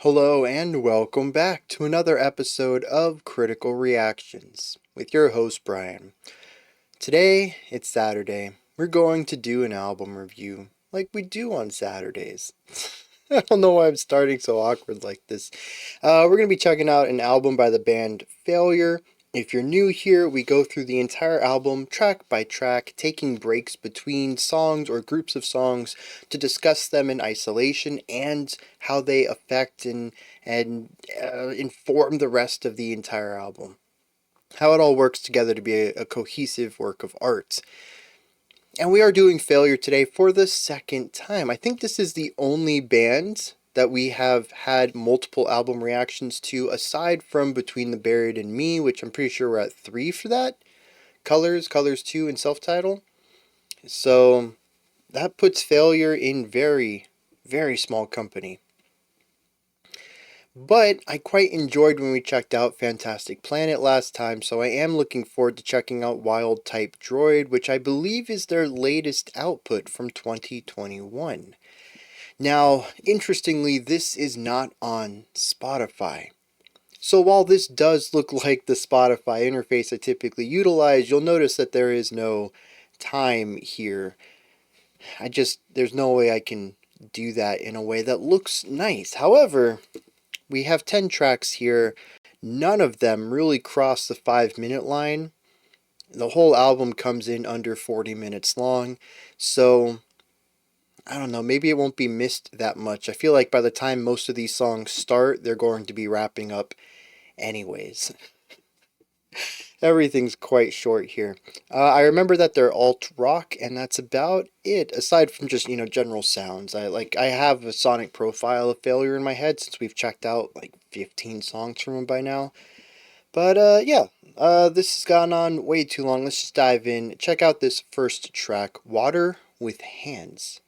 Hello and welcome back to another episode of Critical Reactions with your host Bryan. Today, it's Saturday. We're going to do an album review like we do on Saturdays. I don't know why I'm starting so awkward like this. We're going to be checking out an album by the band Failure. If you're new here, we go through the entire album track by track, taking breaks between songs or groups of songs to discuss them in isolation and how they affect and inform the rest of the entire album. How it all works together to be a cohesive work of art. And we are doing Failure today for the second time. I think this is the only band that we have had multiple album reactions to, aside from Between the Buried and Me, which I'm pretty sure we're at 3 for that. Colors 2, and Self-Title. So that puts Failure in very, very small company. But I quite enjoyed when we checked out Fantastic Planet last time, so I am looking forward to checking out Wild Type Droid, which I believe is their latest output from 2021. Now, interestingly, this is not on Spotify. So while this does look like the Spotify interface I typically utilize, you'll notice that there is no time here. There's no way I can do that in a way that looks nice. However, we have 10 tracks here. None of them really cross the 5-minute line. The whole album comes in under 40 minutes long, so I don't know, maybe it won't be missed that much. I feel like by the time most of these songs start, they're going to be wrapping up anyways. Everything's quite short here. I remember that they're alt rock, and that's about it. Aside from just, general sounds. I have a sonic profile of Failure in my head since we've checked out like 15 songs from them by now. But this has gone on way too long. Let's just dive in. Check out this first track, Water with Hands.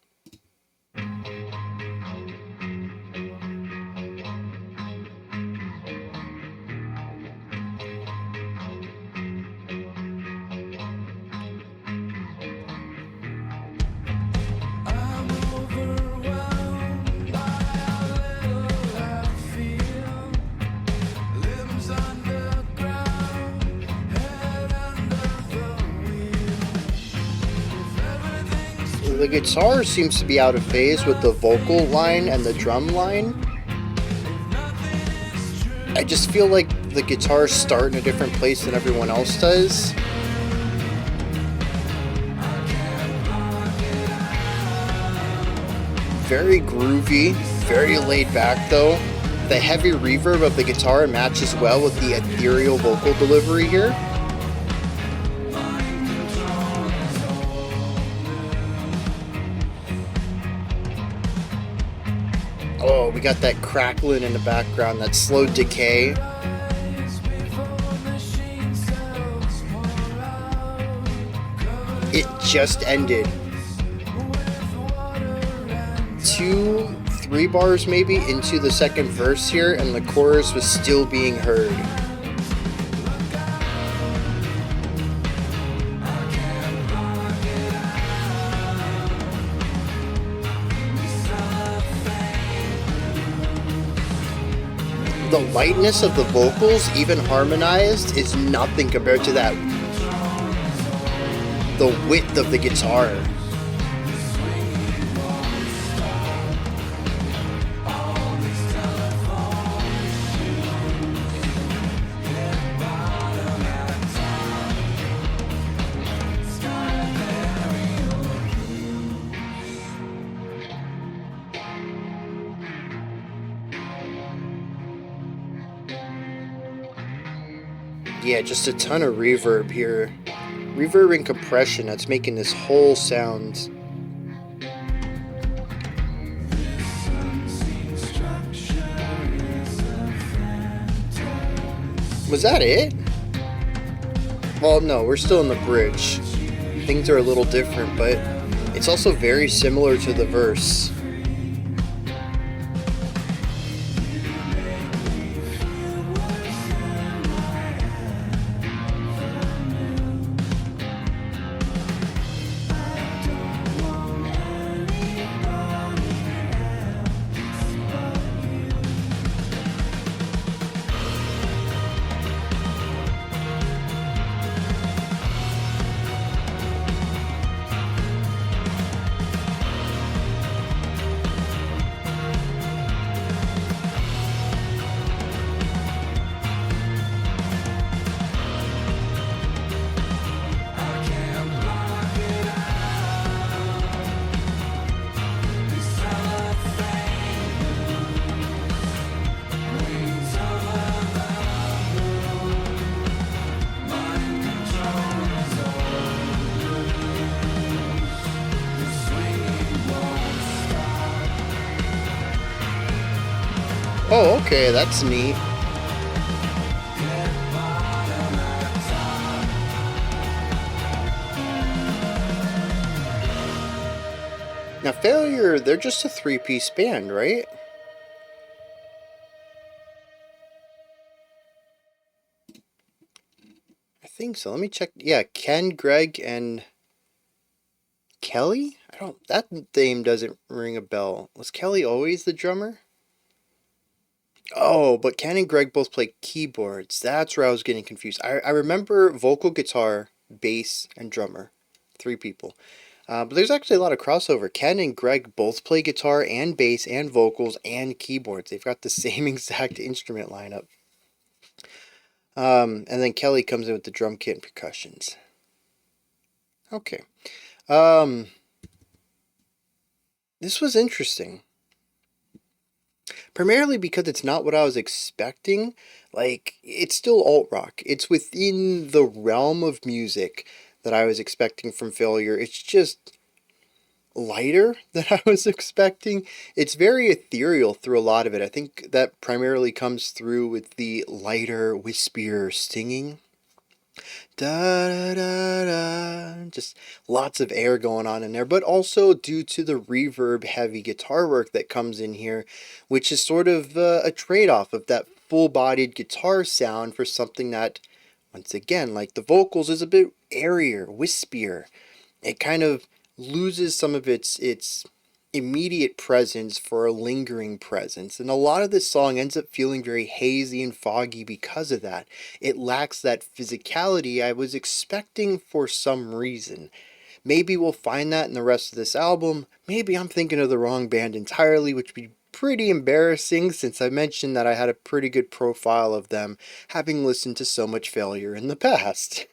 The guitar seems to be out of phase with the vocal line and the drum line. I just feel like the guitars start in a different place than everyone else does. Very groovy, very laid back though. The heavy reverb of the guitar matches well with the ethereal vocal delivery here. Oh, we got that crackling in the background, that slow decay. It just ended. 2-3 bars maybe into the second verse here, and the chorus was still being heard. The lightness of the vocals, even harmonized, is nothing compared to that. The width of the guitar. Yeah, just a ton of reverb here. Reverb and compression that's making this whole sound. Was that it? Well, no, we're still in the bridge. Things are a little different, but it's also very similar to the verse. Oh, okay, that's neat. Now, Failure, they're just a three-piece band, right? I think so. Let me check. Yeah, Ken, Greg, and Kelly? I don't. That name doesn't ring a bell. Was Kelly always the drummer? Oh, but Ken and Greg both play keyboards. That's where I was getting confused. I remember vocal, guitar, bass, and drummer. Three people. But there's actually a lot of crossover. Ken and Greg both play guitar and bass and vocals and keyboards. They've got the same exact instrument lineup. And then Kelly comes in with the drum kit and percussions. Okay. Um, this was interesting. Primarily because it's not what I was expecting. Like, it's still alt rock. It's within the realm of music that I was expecting from Failure. It's just lighter than I was expecting. It's very ethereal through a lot of it. I think that primarily comes through with the lighter, wispier singing. Da da da da. Just lots of air going on in there, but also due to the reverb heavy guitar work that comes in here, which is sort of a trade off of that full bodied guitar sound for something that, once again, like the vocals, is a bit airier, wispier. It kind of loses some of its immediate presence for a lingering presence. And a lot of this song ends up feeling very hazy and foggy because of that. It lacks that physicality I was expecting for some reason. Maybe we'll find that in the rest of this album. Maybe I'm thinking of the wrong band entirely, which would be pretty embarrassing since I mentioned that I had a pretty good profile of them, having listened to so much Failure in the past.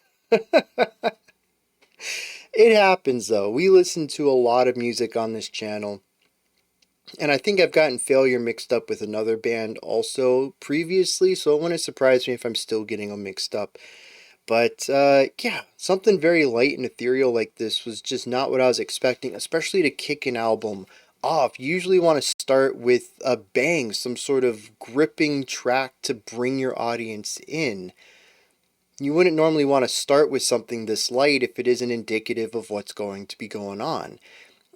It happens though. We listen to a lot of music on this channel. And I think I've gotten Failure mixed up with another band also previously, so it wouldn't surprise me if I'm still getting them mixed up. But yeah, something very light and ethereal like this was just not what I was expecting, especially to kick an album off. You usually want to start with a bang, some sort of gripping track to bring your audience in. You wouldn't normally want to start with something this light if it isn't indicative of what's going to be going on.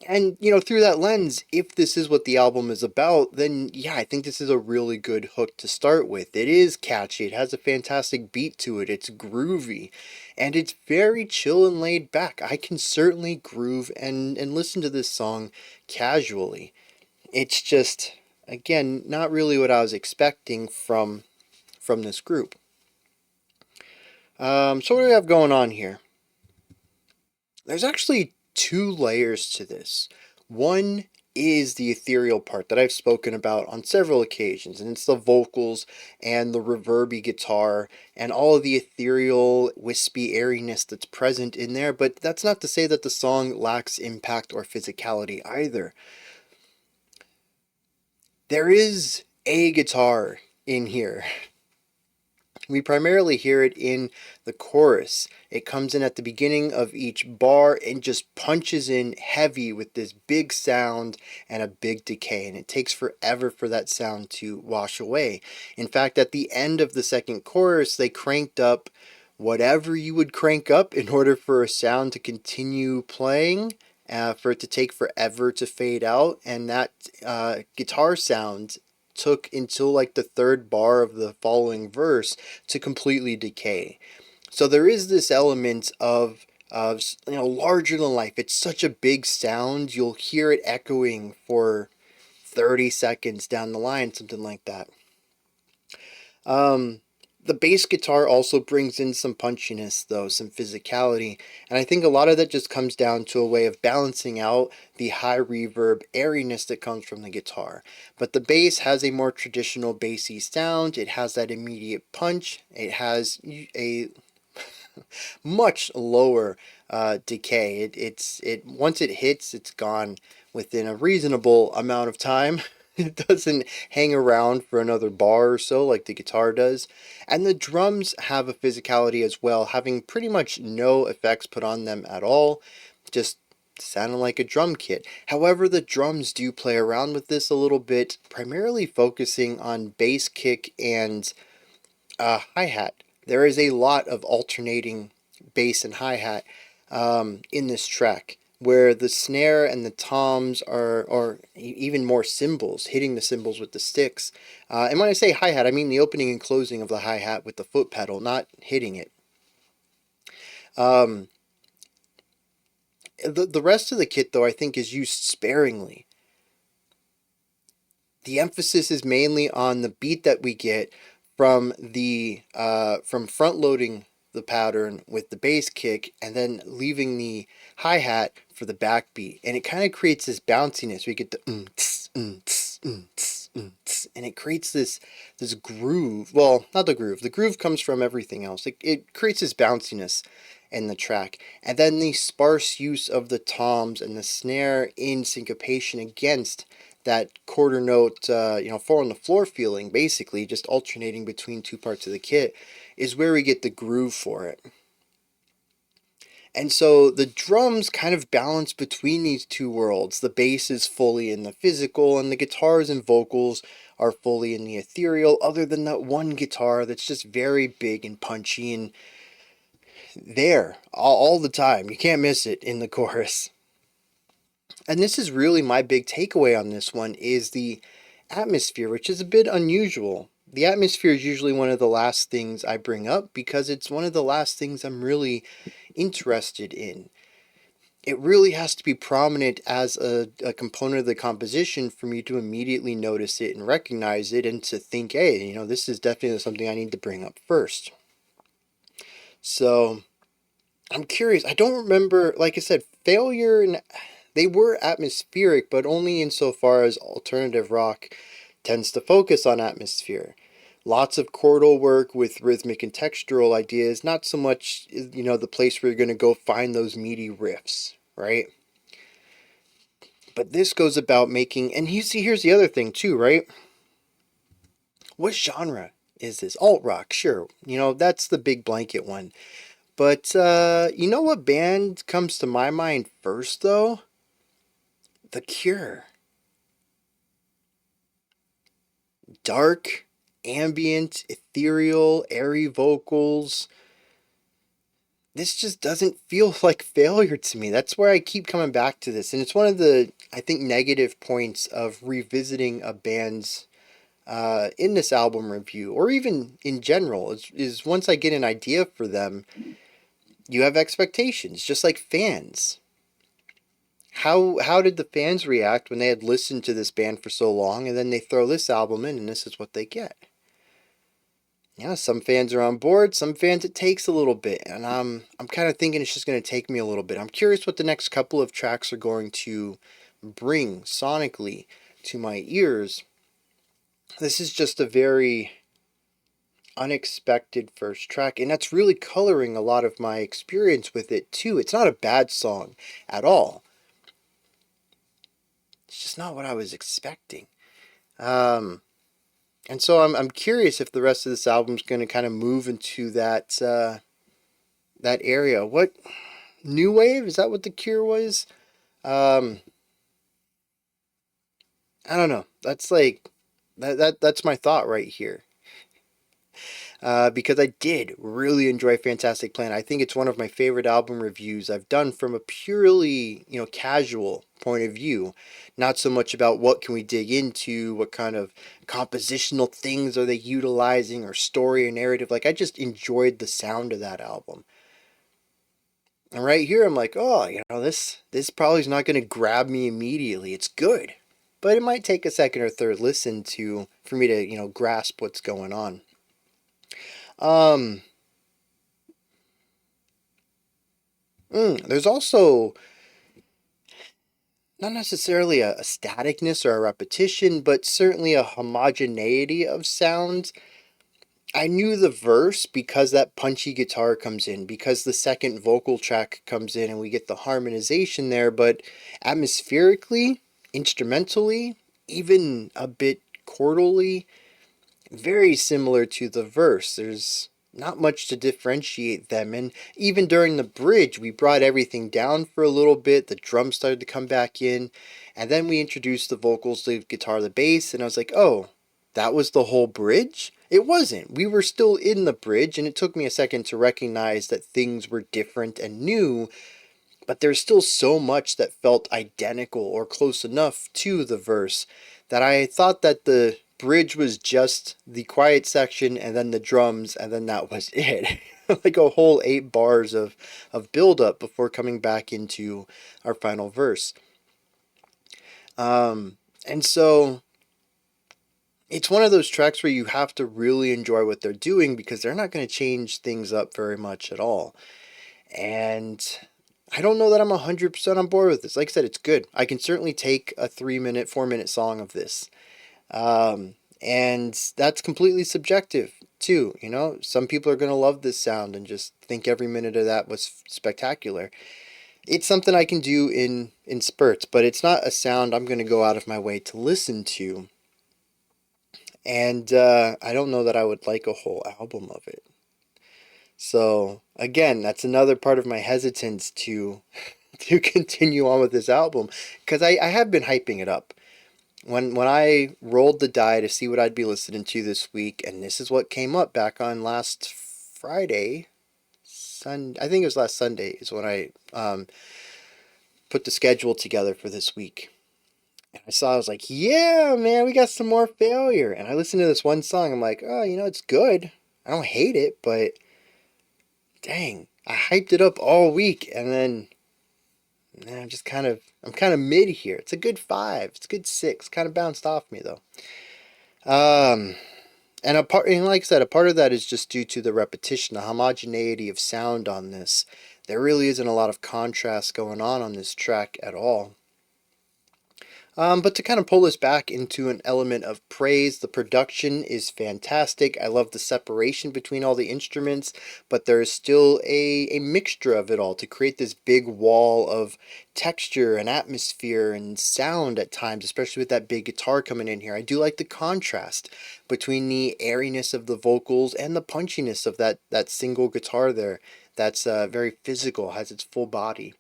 And, through that lens, if this is what the album is about, then yeah, I think this is a really good hook to start with. It is catchy, it has a fantastic beat to it, it's groovy, and it's very chill and laid back. I can certainly groove and listen to this song casually. It's just, again, not really what I was expecting from this group. So what do we have going on here? There's actually two layers to this. One is the ethereal part that I've spoken about on several occasions, and it's the vocals and the reverby guitar and all of the ethereal, wispy airiness that's present in there, but that's not to say that the song lacks impact or physicality either. There is a guitar in here. We primarily hear it in the chorus. It comes in at the beginning of each bar and just punches in heavy with this big sound and a big decay, and it takes forever for that sound to wash away. In fact, at the end of the second chorus, they cranked up whatever you would crank up in order for a sound to continue playing, for it to take forever to fade out, and that guitar sound took until like the third bar of the following verse to completely decay. So there is this element of larger than life. It's such a big sound, you'll hear it echoing for 30 seconds down the line, something like that. The bass guitar also brings in some punchiness, though, some physicality, and I think a lot of that just comes down to a way of balancing out the high reverb airiness that comes from the guitar. But the bass has a more traditional bassy sound, it has that immediate punch, it has a much lower decay. It once it hits, it's gone within a reasonable amount of time. It doesn't hang around for another bar or so like the guitar does. And the drums have a physicality as well, having pretty much no effects put on them at all. Just sounding like a drum kit. However, the drums do play around with this a little bit, primarily focusing on bass kick and hi-hat. There is a lot of alternating bass and hi-hat in this track, where the snare and the toms are, or even more cymbals, hitting the cymbals with the sticks. And when I say hi-hat, I mean the opening and closing of the hi-hat with the foot pedal, not hitting it. The rest of the kit, though, I think is used sparingly. The emphasis is mainly on the beat that we get from the from front loading the pattern with the bass kick and then leaving the hi-hat for the backbeat, and it kind of creates this bounciness. We get the and it creates this groove. Well, not the groove. The groove comes from everything else. It creates this bounciness in the track, and then the sparse use of the toms and the snare in syncopation against that quarter note, four on the floor feeling, basically just alternating between two parts of the kit, is where we get the groove for it. And so the drums kind of balance between these two worlds. The bass is fully in the physical, and the guitars and vocals are fully in the ethereal, other than that one guitar that's just very big and punchy and there all the time. You can't miss it in the chorus. And this is really my big takeaway on this one, is the atmosphere, which is a bit unusual. The atmosphere is usually one of the last things I bring up because it's one of the last things I'm really interested in. It really has to be prominent as a component of the composition for me to immediately notice it and recognize it, and to think, hey, this is definitely something I need to bring up first. So I'm curious. I don't remember, like I said, Failure and they were atmospheric, but only insofar as alternative rock tends to focus on atmosphere. Lots of chordal work with rhythmic and textural ideas, not so much, the place where you're going to go find those meaty riffs, right? But this goes about making, and here's the other thing too, right? What genre is this? Alt rock, sure. That's the big blanket one. But you know what band comes to my mind first, though? The Cure. Dark, ambient, ethereal, airy vocals. This just doesn't feel like Failure to me. That's where I keep coming back to this. And it's one of the, I think, negative points of revisiting a band's in this album review, or even in general, is once I get an idea for them, you have expectations, just like fans. How did the fans react when they had listened to this band for so long, and then they throw this album in and this is what they get? Yeah, some fans are on board, some fans it takes a little bit, and I'm kind of thinking it's just going to take me a little bit. I'm curious what the next couple of tracks are going to bring sonically to my ears. This is just a very unexpected first track, and that's really coloring a lot of my experience with it too. It's not a bad song at all. It's just not what I was expecting. And so I'm curious if the rest of this album's going to kind of move into that that area. What, new wave? Is that what The Cure was? I don't know. That's like that's my thought right here. Because I did really enjoy Fantastic Planet. I think it's one of my favorite album reviews I've done from a purely, casual point of view. Not so much about what can we dig into, what kind of compositional things are they utilizing, or story or narrative. Like, I just enjoyed the sound of that album. And right here, I'm like, oh, this probably is not going to grab me immediately. It's good, but it might take a second or third listen for me to, grasp what's going on. There's also not necessarily a staticness or a repetition, but certainly a homogeneity of sound. I knew the verse because that punchy guitar comes in, because the second vocal track comes in and we get the harmonization there, but atmospherically, instrumentally, even a bit chordally, very similar to the verse. There's not much to differentiate them. And even during the bridge, we brought everything down for a little bit. The drums started to come back in, and then we introduced the vocals, the guitar, the bass, and I was like, oh, that was the whole bridge? It wasn't. We were still in the bridge, and it took me a second to recognize that things were different and new, but there's still so much that felt identical or close enough to the verse that I thought that the bridge was just the quiet section and then the drums, and then that was it. Like a whole 8 bars of build up before coming back into our final verse. And so it's one of those tracks where you have to really enjoy what they're doing, because they're not going to change things up very much at all. And I don't know that I'm 100% on board with this. Like I said, it's good. I can certainly take a 3-minute, 4-minute song of this. And that's completely subjective too. You know, some people are going to love this sound and just think every minute of that was spectacular. It's something I can do in spurts, but it's not a sound I'm going to go out of my way to listen to. And I don't know that I would like a whole album of it. So again, that's another part of my hesitance to to continue on with this album, because I have been hyping it up. When I rolled the die to see what I'd be listening to this week, and this is what came up back on last Friday, I think it was last Sunday is when I put the schedule together for this week. And I was like, yeah, man, we got some more Failure. And I listened to this one song, I'm like, oh, you know, it's good. I don't hate it, but dang, I hyped it up all week, and then I'm kind of mid here. It's a good 5. It's a good 6. Kind of bounced off me though. And like I said, a part of that is just due to the repetition, the homogeneity of sound on this. There really isn't a lot of contrast going on this track at all. But to kind of pull this back into an element of praise, the production is fantastic. I love the separation between all the instruments, but there's still a mixture of it all to create this big wall of texture and atmosphere and sound at times, especially with that big guitar coming in here. I do like the contrast between the airiness of the vocals and the punchiness of that single guitar there. That's very physical, has its full body.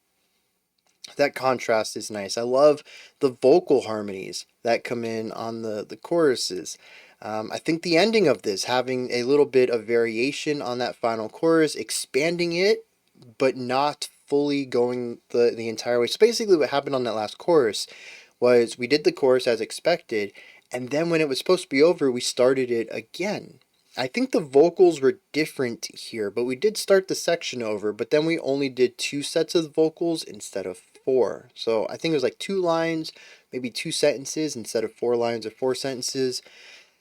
That contrast is nice. I love the vocal harmonies that come in on the choruses. I think the ending of this, having a little bit of variation on that final chorus, expanding it, but not fully going the entire way. So basically what happened on that last chorus was we did the chorus as expected, and then when it was supposed to be over, we started it again. I think the vocals were different here, but we did start the section over, but then we only did 2 sets of vocals instead of 4. So I think it was like 2 lines, maybe 2 sentences instead of 4 lines or 4 sentences.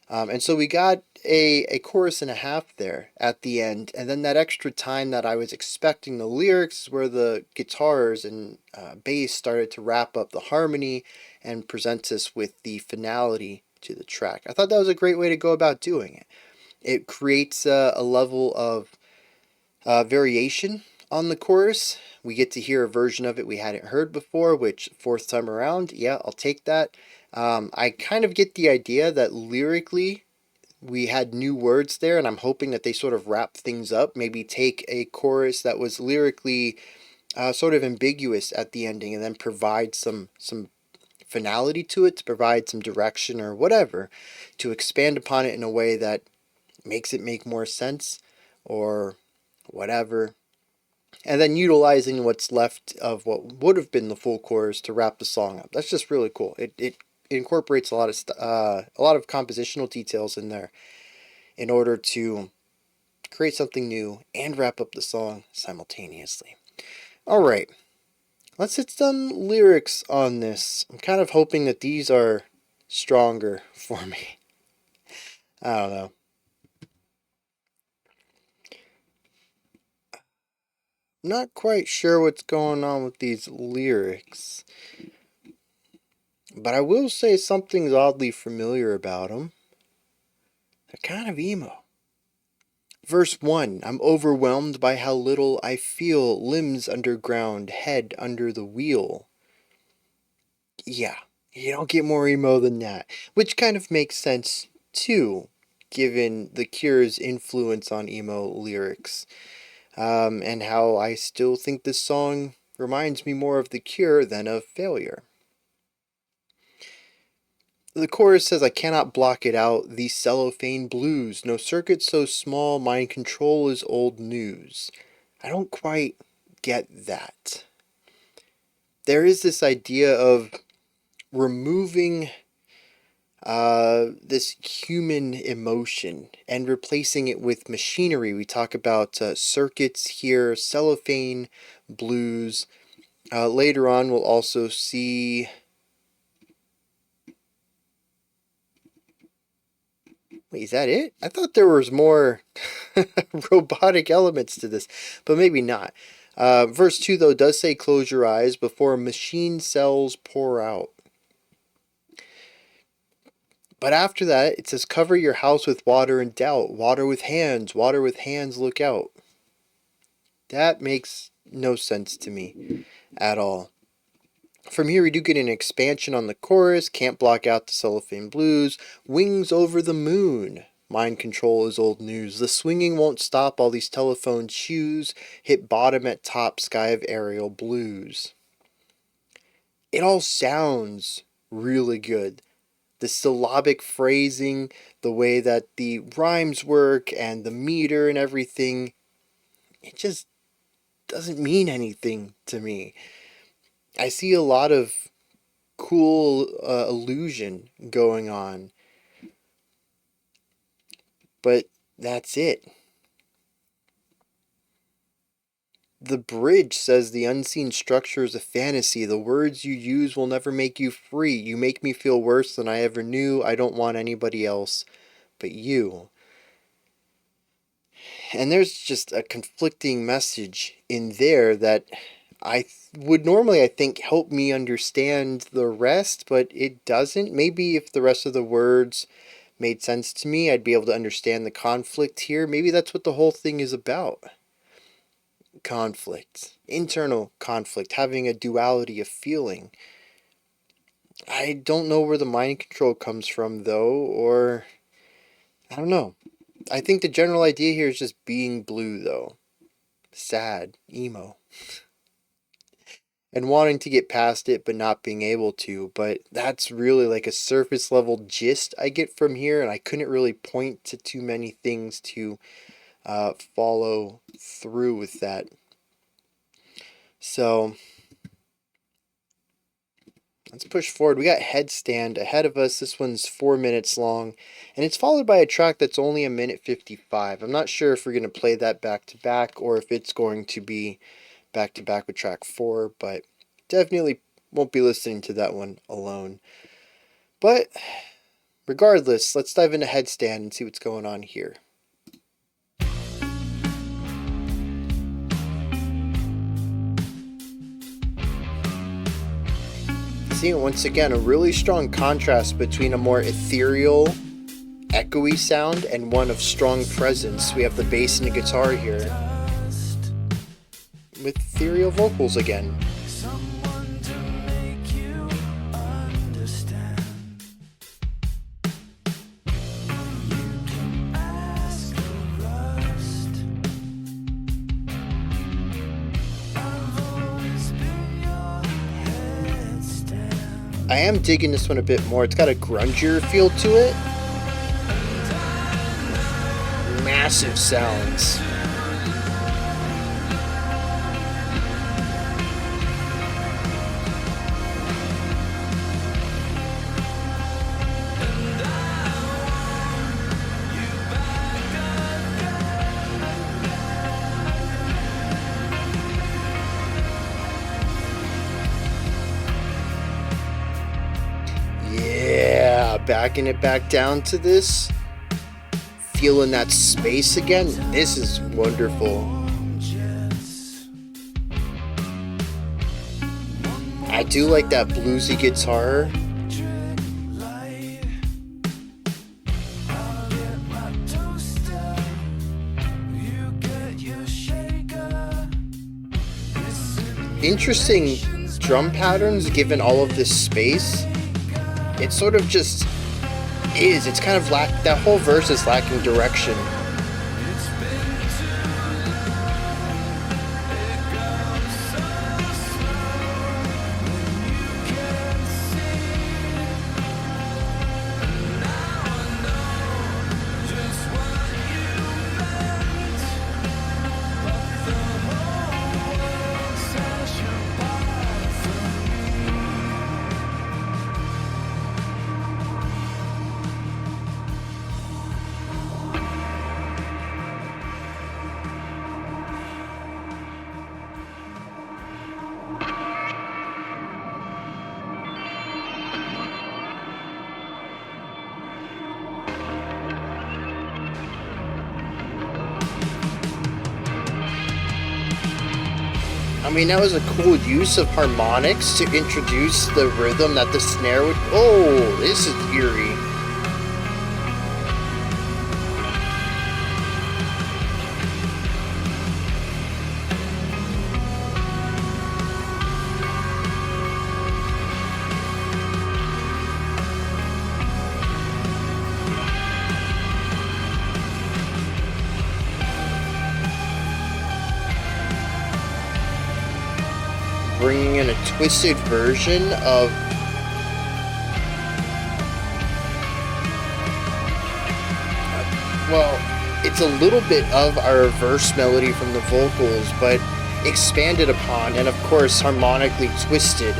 And so we got a chorus and a half there at the end, and then that extra time that I was expecting the lyrics, where the guitars and bass started to wrap up the harmony and present us with the finality to the track. I thought that was a great way to go about doing it. It creates a level of variation on the chorus. We get to hear a version of it we hadn't heard before, which 4th time around, yeah, I'll take that. I kind of get the idea that lyrically we had new words there, and I'm hoping that they sort of wrap things up, maybe take a chorus that was lyrically sort of ambiguous at the ending and then provide some finality to it, to provide some direction or whatever, to expand upon it in a way that makes it make more sense or whatever, and then utilizing what's left of what would have been the full chorus to wrap the song up. That's just really cool. It incorporates a lot of compositional details in there in order to create something new and wrap up the song simultaneously. All right, let's hit some lyrics on this. I'm kind of hoping that these are stronger for me. I don't know. Not quite sure what's going on with these lyrics, but I will say something's oddly familiar about them. They're kind of emo. Verse 1, I'm overwhelmed by how little I feel, limbs underground, head under the wheel. Yeah, you don't get more emo than that, which kind of makes sense too. given The Cure's influence on emo lyrics, and how I still think this song reminds me more of The Cure than of Failure. The chorus says, I cannot block it out, these cellophane blues, no circuit so small, mind control is old news. I don't quite get that. There is this idea of removing this human emotion and replacing it with machinery. We talk about circuits here, cellophane blues. Later on, we'll also see... Wait, is that it? I thought there was more robotic elements to this, but maybe not. Verse 2, though, does say, close your eyes before machine cells pour out. But after that, it says, cover your house with water and doubt. Water with hands, look out. That makes no sense to me at all. From here, we do get an expansion on the chorus. Can't block out the cellophane blues. Wings over the moon. Mind control is old news. The swinging won't stop. All these telephone shoes. Hit bottom at top. Sky of aerial blues. It all sounds really good. The syllabic phrasing, the way that the rhymes work, and the meter and everything. It just doesn't mean anything to me. I see a lot of cool illusion going on, but that's it. The bridge says the unseen structure is a fantasy. The words you use will never make you free. You make me feel worse than I ever knew. I don't want anybody else but you. And there's just a conflicting message in there that I would normally, I think, help me understand the rest, but it doesn't. Maybe if the rest of the words made sense to me, I'd be able to understand the conflict here. Maybe that's what the whole thing is about. Conflict. Internal conflict. Having a duality of feeling. I don't know where the mind control comes from, though, or... I don't know. I think the general idea here is just being blue, though. Sad. Emo. And wanting to get past it, but not being able to. But that's really like a surface level gist I get from here, and I couldn't really point to too many things to follow through with that. So let's push forward. We got Headstand ahead of us. This one's 4 minutes long, and it's followed by a track that's only 1:55. I'm not sure if we're going to play that back to back or if it's going to be back to back with track 4, but definitely won't be listening to that one alone. But regardless, let's dive into Headstand and see what's going on here. See, once again, a really strong contrast between a more ethereal, echoey sound and one of strong presence. We have the bass and the guitar here, with ethereal vocals again. I am digging this one a bit more. It's got a grungier feel to it. Massive sounds. Backing it back down to this, feeling that space again. This is wonderful. I do like that bluesy guitar. Interesting drum patterns given all of this space. It's sort of just is. It's kind of that whole verse is lacking direction. I mean, that was a cool use of harmonics to introduce the rhythm that the snare would... Oh, this is eerie. Bringing in a twisted version of... Well, it's a little bit of our verse melody from the vocals, but expanded upon and, of course, harmonically twisted.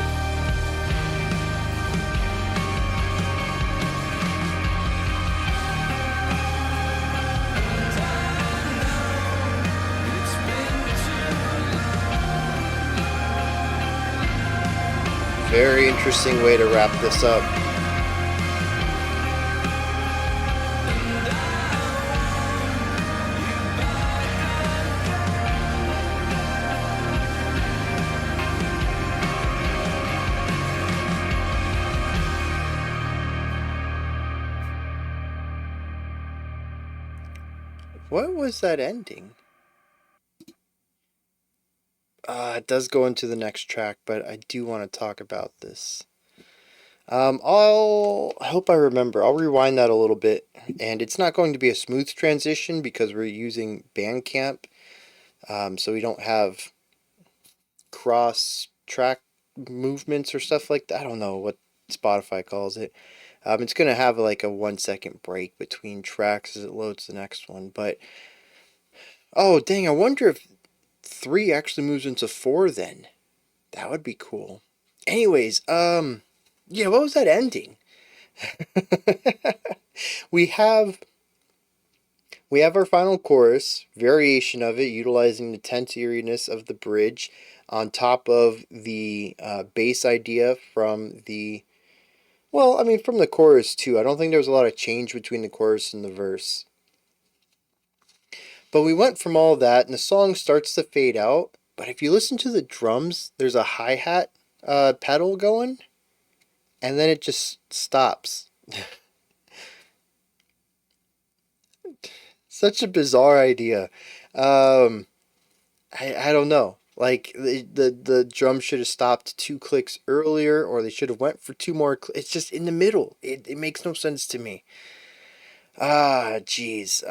Very interesting way to wrap this up. What was that ending? It does go into the next track, but I do want to talk about this. I hope I remember. I'll rewind that a little bit, and it's not going to be a smooth transition because we're using Bandcamp, so we don't have cross track movements or stuff like that. I don't know what Spotify calls it. It's gonna have like a 1 second break between tracks as it loads the next one, but oh dang, I wonder if 3 actually moves into 4 then. That would be cool. Anyways, yeah, what was that ending? we have our final chorus, variation of it, utilizing the tense eeriness of the bridge on top of the bass idea from the... Well, I mean, from the chorus too. I don't think there was a lot of change between the chorus and the verse. But we went from all that, and the song starts to fade out. But if you listen to the drums, there's a hi-hat pedal going, and then it just stops. Such a bizarre idea. I don't know. Like the drum should have stopped 2 clicks earlier, or they should have went for 2 more. It's just in the middle. It makes no sense to me. Jeez.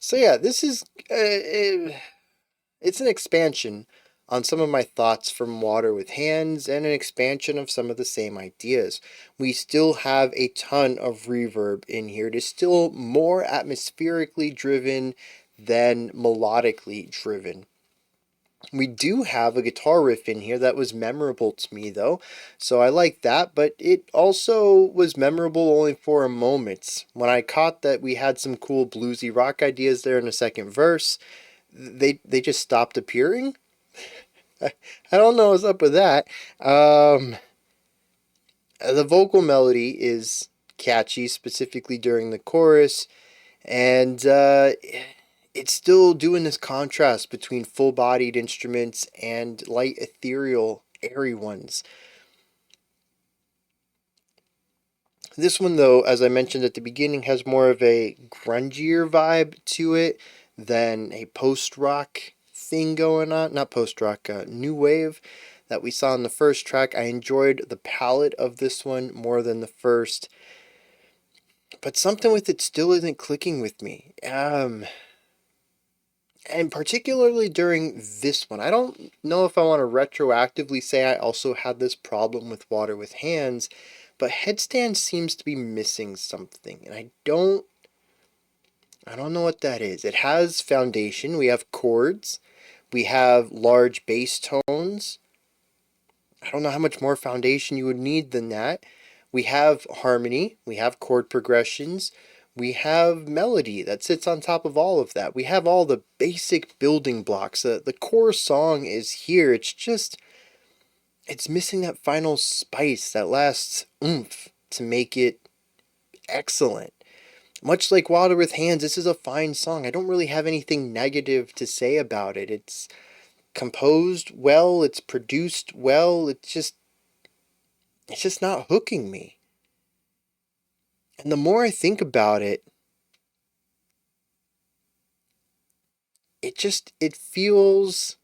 So yeah, this is it's an expansion on some of my thoughts from Water with Hands, and an expansion of some of the same ideas. We still have a ton of reverb in here. It is still more atmospherically driven than melodically driven. We do have a guitar riff in here that was memorable to me, though, so I like that, but it also was memorable only for a moment. When I caught that we had some cool bluesy rock ideas there in the second verse, they just stopped appearing. I don't know what's up with that. The vocal melody is catchy, specifically during the chorus, and it's still doing this contrast between full-bodied instruments and light, ethereal, airy ones. This one, though, as I mentioned at the beginning, has more of a grungier vibe to it than a post-rock thing going on. Not post-rock, new wave. that we saw in the first track. I enjoyed the palette of this one more than the first, but something with it still isn't clicking with me. And particularly during this one, I don't know if I want to retroactively say I also had this problem with Water with Hands, but Headstand seems to be missing something, and I don't know what that is. It has foundation, we have chords, we have large bass tones. I don't know how much more foundation you would need than that. We have harmony, we have chord progressions, we have melody that sits on top of all of that. We have all the basic building blocks. The core song is here. It's missing that final spice, that last oomph to make it excellent. Much like Water with Hands, this is a fine song. I don't really have anything negative to say about it. It's composed well, it's produced well, it's just not hooking me. And the more I think about it, it feels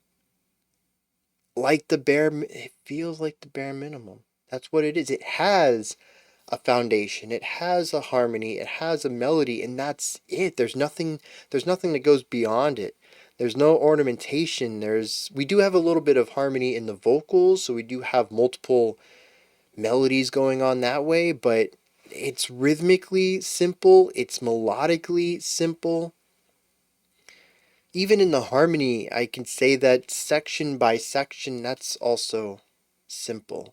like it feels like the bare minimum. That's what it is. It has a foundation, it has a harmony, it has a melody, and that's it. There's nothing that goes beyond it. There's no ornamentation. We do have a little bit of harmony in the vocals, so we do have multiple melodies going on that way, but it's rhythmically simple, it's melodically simple. Even in the harmony, I can say that section by section, that's also simple.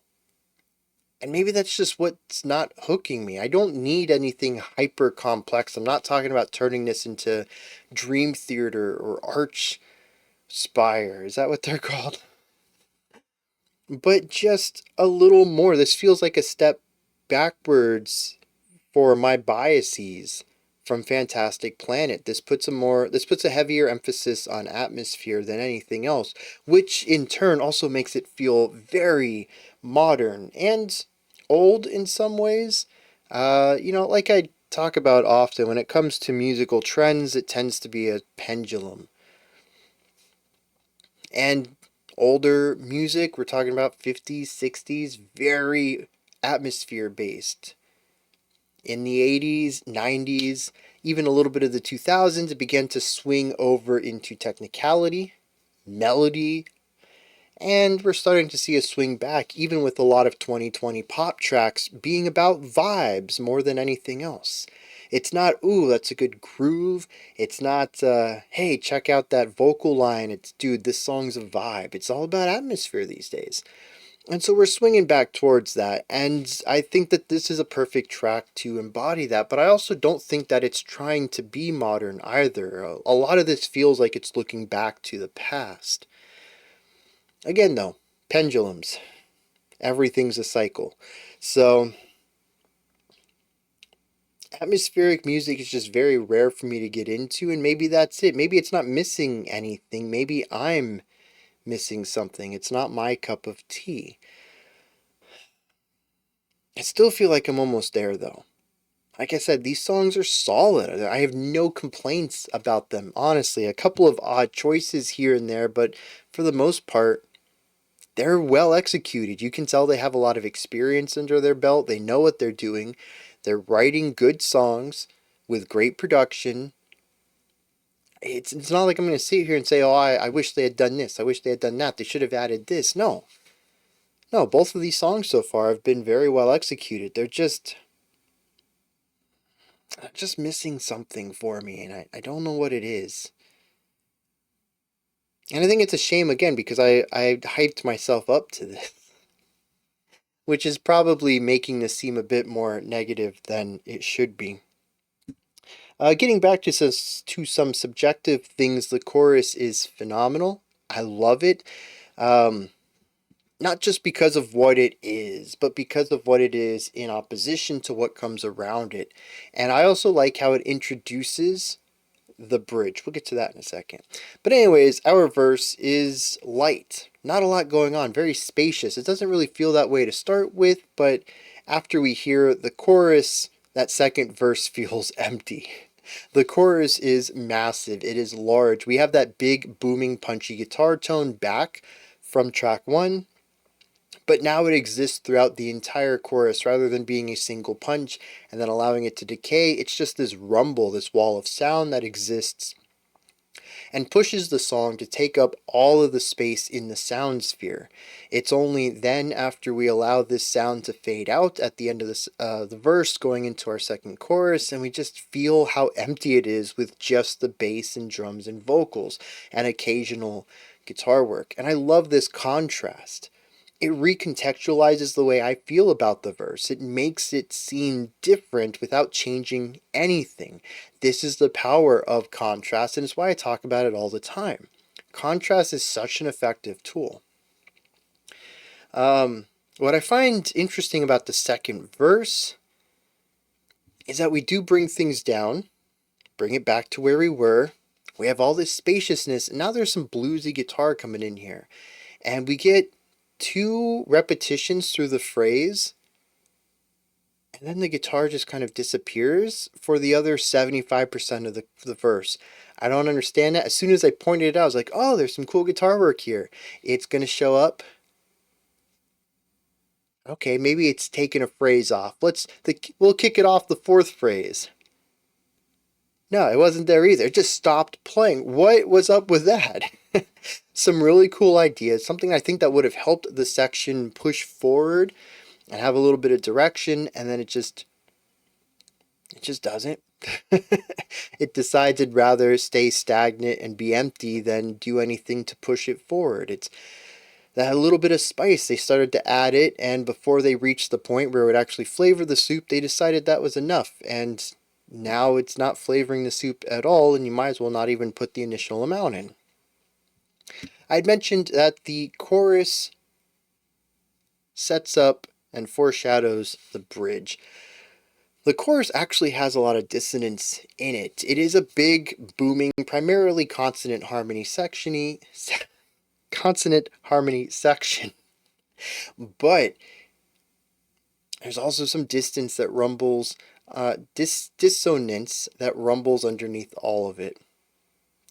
And maybe that's just what's not hooking me. I don't need anything hyper complex. I'm not talking about turning this into Dream Theater or Arch Spire. Is that what they're called? But just a little more. This feels like a step backwards for my biases from Fantastic Planet. This puts a heavier emphasis on atmosphere than anything else, which in turn also makes it feel very modern and old in some ways. Like I talk about often, when it comes to musical trends, it tends to be a pendulum. And older music, we're talking about 50s, 60s, very atmosphere based. In the 80s, 90s, even a little bit of the 2000s, it began to swing over into technicality, melody, and we're starting to see a swing back, even with a lot of 2020 pop tracks being about vibes more than anything else. It's not, ooh, that's a good groove. It's not, hey, check out that vocal line. It's, dude, this song's a vibe. It's all about atmosphere these days. And so we're swinging back towards that, and I think that this is a perfect track to embody that, but I also don't think that it's trying to be modern either. A lot of this feels like it's looking back to the past. Again, though, pendulums. Everything's a cycle. So, atmospheric music is just very rare for me to get into, and maybe that's it. Maybe it's not missing anything. Maybe I'm missing something. It's not my cup of tea. I still feel like I'm almost there, though. Like I said, these songs are solid. I have no complaints about them, honestly. A couple of odd choices here and there, but for the most part, they're well executed. You can tell they have a lot of experience under their belt. They know what they're doing. They're writing good songs with great production. It's not like I'm going to sit here and say, oh, I wish they had done this. I wish they had done that. They should have added this. No. No, both of these songs so far have been very well executed. They're just missing something for me, and I don't know what it is. And I think it's a shame again because I hyped myself up to this, which is probably making this seem a bit more negative than it should be. Getting back to some subjective things, the chorus is phenomenal. I love it. Not just because of what it is, but because of what it is in opposition to what comes around it. And I also like how it introduces the bridge. We'll get to that in a second. But anyways, our verse is light. Not a lot going on. Very spacious. It doesn't really feel that way to start with, but after we hear the chorus, that second verse feels empty. The chorus is massive. It is large. We have that big, booming, punchy guitar tone back from track 1. but now it exists throughout the entire chorus rather than being a single punch and then allowing it to decay. It's just this rumble, this wall of sound that exists and pushes the song to take up all of the space in the sound sphere. It's only then, after we allow this sound to fade out at the end of the verse, going into our second chorus, and we just feel how empty it is with just the bass and drums and vocals and occasional guitar work. And I love this contrast. It recontextualizes the way I feel about the verse. It makes it seem different without changing anything. This is the power of contrast, and it's why I talk about it all the time. Contrast is such an effective tool. What I find interesting about the second verse is that we do bring things down, bring it back to where we were. We have all this spaciousness, and now there's some bluesy guitar coming in here. And we get 2 repetitions through the phrase, and then the guitar just kind of disappears for the other 75% of the verse. I don't understand that. As soon as I pointed it out, I was like, oh, there's some cool guitar work here. It's going to show up. Okay, maybe it's taking a phrase off. We'll kick it off the 4th phrase. No, it wasn't there either. It just stopped playing. What was up with that? Some really cool ideas. Something I think that would have helped the section push forward and have a little bit of direction, and then it just doesn't. It decides it'd rather stay stagnant and be empty than do anything to push it forward. It's that little bit of spice. They started to add it, and before they reached the point where it would actually flavor the soup, they decided that was enough, and now it's not flavoring the soup at all, and you might as well not even put the initial amount in. I'd mentioned that the chorus sets up and foreshadows the bridge. The chorus actually has a lot of dissonance in it. It is a big, booming, primarily consonant harmony section, but there's also some dissonance that rumbles, dissonance that rumbles underneath all of it.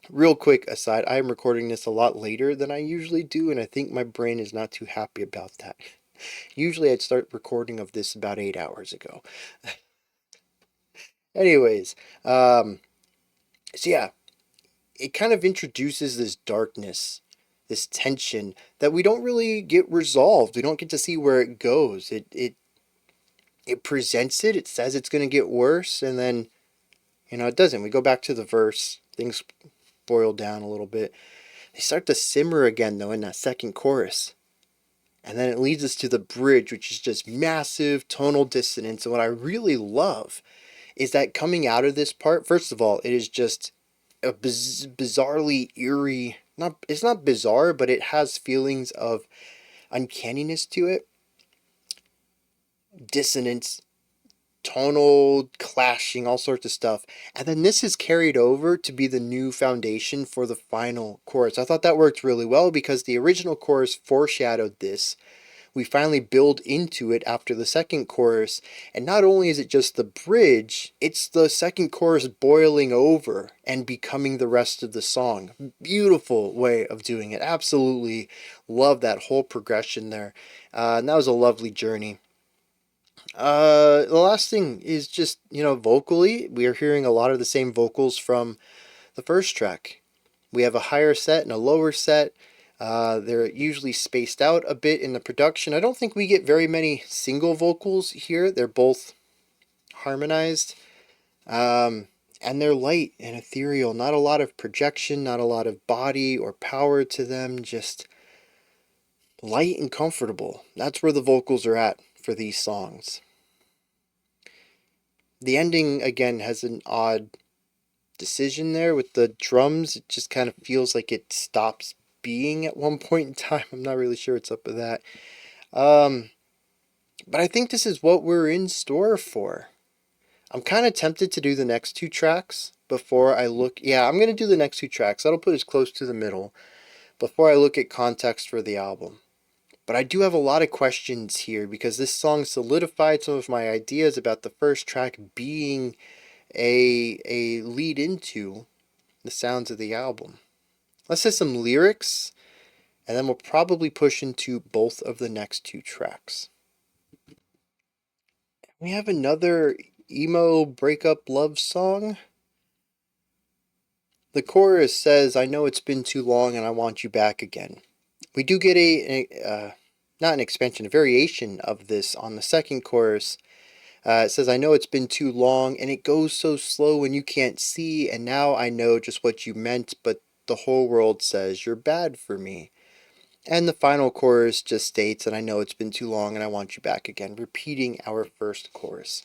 Real quick aside, I am recording this a lot later than I usually do, and I think my brain is not too happy about that. Usually I'd start recording of this about 8 hours ago. Anyways, so yeah, it kind of introduces this darkness, this tension that we don't really get resolved. We don't get to see where it goes. It presents it. It says it's going to get worse, and then, it doesn't. We go back to the verse. Things boil down a little bit. They start to simmer again, though, in that second chorus. And then it leads us to the bridge, which is just massive tonal dissonance. And what I really love is that coming out of this part, first of all, it is just a bizarrely eerie, it's not bizarre, but it has feelings of uncanniness to it. Dissonance, tonal clashing, all sorts of stuff. And then this is carried over to be the new foundation for the final chorus. I thought that worked really well because the original chorus foreshadowed this. We finally build into it after the second chorus, and not only is it just the bridge, it's the second chorus boiling over and becoming the rest of the song. Beautiful way of doing it. Absolutely love that whole progression there. And that was a lovely journey. The last thing is just, vocally, we are hearing a lot of the same vocals from the first track. We have a higher set and a lower set. They're usually spaced out a bit in the production. I don't think we get very many single vocals here. They're both harmonized. And they're light and ethereal. Not a lot of projection, not a lot of body or power to them. Just light and comfortable. That's where the vocals are at for these songs. The ending, again, has an odd decision there with the drums. It just kind of feels like it stops being at one point in time. I'm not really sure what's up with that. But I think this is what we're in store for. I'm kind of tempted to do the next 2 tracks before I look. Yeah, I'm going to do the next 2 tracks. That'll put us close to the middle before I look at context for the album. But I do have a lot of questions here because this song solidified some of my ideas about the first track being a lead into the sounds of the album. Let's say some lyrics, and then we'll probably push into both of the next two tracks. We have another emo breakup love song. The chorus says, "I know it's been too long and I want you back again." We do get not an expansion, a variation of this on the second chorus. It says, "I know it's been too long and it goes so slow and you can't see, and now I know just what you meant, but the whole world says you're bad for me." And the final chorus just states that, "I know it's been too long and I want you back again," repeating our first chorus.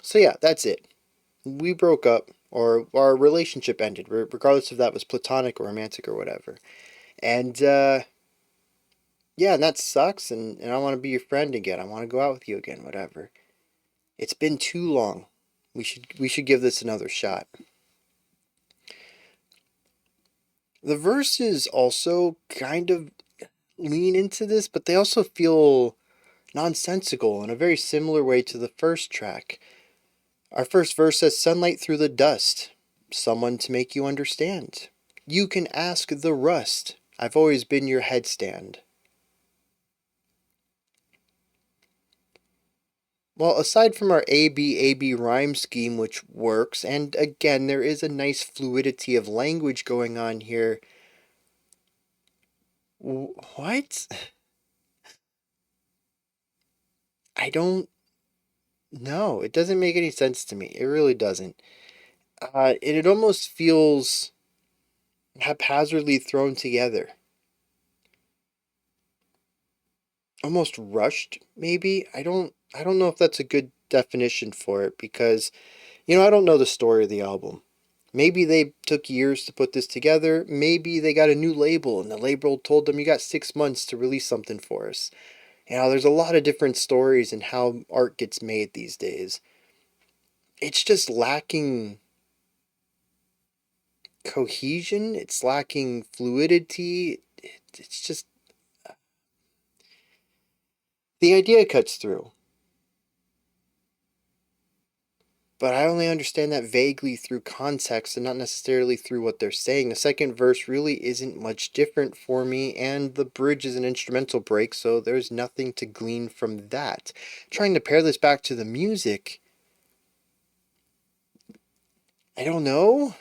So yeah, that's it. We broke up, or our relationship ended, regardless if that was platonic or romantic or whatever. And yeah, and that sucks, and I want to be your friend again. I want to go out with you again, whatever. It's been too long. We should give this another shot. The verses also kind of lean into this, but they also feel nonsensical in a very similar way to the first track. Our first verse says, "Sunlight through the dust, someone to make you understand. You can ask the rust, I've always been your headstand." Well, aside from our A-B rhyme scheme, which works, and again, there is a nice fluidity of language going on here. What? I don't know. It doesn't make any sense to me. It really doesn't. It almost feels haphazardly thrown together. Almost rushed, maybe. I don't know if that's a good definition for it, because I don't know the story of the album. Maybe they took years to put this together. Maybe they got a new label and the label told them, "You got 6 months to release something for us." There's a lot of different stories in how art gets made these days. It's just lacking cohesion. It's lacking fluidity. It's just, the idea cuts through, but I only understand that vaguely through context and not necessarily through what they're saying. The second verse really isn't much different for me, and the bridge is an instrumental break, so there's nothing to glean from that. Trying to pair this back to the music, I don't know.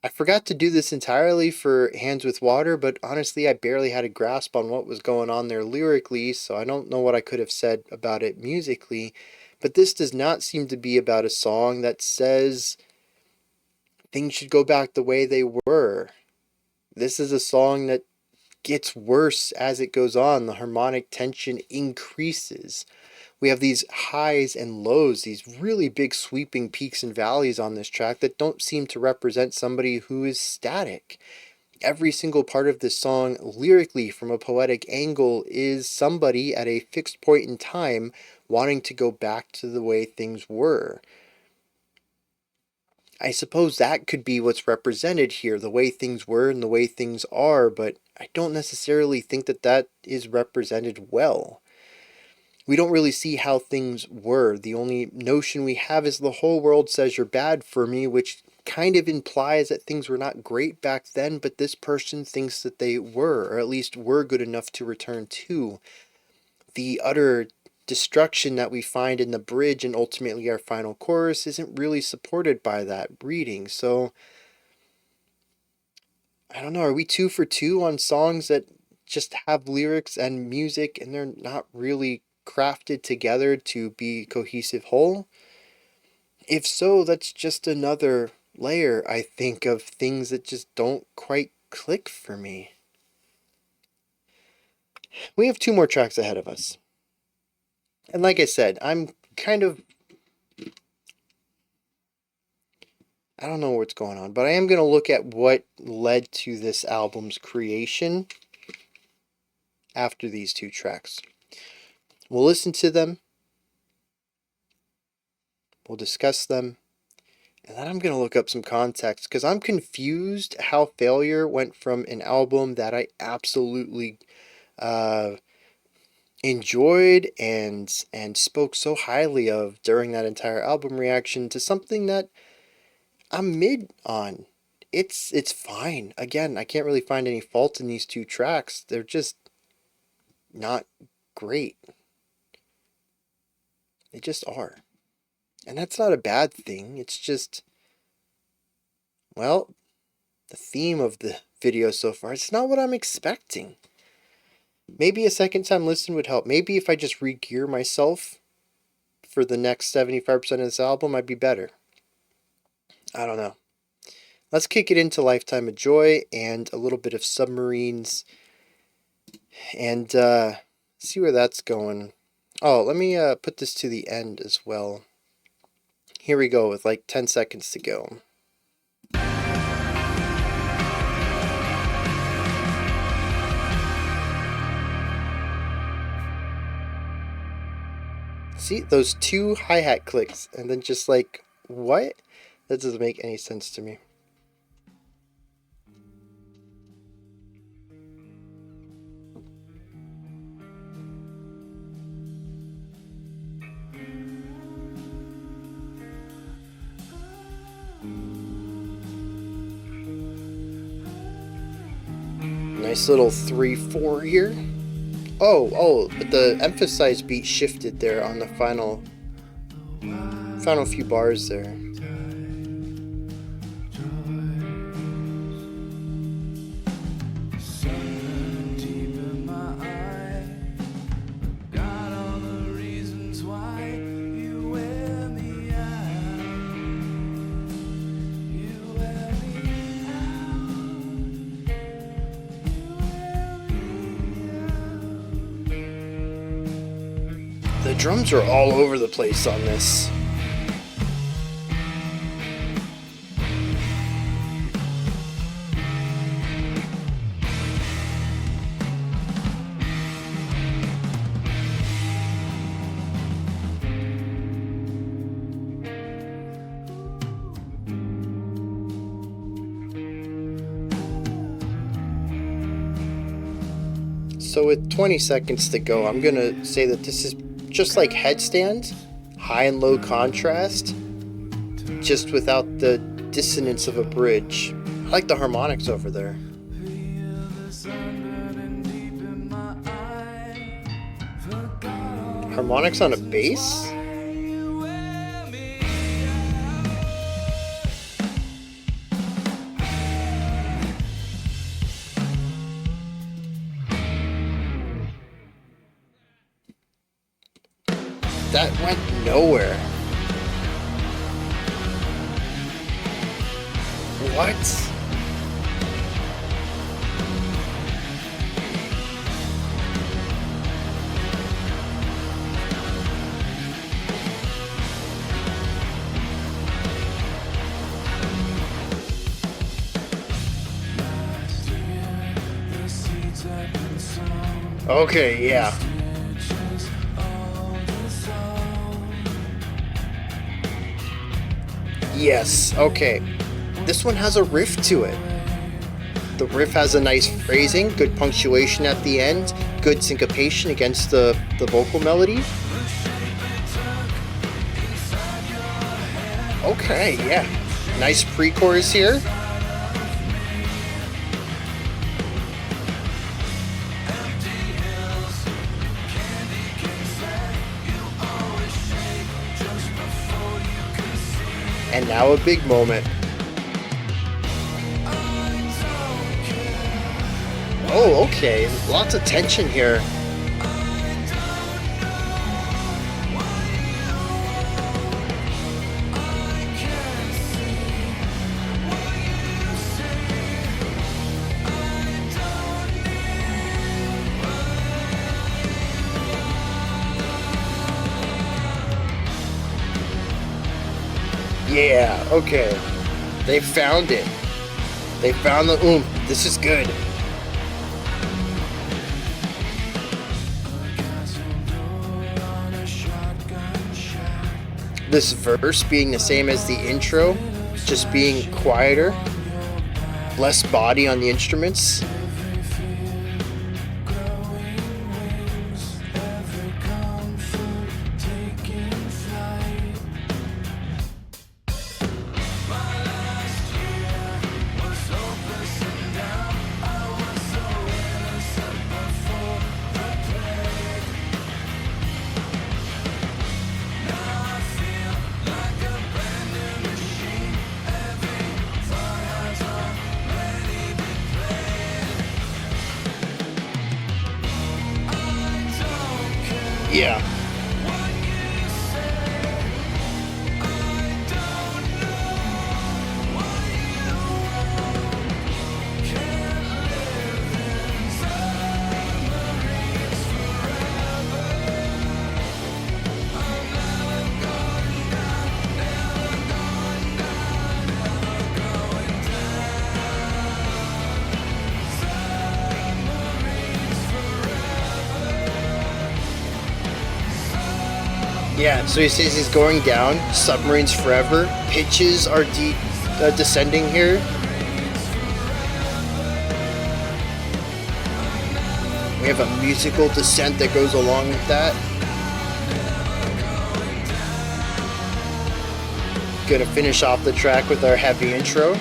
I forgot to do this entirely for Hands with Water, but honestly, I barely had a grasp on what was going on there lyrically, so I don't know what I could have said about it musically. But this does not seem to be about a song that says things should go back the way they were. This is a song that gets worse as it goes on. The harmonic tension increases. We have these highs and lows, these really big sweeping peaks and valleys on this track that don't seem to represent somebody who is static. Every single part of this song, lyrically from a poetic angle, is somebody at a fixed point in time wanting to go back to the way things were. I suppose that could be what's represented here, the way things were and the way things are, but I don't necessarily think that that is represented well. We don't really see how things were. The only notion we have is the whole world says you're bad for me, which kind of implies that things were not great back then, but this person thinks that they were, or at least were good enough to return to. The utter destruction that we find in the bridge and ultimately our final chorus isn't really supported by that reading. So I don't know, are we 2 for 2 on songs that just have lyrics and music and they're not really crafted together to be a cohesive whole? If so, that's just another layer, I think, of things that just don't quite click for me. We have 2 more tracks ahead of us. And like I said, I'm kind of, I don't know what's going on, but I am going to look at what led to this album's creation after these 2 tracks. We'll listen to them, we'll discuss them, and then I'm going to look up some context, because I'm confused how Failure went from an album that I absolutely enjoyed and spoke so highly of during that entire album reaction to something that I'm mid on. it's fine. Again, I can't really find any fault in these two tracks. They're just not great. They just are. And that's not a bad thing. It's just, well, the theme of the video so far, it's not what I'm expecting. Maybe a second time listen would help. Maybe if I just re-gear myself for the next 75% of this album, I'd be better. I don't know. Let's kick it into Lifetime of Joy and a little bit of Submarines and see where that's going. Oh, let me put this to the end as well. Here we go with like 10 seconds to go. See, those two hi-hat clicks, and then just like, what? That doesn't make any sense to me. Nice little 3/4 here. Oh, but the emphasized beat shifted there on the final few bars there. The drums are all over the place on this. So with 20 seconds to go, I'm gonna say that this is just like Headstand, high and low contrast, just without the dissonance of a bridge. I like the harmonics over there. Harmonics on a bass? That went nowhere. What? Okay, yeah. Yes, okay. This one has a riff to it. The riff has a nice phrasing, good punctuation at the end, good syncopation against the vocal melody. Okay, yeah. Nice pre-chorus here. And now a big moment. Oh, okay. Lots of tension here. Yeah, okay. They found it. They found the oomph. This is good. This verse being the same as the intro, just being quieter, less body on the instruments. Yeah, so he says he's going down. Submarines forever. Pitches are descending here. We have a musical descent that goes along with that. Gonna finish off the track with our heavy intro.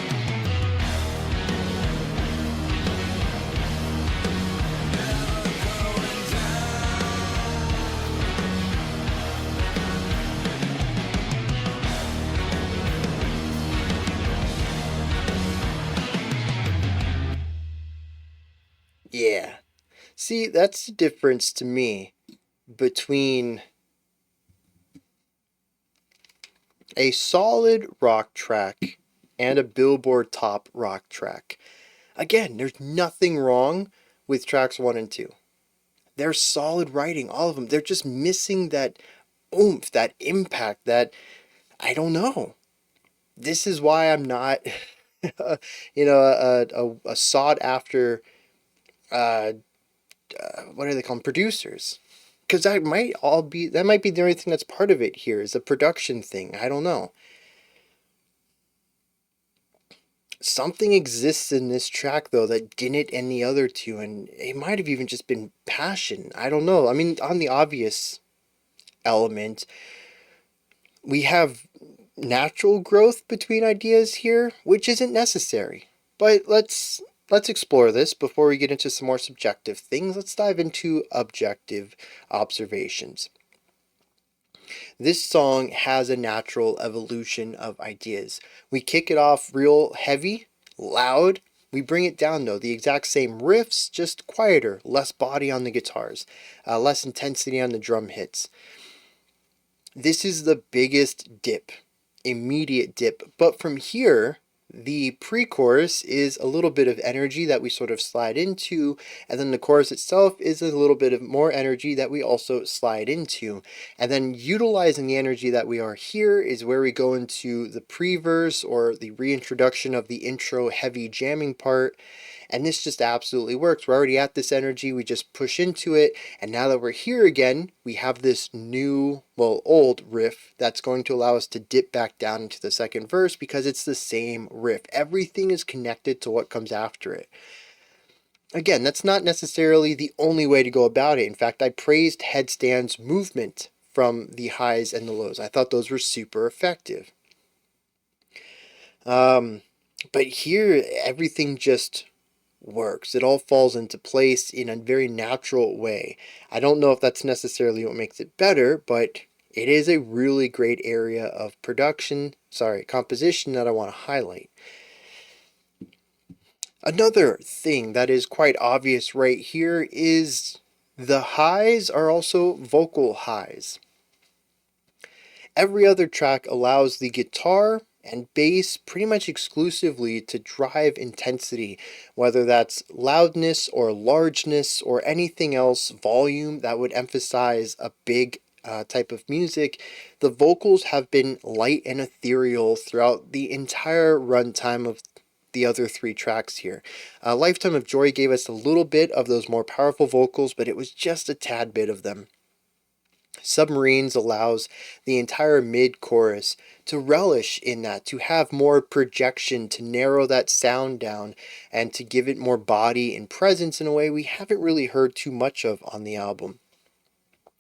Yeah. See, that's the difference to me between a solid rock track and a Billboard top rock track. Again, there's nothing wrong with tracks 1 and 2. They're solid writing, all of them. They're just missing that oomph, that impact, that, I don't know. This is why I'm not, a sought after, what are they called, producers. Because that might be the only thing that's part of it here, is a production thing. I don't know. Something exists in this track, though, that didn't in the other two, and it might have even just been passion. I don't know. I mean, on the obvious element, we have natural growth between ideas here, which isn't necessary. But let's explore this before we get into some more subjective things. Let's dive into objective observations. This song has a natural evolution of ideas. We kick it off real heavy, loud. We bring it down though, the exact same riffs, just quieter, less body on the guitars, less intensity on the drum hits. This is the biggest dip, immediate dip. But from here, the pre-chorus is a little bit of energy that we sort of slide into, and then the chorus itself is a little bit of more energy that we also slide into. And then utilizing the energy that we are here is where we go into the pre-verse, or the reintroduction of the intro heavy jamming part. And this just absolutely works. We're already at this energy, we just push into it, and now that we're here again, we have this new, well, old riff that's going to allow us to dip back down into the second verse because it's the same riff. Everything is connected to what comes after it. Again, that's not necessarily the only way to go about it. In fact, I praised Headstand's movement from the highs and the lows. I thought those were super effective. But here, everything just works. It all falls into place in a very natural way. I don't know if that's necessarily what makes it better, but it is a really great area of composition that I want to highlight. Another thing that is quite obvious right here is the highs are also vocal highs. Every other track allows the guitar and bass pretty much exclusively to drive intensity, whether that's loudness or largeness or anything else, volume that would emphasize a big type of music. The vocals have been light and ethereal throughout the entire runtime of the other 3 tracks here. Lifetime of Joy gave us a little bit of those more powerful vocals, but it was just a tad bit of them. Submarines allows the entire mid-chorus to relish in that, to have more projection, to narrow that sound down, and to give it more body and presence in a way we haven't really heard too much of on the album.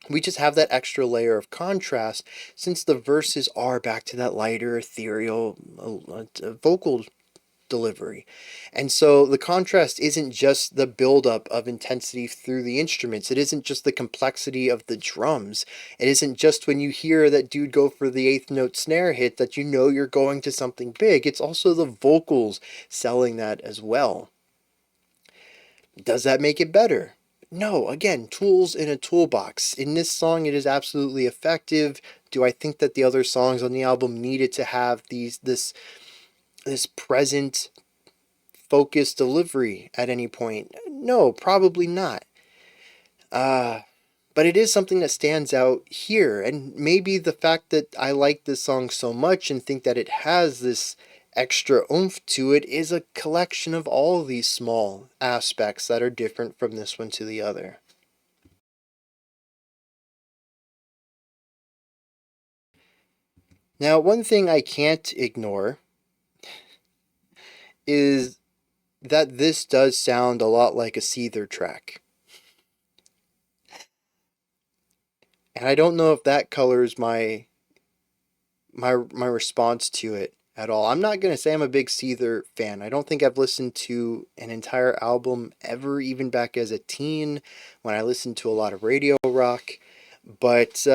We just have that extra layer of contrast since the verses are back to that lighter, ethereal vocal delivery. And so the contrast isn't just the buildup of intensity through the instruments. It isn't just the complexity of the drums. It isn't just when you hear that dude go for the 8th note snare hit that you know you're going to something big. It's also the vocals selling that as well. Does that make it better? No, again, tools in a toolbox. In this song, it is absolutely effective. Do I think that the other songs on the album needed to have this present focused delivery at any point? No, probably not. But it is something that stands out here, and maybe the fact that I like this song so much and think that it has this extra oomph to it is a collection of all these small aspects that are different from this one to the other. Now, one thing I can't ignore is that this does sound a lot like a Seether track. And I don't know if that colors my response to it at all. I'm not going to say I'm a big Seether fan. I don't think I've listened to an entire album ever, even back as a teen when I listened to a lot of radio rock. But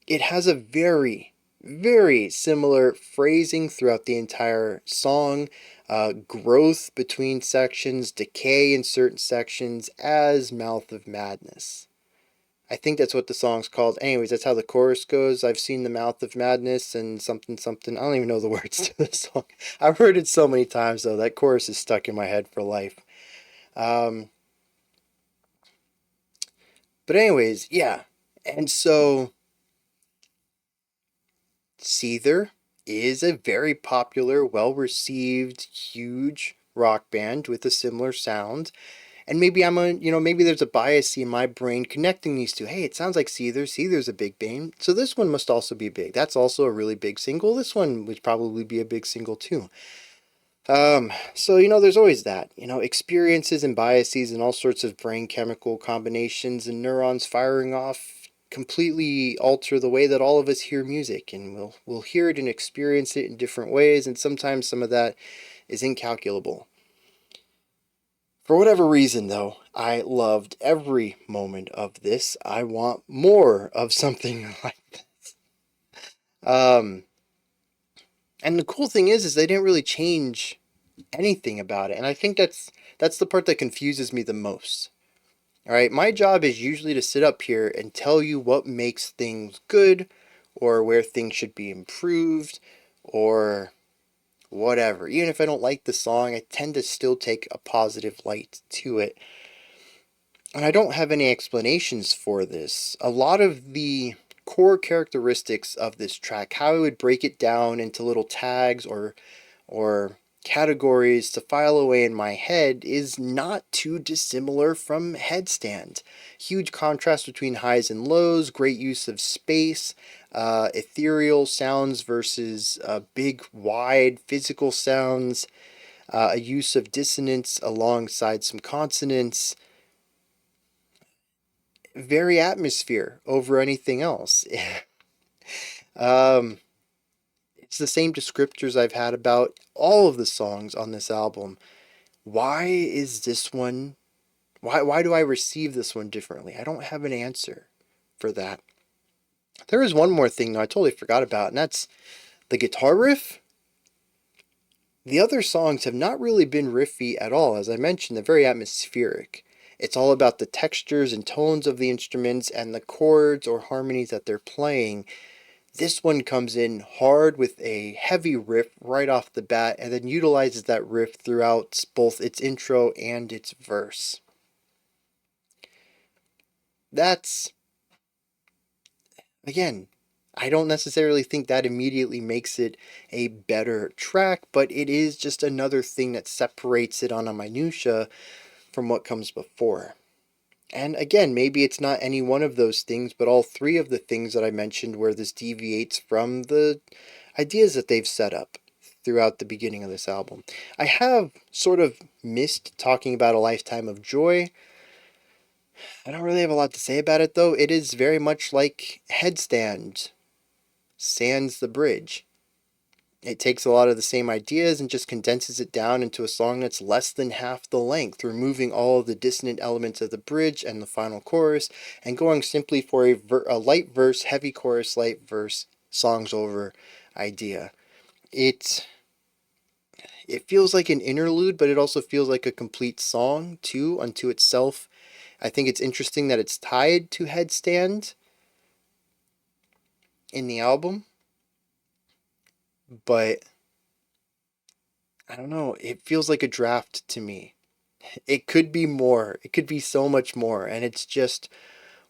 it has a very, very similar phrasing throughout the entire song, growth between sections, decay in certain sections, as Mouth of Madness. I think that's what the song's called. Anyways, that's how the chorus goes. I've seen the Mouth of Madness and something something. I don't even know the words to the song. I've heard it so many times though. That chorus is stuck in my head for life. Um, but anyways, yeah. And so Seether is a very popular, well-received, huge rock band with a similar sound. And maybe maybe there's a bias in my brain connecting these two. Hey, it sounds like Seether. Seether's a big band. So this one must also be big. That's also a really big single. This one would probably be a big single too. So, there's always that, experiences and biases and all sorts of brain chemical combinations and neurons firing off completely alter the way that all of us hear music, and we'll hear it and experience it in different ways, and sometimes some of that is incalculable. For whatever reason, though, I loved every moment of this. I want more of something like this. Um, and the cool thing is they didn't really change anything about it, and I think that's the part that confuses me the most. All right, my job is usually to sit up here and tell you what makes things good, or where things should be improved, or whatever. Even if I don't like the song, I tend to still take a positive light to it. And I don't have any explanations for this. A lot of the core characteristics of this track, how I would break it down into little tags or categories to file away in my head, is not too dissimilar from Headstand. Huge contrast between highs and lows, great use of space, ethereal sounds versus big, wide, physical sounds, a use of dissonance alongside some consonants, very atmosphere over anything else. um, it's the same descriptors I've had about all of the songs on this album. Why is this one? Why do I receive this one differently? I don't have an answer for that. There is one more thing though I totally forgot about, and that's the guitar riff. The other songs have not really been riffy at all. As I mentioned, they're very atmospheric. It's all about the textures and tones of the instruments and the chords or harmonies that they're playing. This one comes in hard with a heavy riff right off the bat and then utilizes that riff throughout both its intro and its verse. That's, again, I don't necessarily think that immediately makes it a better track, but it is just another thing that separates it on a minutia from what comes before. And again, maybe it's not any one of those things, but all three of the things that I mentioned where this deviates from the ideas that they've set up throughout the beginning of this album. I have sort of missed talking about A Lifetime of Joy. I don't really have a lot to say about it though. It is very much like Headstand, Sans the Bridge. It takes a lot of the same ideas and just condenses it down into a song that's less than half the length, removing all of the dissonant elements of the bridge and the final chorus, and going simply for a light verse, heavy chorus, light verse, songs over idea. It feels like an interlude, but it also feels like a complete song too unto itself. I think it's interesting that it's tied to Headstand in the album, but I don't know, it feels like a draft to me. It could be more. It could be so much more, and it's just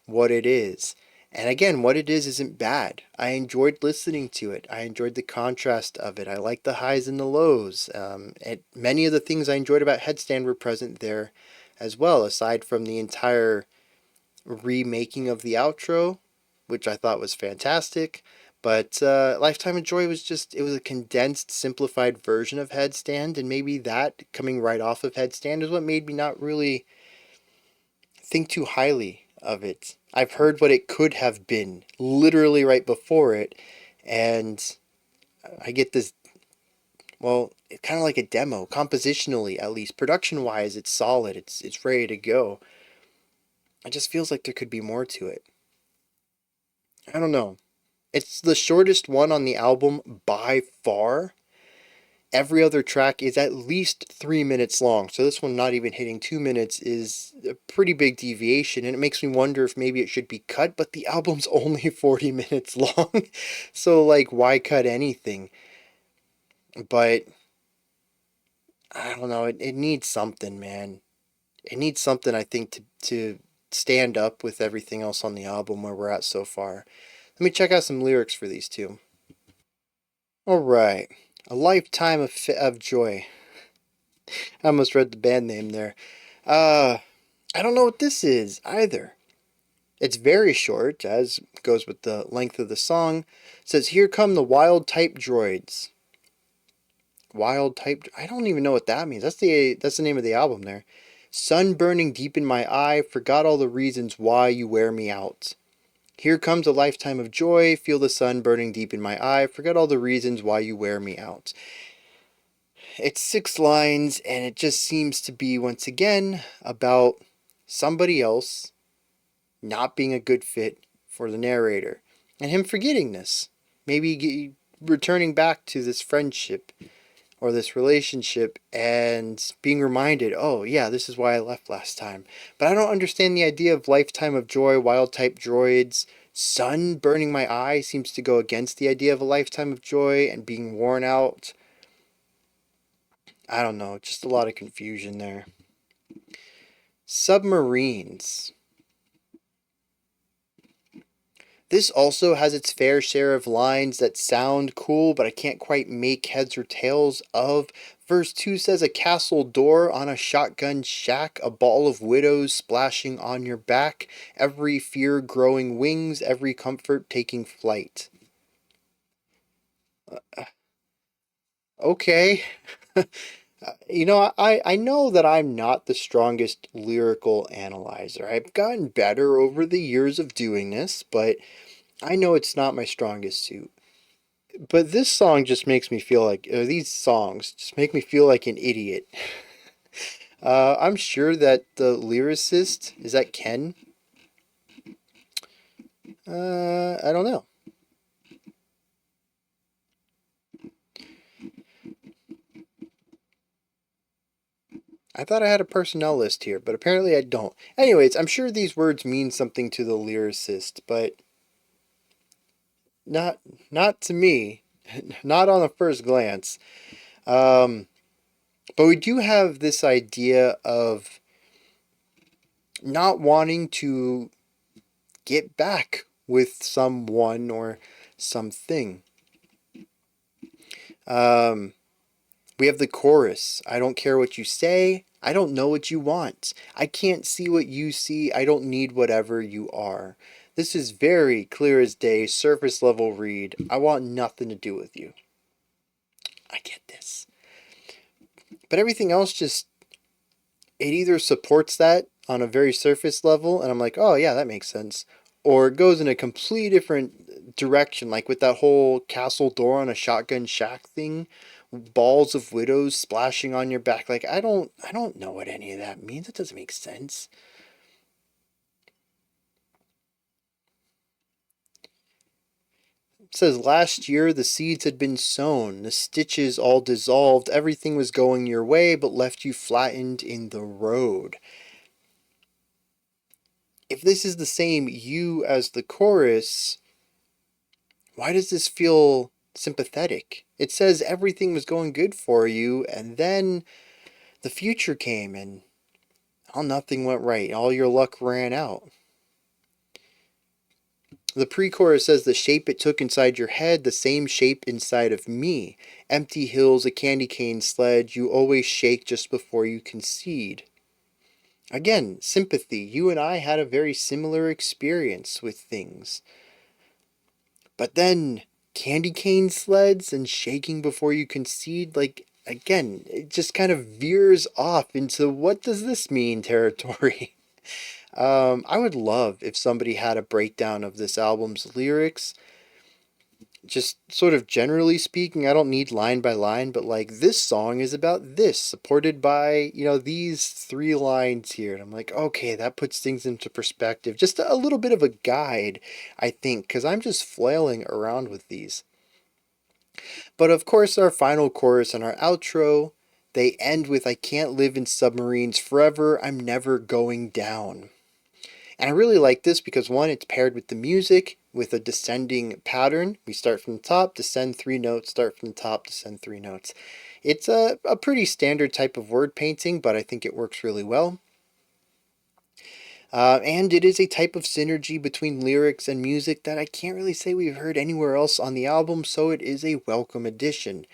what it is. And again, what it is isn't bad. I enjoyed listening to it. I enjoyed the contrast of it. I liked the highs and the lows. Many of the things I enjoyed about Headstand were present there as well, aside from the entire remaking of the outro, which I thought was fantastic. But Lifetime of Joy was just, it was a condensed, simplified version of Headstand, and maybe that, coming right off of Headstand, is what made me not really think too highly of it. I've heard what it could have been, literally right before it, and I get this, well, it's kind of like a demo, compositionally at least. Production-wise, it's solid, it's ready to go. It just feels like there could be more to it. I don't know. It's the shortest one on the album by far. Every other track is at least 3 minutes long, so this one not even hitting 2 minutes is a pretty big deviation, and it makes me wonder if maybe it should be cut, but the album's only 40 minutes long, so like, why cut anything? But I don't know, it needs something, man. It needs something, I think, to stand up with everything else on the album where we're at so far. Let me check out some lyrics for these two. Alright. A lifetime of joy. I almost read the band name there. I don't know what this is either. It's very short, as goes with the length of the song. It says, "Here come the wild type droids." Wild type. I don't even know what that means. That's the name of the album there. "Sun burning deep in my eye. Forgot all the reasons why you wear me out. Here comes a lifetime of joy. Feel the sun burning deep in my eye. Forget all the reasons why you wear me out." It's 6 lines, and it just seems to be, once again, about somebody else not being a good fit for the narrator, and him forgetting this. Maybe returning back to this friendship or this relationship and being reminded, oh yeah, this is why I left last time. But I don't understand the idea of lifetime of joy, wild type droids. Sun burning my eye seems to go against the idea of a lifetime of joy and being worn out. I don't know, just a lot of confusion there. Submarines. This also has its fair share of lines that sound cool, but I can't quite make heads or tails of. Verse 2 says, "A castle door on a shotgun shack, a ball of widows splashing on your back, every fear growing wings, every comfort taking flight." Okay. I know that I'm not the strongest lyrical analyzer. I've gotten better over the years of doing this, but I know it's not my strongest suit. But this song just makes me feel like, or these songs just make me feel like an idiot. I'm sure that the lyricist, is that Ken? I don't know. I thought I had a personnel list here, but apparently I don't. Anyways, I'm sure these words mean something to the lyricist, but not not to me. Not on the first glance. Um, but we do have this idea of not wanting to get back with someone or something. Um, we have the chorus. "I don't care what you say. I don't know what you want. I can't see what you see. I don't need whatever you are." This is very clear as day, surface level read. I want nothing to do with you. I get this. But everything else just, it either supports that on a very surface level, and I'm like, oh yeah, that makes sense, or it goes in a completely different direction, like with that whole castle door on a shotgun shack thing, balls of widows splashing on your back. Like, I don't know what any of that means. It doesn't make sense. It says, "Last year the seeds had been sown, the stitches all dissolved, everything was going your way, but left you flattened in the road." If this is the same you as the chorus, why does this feel sympathetic? It says everything was going good for you, and then the future came, and nothing went right. All your luck ran out. The pre-chorus says, "The shape it took inside your head, the same shape inside of me. Empty hills, a candy cane sled, you always shake just before you concede." Again, sympathy. You and I had a very similar experience with things. But then candy cane sleds and shaking before you concede. Like, again, it just kind of veers off into what does this mean territory. I would love if somebody had a breakdown of this album's lyrics. Just sort of generally speaking, I don't need line by line, but like this song is about this, supported by, these three lines here. And I'm like, okay, that puts things into perspective. Just a little bit of a guide, I think, because I'm just flailing around with these. But of course, our final chorus and our outro, they end with I can't live in submarines forever, I'm never going down. And I really like this because one, it's paired with the music with a descending pattern. We start from the top, descend 3 notes, start from the top, descend 3 notes. It's a pretty standard type of word painting, but I think it works really well. And it is a type of synergy between lyrics and music that I can't really say we've heard anywhere else on the album, so it is a welcome addition.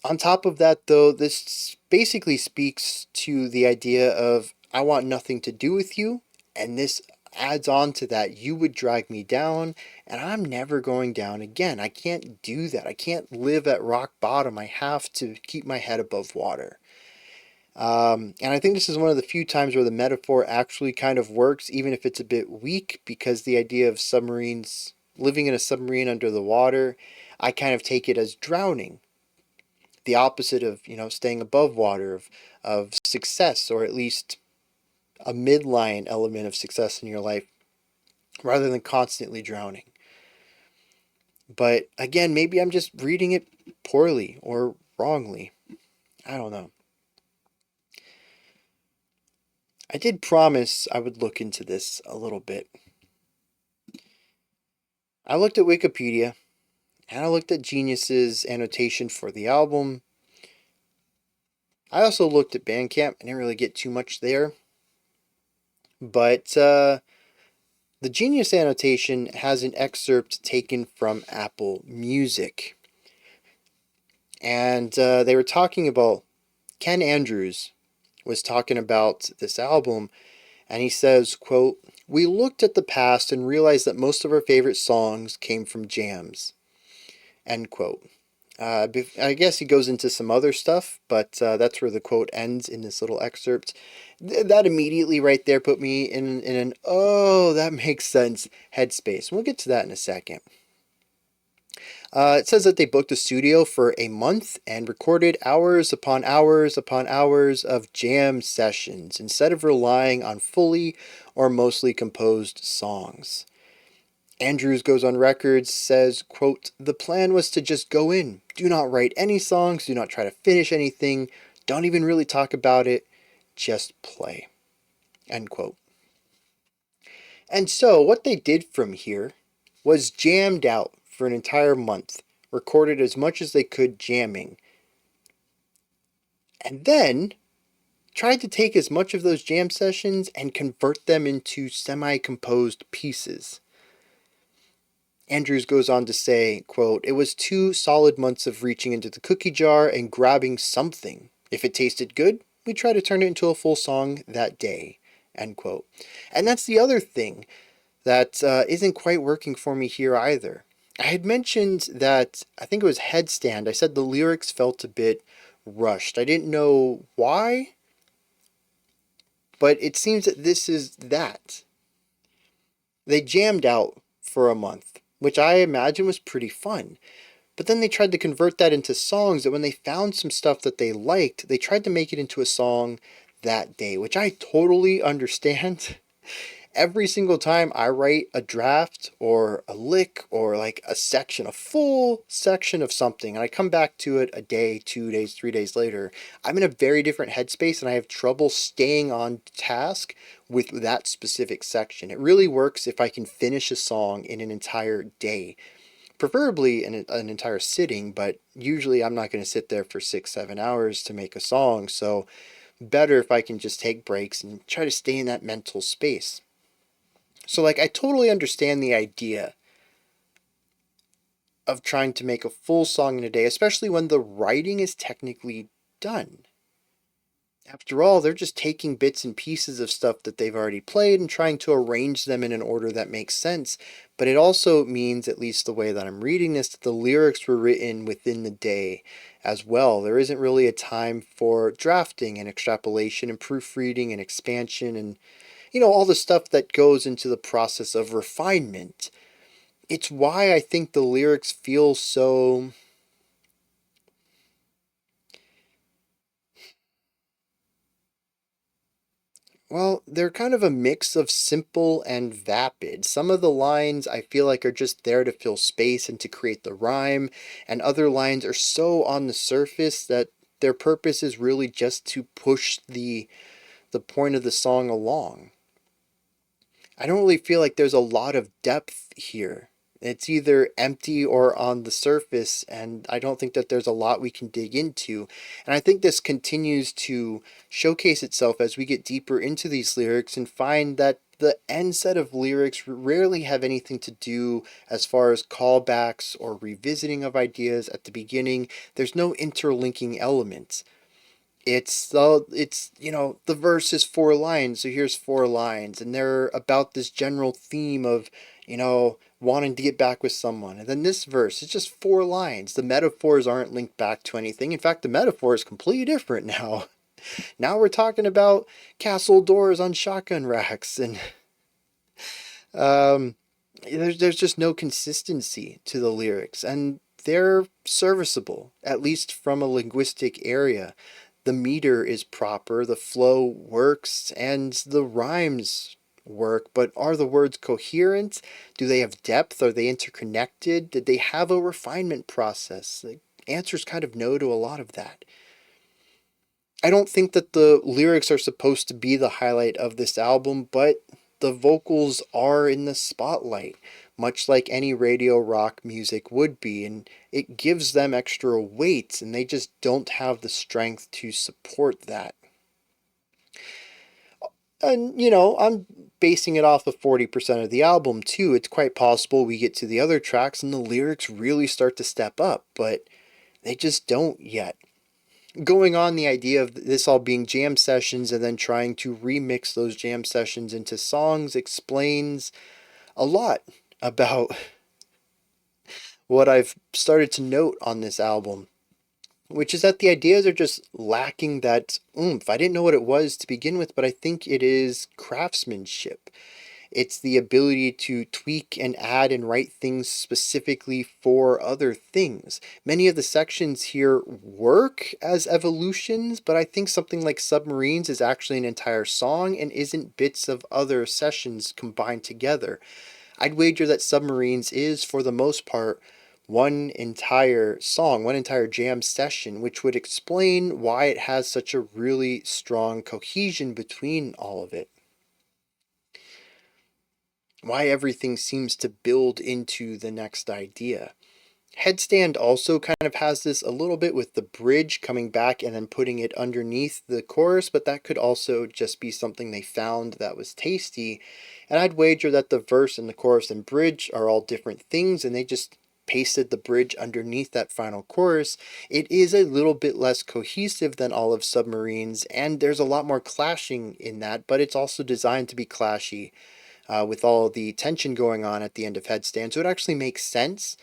On top of that, though, this basically speaks to the idea of I want nothing to do with you, and this adds on to that. You would drag me down, and I'm never going down again. I can't do that. I can't live at rock bottom. I have to keep my head above water. And I think this is one of the few times where the metaphor actually kind of works, even if it's a bit weak, because the idea of submarines, living in a submarine under the water, I kind of take it as drowning, the opposite of staying above water, of success, or at least a midline element of success in your life, rather than constantly drowning. But again, maybe I'm just reading it poorly or wrongly. I don't know. I did promise I would look into this a little bit. I looked at Wikipedia, and I looked at Genius's annotation for the album. I also looked at Bandcamp. I didn't really get too much there. But the Genius annotation has an excerpt taken from Apple Music. And they were talking about, Ken Andrews was talking about this album, and he says, quote, "We looked at the past and realized that most of our favorite songs came from jams," end quote. I guess he goes into some other stuff, but that's where the quote ends in this little excerpt. That immediately right there put me in an, oh, that makes sense headspace. We'll get to that in a second. It says that they booked a studio for a month and recorded hours upon hours upon hours of jam sessions instead of relying on fully or mostly composed songs. Andrews goes on record, says, quote, "The plan was to just go in. Do not write any songs. Do not try to finish anything. Don't even really talk about it. Just play." End quote. And so what they did from here was jammed out for an entire month, recorded as much as they could jamming, and then tried to take as much of those jam sessions and convert them into semi-composed pieces. Andrews goes on to say, quote, "It was 2 solid months of reaching into the cookie jar and grabbing something. If it tasted good, we try to turn it into a full song that day," end quote. And that's the other thing that isn't quite working for me here either. I had mentioned that, I think it was Headstand, I said the lyrics felt a bit rushed. I didn't know why, but it seems that this is that. They jammed out for a month, which I imagine was pretty fun. But then they tried to convert that into songs, that when they found some stuff that they liked, they tried to make it into a song that day, which I totally understand. Every single time I write a draft or a lick or like a section, a full section of something, and I come back to it a day, 2 days, 3 days later, I'm in a very different headspace and I have trouble staying on task with that specific section. It really works if I can finish a song in an entire day, preferably in an entire sitting, but usually I'm not going to sit there for 6, 7 hours to make a song, so better if I can just take breaks and try to stay in that mental space. So, like, I totally understand the idea of trying to make a full song in a day, especially when the writing is technically done. After all, they're just taking bits and pieces of stuff that they've already played and trying to arrange them in an order that makes sense. But it also means, at least the way that I'm reading this, that the lyrics were written within the day as well. There isn't really a time for drafting and extrapolation and proofreading and expansion and, all the stuff that goes into the process of refinement. It's why I think the lyrics feel so, well, they're kind of a mix of simple and vapid. Some of the lines I feel like are just there to fill space and to create the rhyme, and other lines are so on the surface that their purpose is really just to push the point of the song along. I don't really feel like there's a lot of depth here. It's either empty or on the surface, and I don't think that there's a lot we can dig into. And I think this continues to showcase itself as we get deeper into these lyrics and find that the end set of lyrics rarely have anything to do as far as callbacks or revisiting of ideas at the beginning. There's no interlinking elements. The verse is 4 lines, so here's 4 lines, and they're about this general theme of, wanting to get back with someone. And then this verse is just 4 lines. The metaphors aren't linked back to anything. In fact, the metaphor is completely different now. Now we're talking about castle doors on shotgun racks, and um, there's just no consistency to the lyrics, and they're serviceable, at least from a linguistic area. The meter is proper, the flow works, and the rhymes work, but are the words coherent? Do they have depth? Are they interconnected? Did they have a refinement process? The answer's kind of no to a lot of that. I don't think that the lyrics are supposed to be the highlight of this album, but the vocals are in the spotlight, much like any radio rock music would be, and it gives them extra weight, and they just don't have the strength to support that. And, I'm basing it off of 40% of the album, too. It's quite possible we get to the other tracks and the lyrics really start to step up, but they just don't yet. Going on the idea of this all being jam sessions and then trying to remix those jam sessions into songs explains a lot about what I've started to note on this album, which is that the ideas are just lacking that oomph. I didn't know what it was to begin with, but I think it is craftsmanship. It's the ability to tweak and add and write things specifically for other things. Many of the sections here work as evolutions, but I think something like Submarines is actually an entire song and isn't bits of other sessions combined together. I'd wager that Submarines is, for the most part, one entire song, one entire jam session, which would explain why it has such a really strong cohesion between all of it. Why everything seems to build into the next idea. Headstand also kind of has this a little bit with the bridge coming back and then putting it underneath the chorus, but that could also just be something they found that was tasty. And I'd wager that the verse and the chorus and bridge are all different things, and they just pasted the bridge underneath that final chorus. It is a little bit less cohesive than all of Submarines, and there's a lot more clashing in that, but it's also designed to be clashy with all the tension going on at the end of Headstand. So it actually makes sense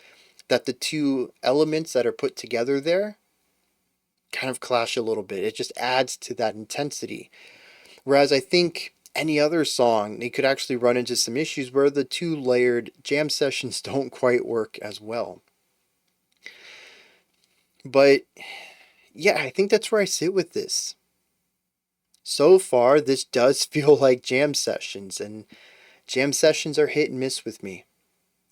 that the two elements that are put together there kind of clash a little bit. It just adds to that intensity. Whereas I think any other song, they could actually run into some issues where the two layered jam sessions don't quite work as well. But yeah, I think that's where I sit with this. So far, this does feel like jam sessions, and jam sessions are hit and miss with me.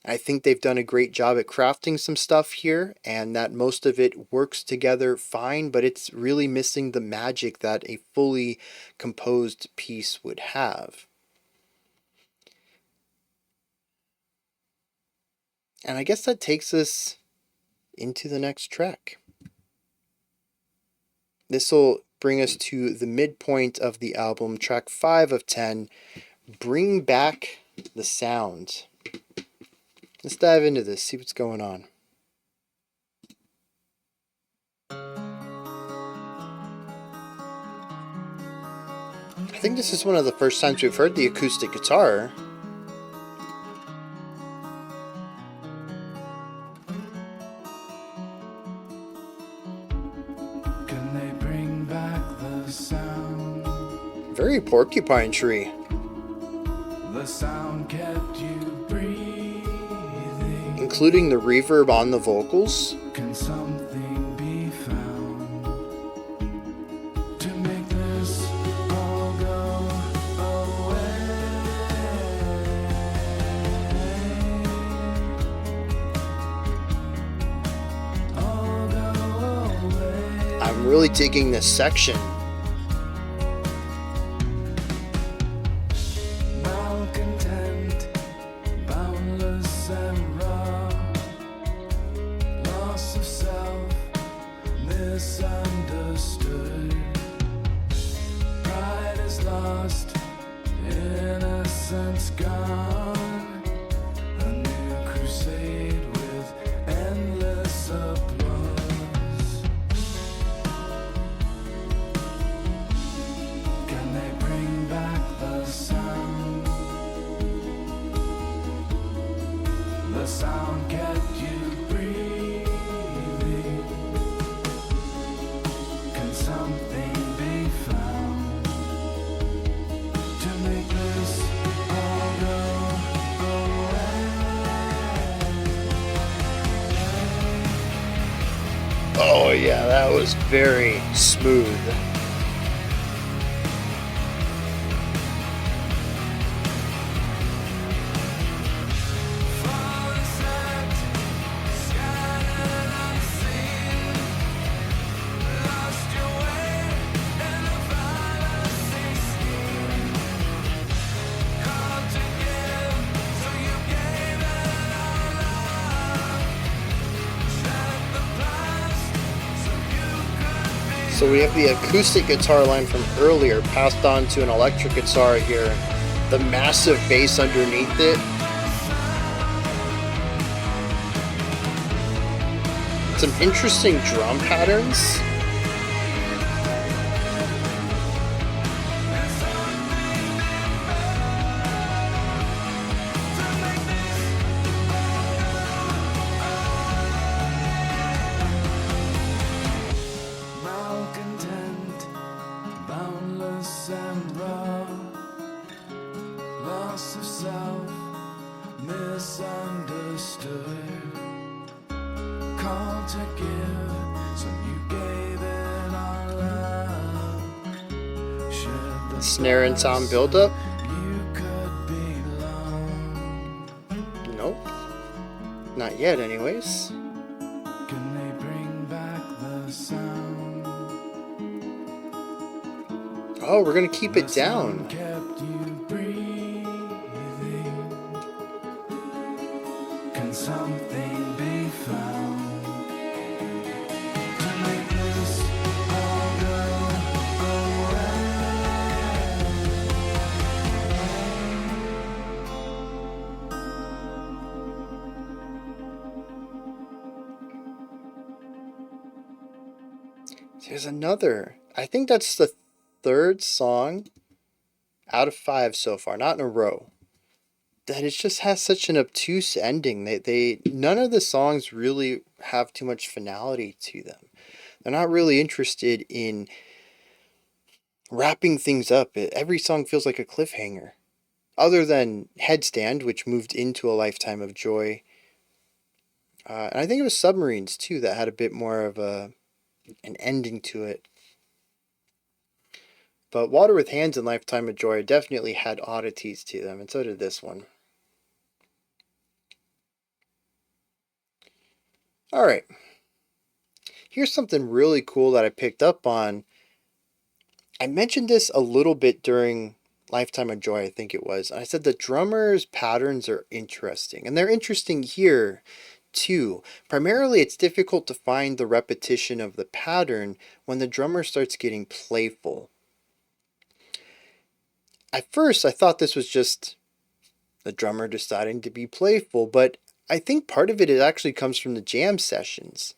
I think they've done a great job at crafting some stuff here, and that most of it works together fine, but it's really missing the magic that a fully composed piece would have. And I guess that takes us into the next track. This will bring us to the midpoint of the album, track 5 of 10, Bring Back the Sound. Let's dive into this, see what's going on. think this is one of the first times we've heard the acoustic guitar. Can they bring back the sound? Very Porcupine Tree. The sound kept you breathing. Including the reverb on the vocals. Can something be found to make this all go away? All go away. I'm really digging this section. Malcontent, boundless and raw, loss of self, misunderstood. Pride is lost, innocence gone. A new crusade with endless applause. Can they bring back the sound? The sound kept you breathing. Can something be found to make this all go away? Oh yeah, that was very smooth. So we have the acoustic guitar line from earlier passed on to an electric guitar here. The massive bass underneath it. Some interesting drum patterns. Malcontent, boundless and raw, loss of self, misunderstood. Called to give, so you gave it all up. Should the Snare and tom buildup. you could belong. Nope. Not yet anyways. Can they bring back the sound? Oh, we're gonna keep it down. Kept you breathing. Can something be found to make this all go away? There's another. I think that's the third song out of 5 so far, not in a row, that it just has such an obtuse ending. They none of the songs really have too much finality to them. They're not really interested in wrapping things up. Every song feels like a cliffhanger. Other than Headstand, which moved into a Lifetime of Joy. And I think it was Submarines, too, that had a bit more of an ending to it. But Water with Hands and Lifetime of Joy definitely had oddities to them, and so did this one. Alright. Here's something really cool that I picked up on. I mentioned this a little bit during Lifetime of Joy, I think it was. I said the drummer's patterns are interesting, and they're interesting here too. Primarily, it's difficult to find the repetition of the pattern when the drummer starts getting playful. At first, I thought this was just the drummer deciding to be playful, but I think part of it actually comes from the jam sessions.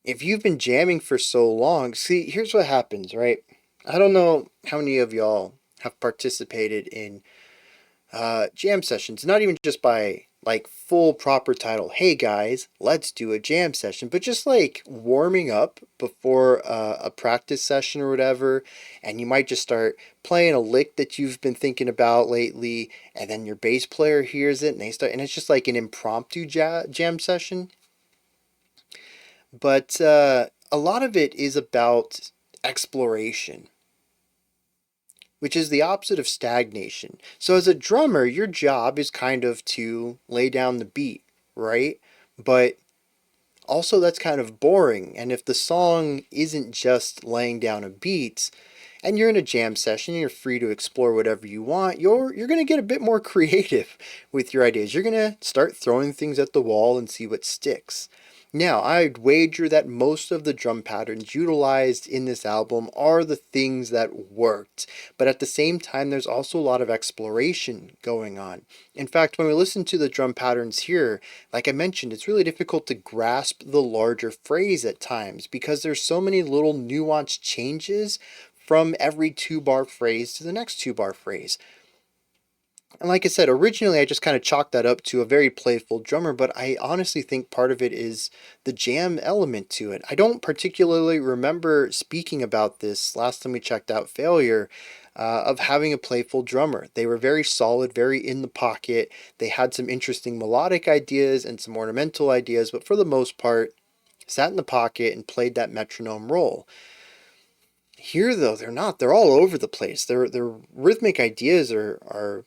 If you've been jamming for so long, see, here's what happens, right? I don't know how many of y'all have participated in jam sessions, not even just by like full proper title, hey guys, let's do a jam session, but just like warming up before a practice session or whatever. And you might just start playing a lick that you've been thinking about lately, and then your bass player hears it and they start, and it's just like an impromptu jam session. But a lot of it is about exploration, which is the opposite of stagnation. So, as a drummer, your job is kind of to lay down the beat, right? But also, that's kind of boring. And if the song isn't just laying down a beat, and you're in a jam session, you're free to explore whatever you want, you're going to get a bit more creative with your ideas. You're going to start throwing things at the wall and see what sticks. Now, I'd wager that most of the drum patterns utilized in this album are the things that worked, but at the same time, there's also a lot of exploration going on. In fact, when we listen to the drum patterns here, like I mentioned, it's really difficult to grasp the larger phrase at times because there's so many little nuanced changes from every 2 bar phrase to the next 2 bar phrase. And like I said, originally I just kind of chalked that up to a very playful drummer, but I honestly think part of it is the jam element to it. I don't particularly remember speaking about this last time we checked out Failure, of having a playful drummer. They were very solid, very in the pocket. They had some interesting melodic ideas and some ornamental ideas, but for the most part, sat in the pocket and played that metronome role. Here, though, they're not. They're all over the place. Their rhythmic ideas are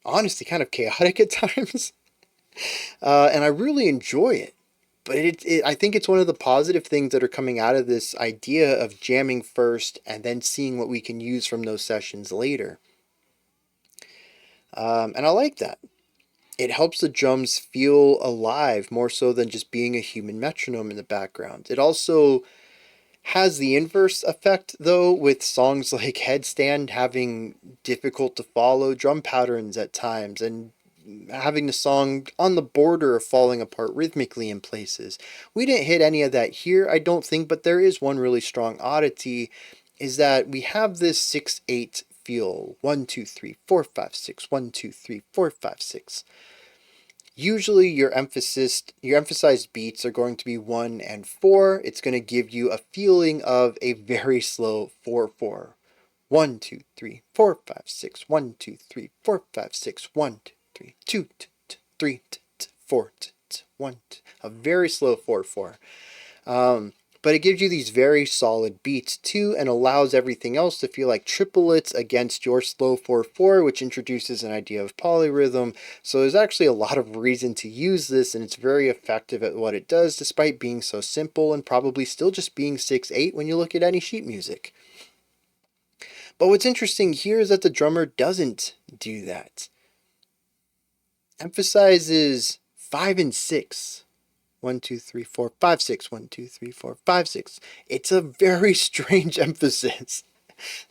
honestly kind of chaotic at times, and I really enjoy it. But I think it's one of the positive things that are coming out of this idea of jamming first and then seeing what we can use from those sessions later. And I like that. It helps the drums feel alive more so than just being a human metronome in the background. It also has the inverse effect, though, with songs like Headstand having difficult to follow drum patterns at times and having the song on the border of falling apart rhythmically in places. We didn't hit any of that here, I don't think, but there is one really strong oddity, is that we have this 6/8 feel. 1 2 3 4 5 6 1 2 3 4 5 6. Usually your emphasized beats are going to be 1 and 4. It's going to give you a feeling of a very slow 4/4. 1 2 3 4 5 6 1 2 3 4 5 6 1 2 3 2 3 4 1. A very slow 4/4. But it gives you these very solid beats too, and allows everything else to feel like triplets against your slow 4/4, which introduces an idea of polyrhythm. So there's actually a lot of reason to use this, and it's very effective at what it does, despite being so simple and probably still just being 6/8 when you look at any sheet music. But what's interesting here is that the drummer doesn't do that. Emphasizes 5 and 6. 1 2 3 4 5 6 1 2 3 4 5 6. It's a very strange emphasis.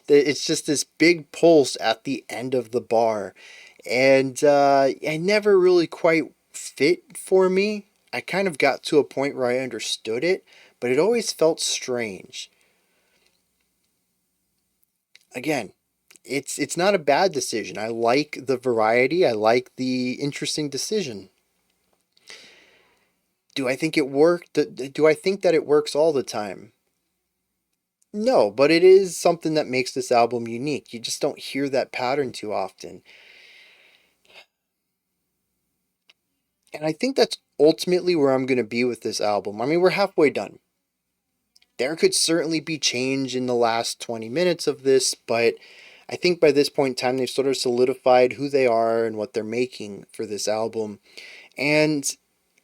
It's just this big pulse at the end of the bar, and it never really quite fit for me. I kind of got to a point where I understood it, but it always felt strange. Again, it's not a bad decision. I like the variety. I like the interesting decision. Do I think it worked? Do I think that it works all the time? No, but it is something that makes this album unique. You just don't hear that pattern too often. And I think that's ultimately where I'm going to be with this album. I mean, we're halfway done. There could certainly be change in the last 20 minutes of this, but I think by this point in time, they've sort of solidified who they are and what they're making for this album. And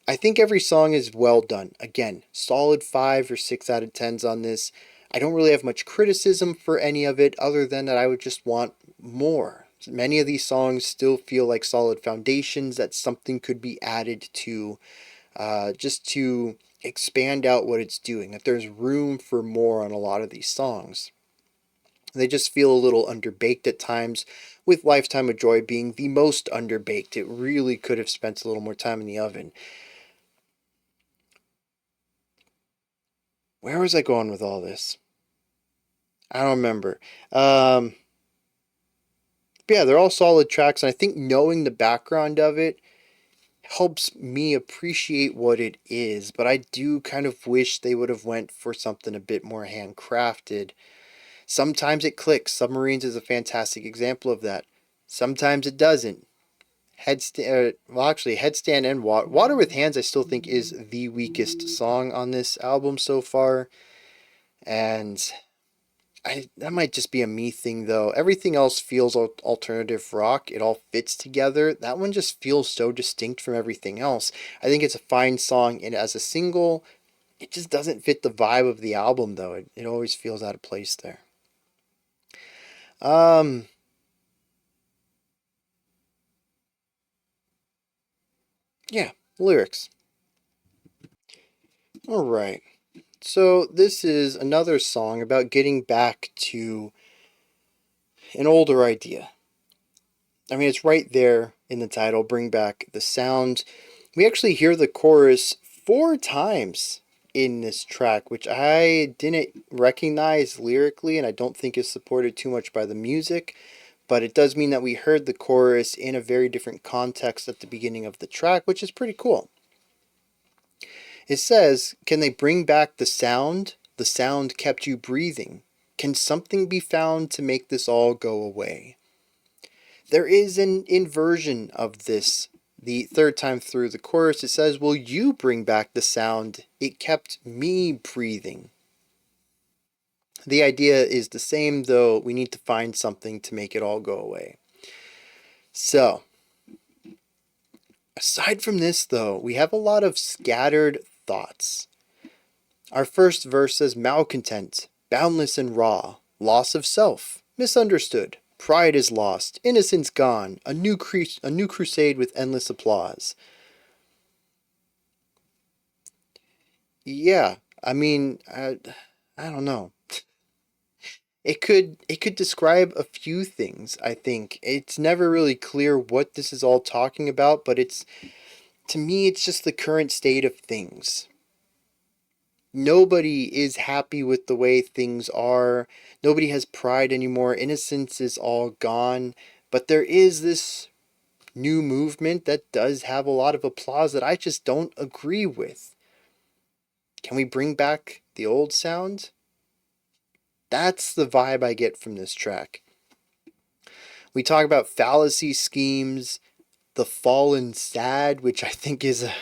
I think every song is well done. Again, solid 5 or 6 out of 10s on this. I don't really have much criticism for any of it other than that I would just want more. Many of these songs still feel like solid foundations that something could be added to, just to expand out what it's doing, that there's room for more on a lot of these songs. They just feel a little underbaked at times, with Lifetime of Joy being the most underbaked. It really could have spent a little more time in the oven. Where was I going with all this? I don't remember. Um, but yeah, they're all solid tracks, and I think knowing the background of it helps me appreciate what it is. But I do kind of wish they would have went for something a bit more handcrafted. Sometimes it clicks. Submarines is a fantastic example of that. Sometimes it doesn't. Headstand and Water with Hands, I still think is the weakest song on this album so far, and that might just be a me thing though. Everything else feels alternative rock. It all fits together. That one just feels so distinct from everything else. I think it's a fine song, and as a single, it just doesn't fit the vibe of the album though. It always feels out of place there. Um, yeah, lyrics. All right. So this is another song about getting back to an older idea. I mean, it's right there in the title, Bring Back the Sound. We actually hear the chorus 4 times in this track, which I didn't recognize lyrically, and I don't think is supported too much by the music. But it does mean that we heard the chorus in a very different context at the beginning of the track, which is pretty cool. It says, can they bring back the sound? The sound kept you breathing. Can something be found to make this all go away? There is an inversion of this. The third time through the chorus, it says, will you bring back the sound? It kept me breathing. The idea is the same, though we need to find something to make it all go away. So, aside from this, though, we have a lot of scattered thoughts. Our first verse says malcontent, boundless and raw, loss of self, misunderstood, pride is lost, innocence gone, a new crusade with endless applause. Yeah, I mean, I don't know. It could describe a few things, I think. It's never really clear what this is all talking about, but it's to me it's just the current state of things. Nobody is happy with the way things are. Nobody has pride anymore. Innocence is all gone. But there is this new movement that does have a lot of applause that I just don't agree with. Can we bring back the old sound? That's the vibe I get from this track. We talk about fallacy schemes, the fallen sad, which I think is a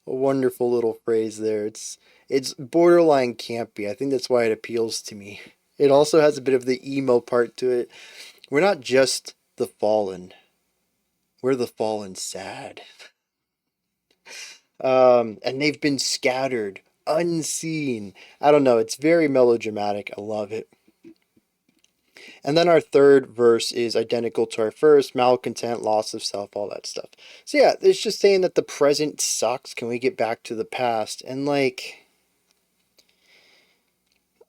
wonderful little phrase there. It's borderline campy. I think that's why it appeals to me. It also has a bit of the emo part to it. We're not just the fallen. We're the fallen sad. And they've been scattered, unseen. I don't know. It's very melodramatic. I love it. And then our third verse is identical to our first, malcontent, loss of self, all that stuff. So yeah, it's just saying that the present sucks. Can we get back to the past? And like,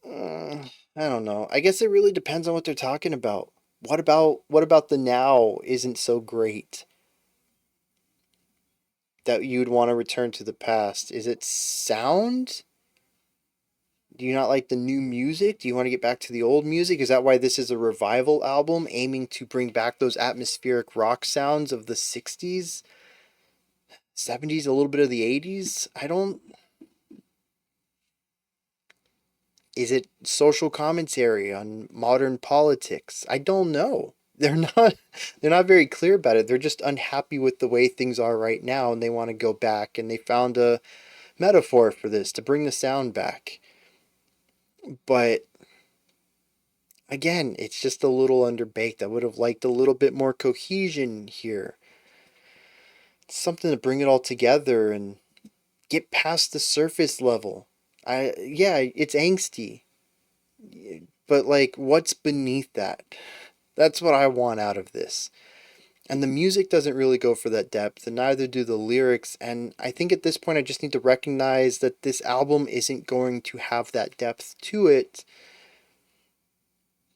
I don't know. I guess it really depends on what they're talking about. What about the now isn't so great that you'd want to return to the past? Is it sound? Do you not like the new music? Do you want to get back to the old music? Is that why this is a revival album aiming to bring back those atmospheric rock sounds of the 60s, 70s, a little bit of the 80s? I don't. Is it social commentary on modern politics? I don't know. They're not very clear about it. They're just unhappy with the way things are right now and they want to go back, and they found a metaphor for this to bring the sound back. But again, it's just a little underbaked. I would have liked a little bit more cohesion here. Something to bring it all together and get past the surface level. Yeah, it's angsty. But like what's beneath that? That's what I want out of this. And the music doesn't really go for that depth, and neither do the lyrics. And I think at this point I just need to recognize that this album isn't going to have that depth to it,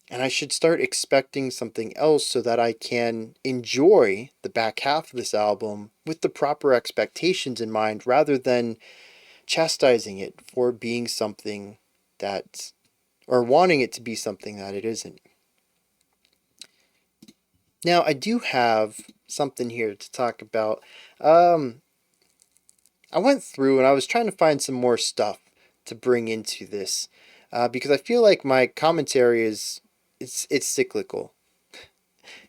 and I should start expecting something else so that I can enjoy the back half of this album with the proper expectations in mind rather than chastising it for being something that or wanting it to be something that it isn't. Now, I do have something here to talk about. I went through and I was trying to find some more stuff to bring into this, because I feel like my commentary it's cyclical.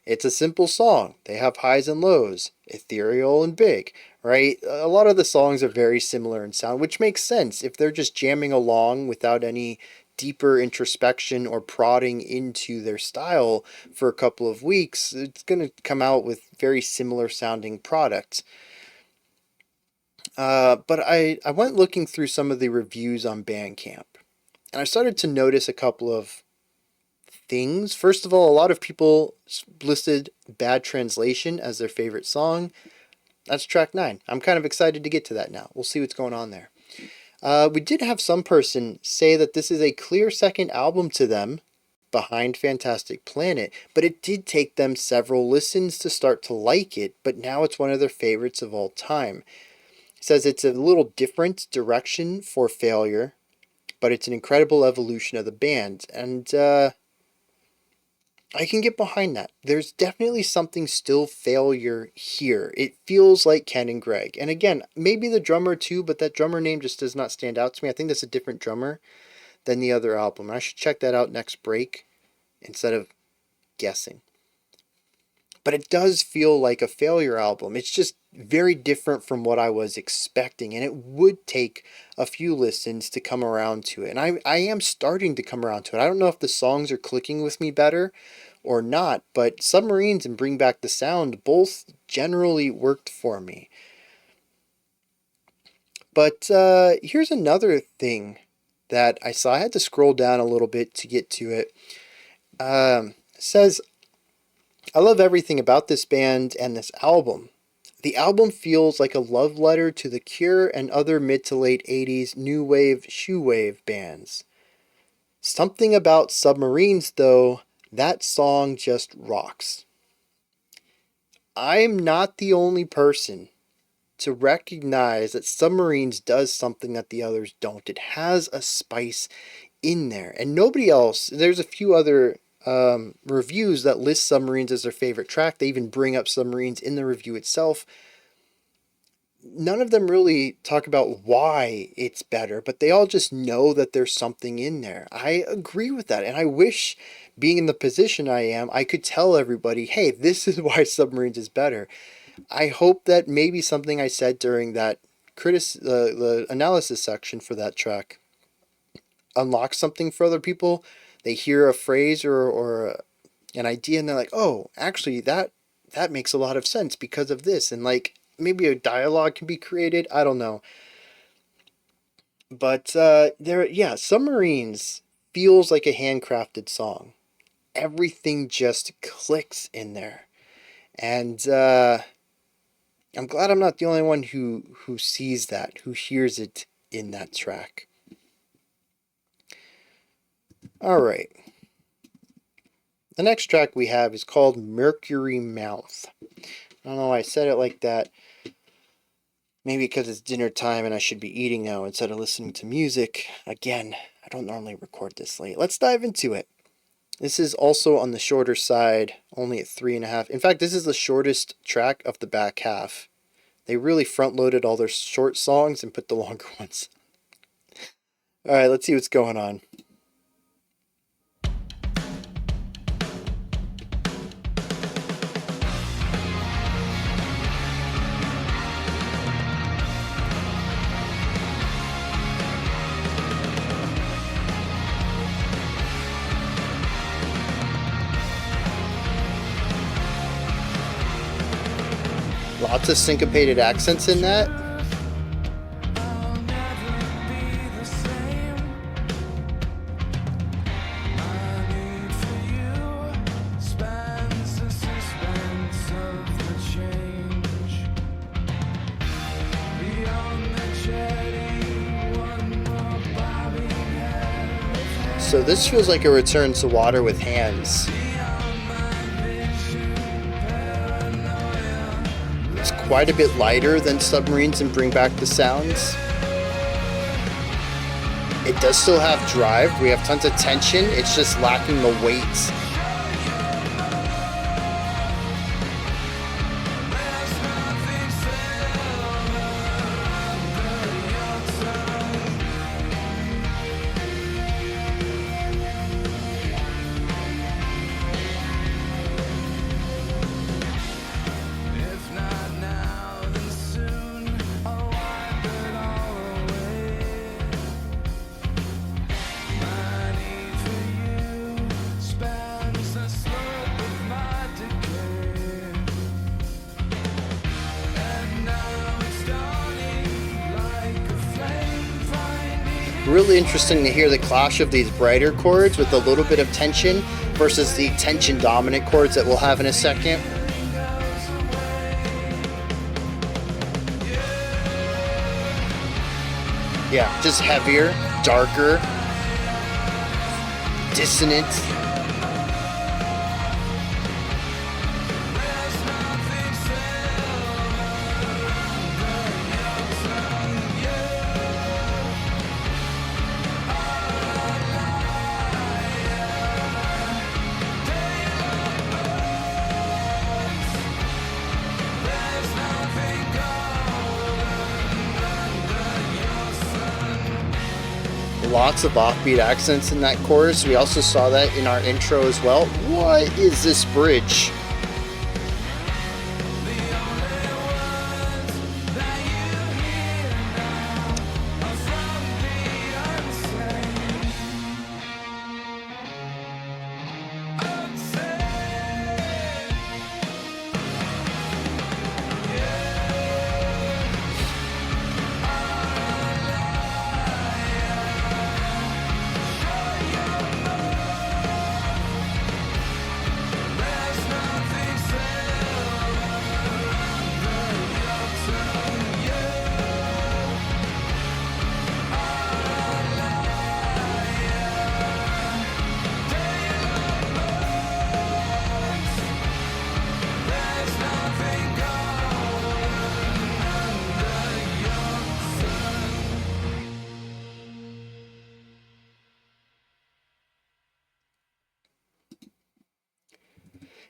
It's a simple song. They have highs and lows, ethereal and big, right? A lot of the songs are very similar in sound, which makes sense if they're just jamming along without any deeper introspection or prodding into their style for a couple of weeks. It's going to come out with very similar sounding products. But I went looking through some of the reviews on Bandcamp, and I started to notice a couple of things. First of all, a lot of people listed Bad Translation as their favorite song. That's track 9. I'm kind of excited to get to that now. We'll see what's going on there. We did have some person say that this is a clear second album to them, behind Fantastic Planet, but it did take them several listens to start to like it, but now it's one of their favorites of all time. It says it's a little different direction for Failure, but it's an incredible evolution of the band, and I can get behind that. There's definitely something still Failure here. It feels like Ken and Greg. And again, maybe the drummer too, but that drummer name just does not stand out to me. I think that's a different drummer than the other album. I should check that out next break instead of guessing. But it does feel like a Failure album. It's just very different from what I was expecting, and it would take a few listens to come around to it. And I am starting to come around to it. I don't know if the songs are clicking with me better or not, but Submarines and Bring Back the Sound both generally worked for me. But here's another thing that I saw. I had to scroll down a little bit to get to it. It says, I love everything about this band and this album. The album feels like a love letter to The Cure and other mid to late 80s new wave, shoewave bands. Something about Submarines, though, that song just rocks. I'm not the only person to recognize that Submarines does something that the others don't. It has a spice in there, and nobody else. There's a few other reviews that list Submarines as their favorite track. They even bring up Submarines in the review itself. None of them really talk about why it's better, but they all just know that there's something in there. I agree with that, and I wish, being in the position I am, I could tell everybody, hey, this is why Submarines is better. I hope that maybe something I said during that the analysis section for that track unlocks something for other people. They hear a phrase or an idea and they're like, oh, actually that makes a lot of sense because of this. And like maybe a dialogue can be created. I don't know. But Submarines feels like a handcrafted song. Everything just clicks in there. And I'm glad I'm not the only one who sees that, who hears it in that track. All right. The next track we have is called Mercury Mouth. I don't know why I said it like that. Maybe because it's dinner time and I should be eating now instead of listening to music. Again, I don't normally record this late. Let's dive into it. This is also on the shorter side, only at 3.5. In fact, this is the shortest track of the back half. They really front-loaded all their short songs and put the longer ones. All right, let's see what's going on. Lots of syncopated accents in that. So this feels like a return to Water with Hands. It's quite a bit lighter than Submarines and Bring Back the Sounds. It does still have drive. We have tons of tension. It's just lacking the weight. If not now, then soon I'll wipe it all away. My need for you spans the slope of my decay. And now it's dawning like a flame finding. Really interesting to hear the clash of these brighter chords with a little bit of tension versus the tension dominant chords that we'll have in a second. Yeah, just heavier, darker, dissonant. Lots of offbeat accents in that chorus. We also saw that in our intro as well. What is this bridge?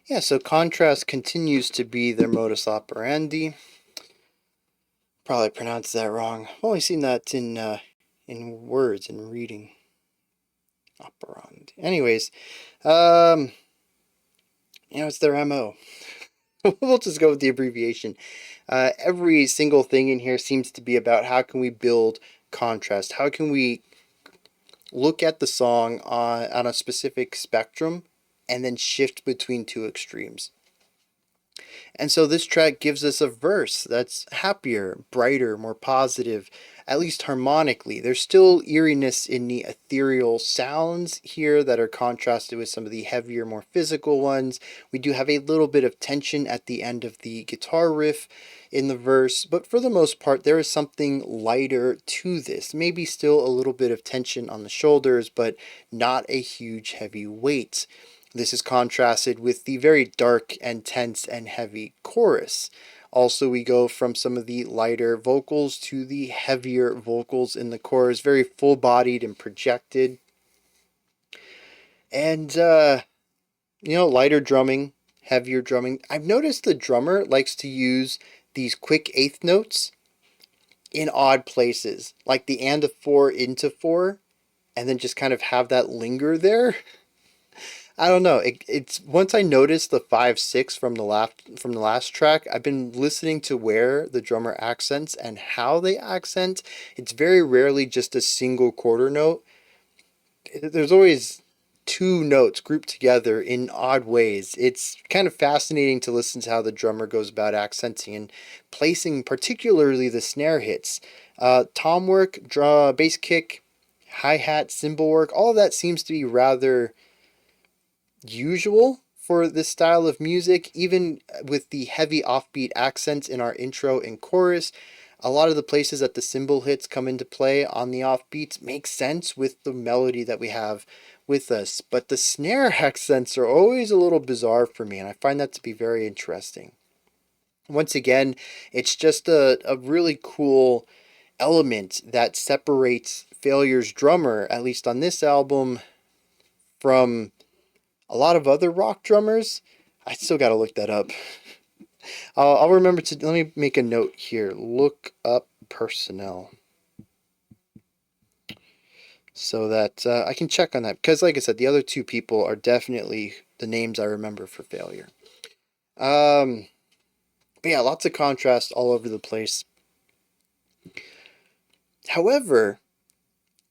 Yeah, so contrast continues to be their modus operandi. Probably pronounced that wrong. I've only seen that in words and reading. Operandi. Anyways, um, it's their MO. We'll just go with the abbreviation. Every single thing in here seems to be about how can we build contrast? How can we look at the song on a specific spectrum and then shift between two extremes? And so this track gives us a verse that's happier, brighter, more positive, at least harmonically. There's still eeriness in the ethereal sounds here that are contrasted with some of the heavier, more physical ones. We do have a little bit of tension at the end of the guitar riff in the verse, but for the most part, there is something lighter to this. Maybe still a little bit of tension on the shoulders, but not a huge heavy weight. This is contrasted with the very dark and tense and heavy chorus. Also, we go from some of the lighter vocals to the heavier vocals in the chorus, very full bodied and projected. And, lighter drumming, heavier drumming. I've noticed the drummer likes to use these quick eighth notes in odd places, like the and of 4 into 4, and then just kind of have that linger there. I don't know. It's once I noticed the 5/6 from the last track, I've been listening to where the drummer accents and how they accent. It's very rarely just a single quarter note. There's always two notes grouped together in odd ways. It's kind of fascinating to listen to how the drummer goes about accenting and placing particularly the snare hits. Tom work, bass kick, hi-hat, cymbal work, all of that seems to be rather usual for this style of music, even with the heavy offbeat accents in our intro and chorus. A lot of the places that the cymbal hits come into play on the offbeats make sense with the melody that we have with us, but the snare accents are always a little bizarre for me, and I find that to be very interesting. Once again, it's just a really cool element that separates Failure's drummer, at least on this album, from a lot of other rock drummers. I still gotta look that up. I'll remember to, let me make a note here. Look up personnel. So that I can check on that. Because like I said, the other two people are definitely the names I remember for Failure. But yeah, lots of contrast all over the place. However,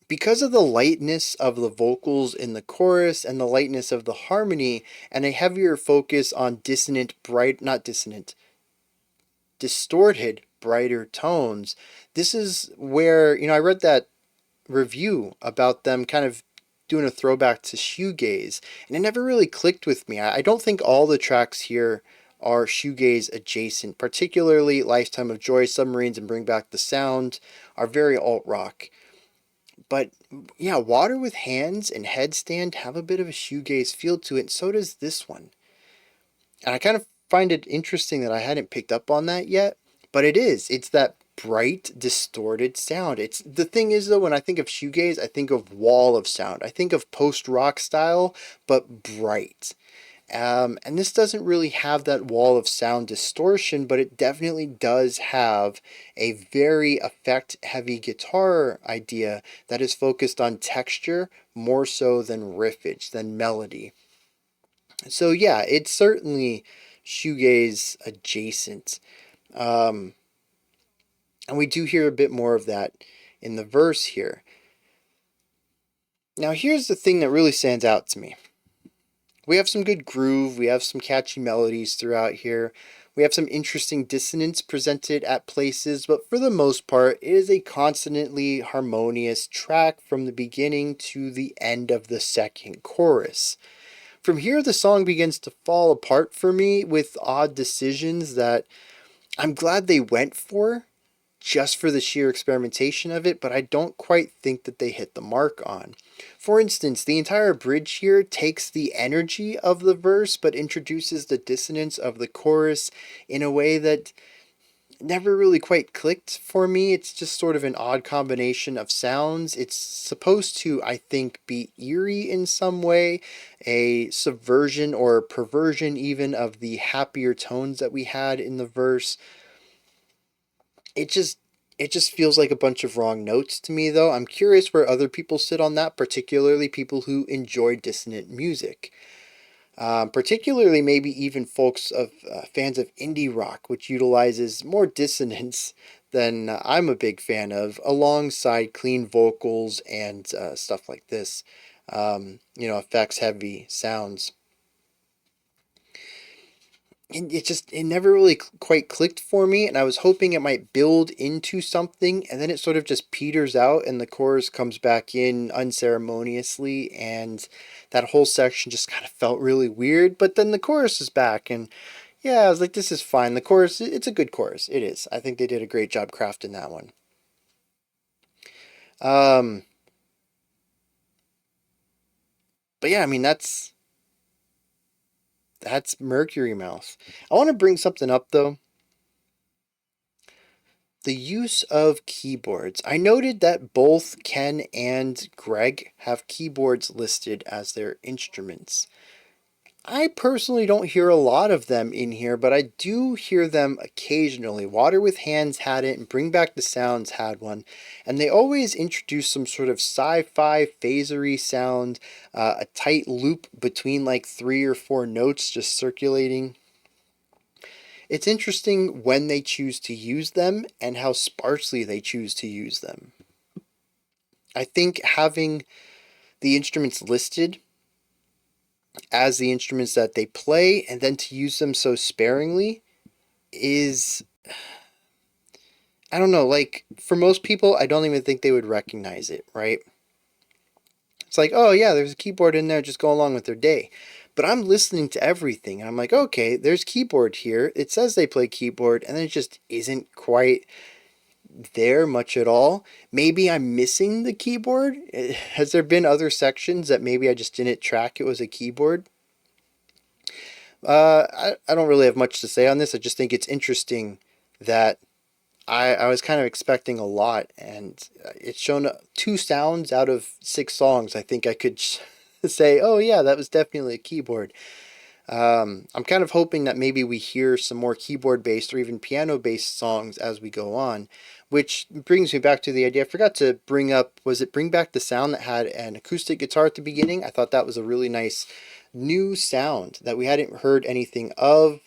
because of the lightness of the vocals in the chorus and the lightness of the harmony and a heavier focus on distorted, brighter tones, this is where, I read that review about them kind of doing a throwback to shoegaze, and it never really clicked with me. I don't think all the tracks here are shoegaze adjacent, particularly Lifetime of Joy, Submarines, and Bring Back the Sound are very alt rock. But yeah, Water with Hands and Headstand have a bit of a shoegaze feel to it, and so does this one. And I kind of find it interesting that I hadn't picked up on that yet, but it is. It's that bright, distorted sound. It's the thing is though, when I think of shoegaze, I think of wall of sound. I think of post-rock style, but bright. And this doesn't really have that wall of sound distortion, but it definitely does have a very effect-heavy guitar idea that is focused on texture more so than riffage, than melody. So yeah, it's certainly shoegaze adjacent. And we do hear a bit more of that in the verse here. Now here's the thing that really stands out to me. We have some good groove, we have some catchy melodies throughout here, we have some interesting dissonance presented at places, but for the most part, it is a consonantly harmonious track from the beginning to the end of the second chorus. From here, the song begins to fall apart for me with odd decisions that I'm glad they went for, just for the sheer experimentation of it, but I don't quite think that they hit the mark on. For instance, the entire bridge here takes the energy of the verse, but introduces the dissonance of the chorus in a way that never really quite clicked for me. It's just sort of an odd combination of sounds. It's supposed to, I think, be eerie in some way, a subversion or perversion even of the happier tones that we had in the verse. It just feels like a bunch of wrong notes to me, though. I'm curious where other people sit on that, particularly people who enjoy dissonant music. Particularly maybe even folks of fans of indie rock, which utilizes more dissonance than I'm a big fan of, alongside clean vocals and stuff like this. Effects heavy sounds. It never really quite clicked for me, and I was hoping it might build into something, and then it sort of just peters out and the chorus comes back in unceremoniously, and that whole section just kind of felt really weird. But then the chorus is back, and yeah, I was like, this is fine. The chorus, it's a good chorus. It is. I think they did a great job crafting that one. um but yeah, I mean, that's Mercury Mouth. I want to bring something up though. The use of keyboards. I noted that both Ken and Greg have keyboards listed as their instruments. I personally don't hear a lot of them in here, but I do hear them occasionally. Water with Hands had it, and Bring Back the Sounds had one. And they always introduce some sort of sci-fi phasery sound, a tight loop between like 3 or 4 notes just circulating. It's interesting when they choose to use them and how sparsely they choose to use them. I think having the instruments listed as the instruments that they play and then to use them so sparingly is, I don't know, like for most people, I don't even think they would recognize it, right? It's like, oh yeah, there's a keyboard in there, just go along with their day. But I'm listening to everything and I'm like, okay, there's keyboard here. It says they play keyboard, and then it just isn't quite there much at all. Maybe I'm missing the keyboard. Has there been other sections that maybe I just didn't track it was a keyboard? I don't really have much to say on this. I just think it's interesting that I was kind of expecting a lot, and it's shown two sounds out of six songs. I think I could say, oh yeah, that was definitely a keyboard. I'm kind of hoping that maybe we hear some more keyboard based or even piano based songs as we go on, which brings me back to the idea. I forgot to bring up, was it Bring Back the Sound that had an acoustic guitar at the beginning? I thought that was a really nice new sound that we hadn't heard anything of.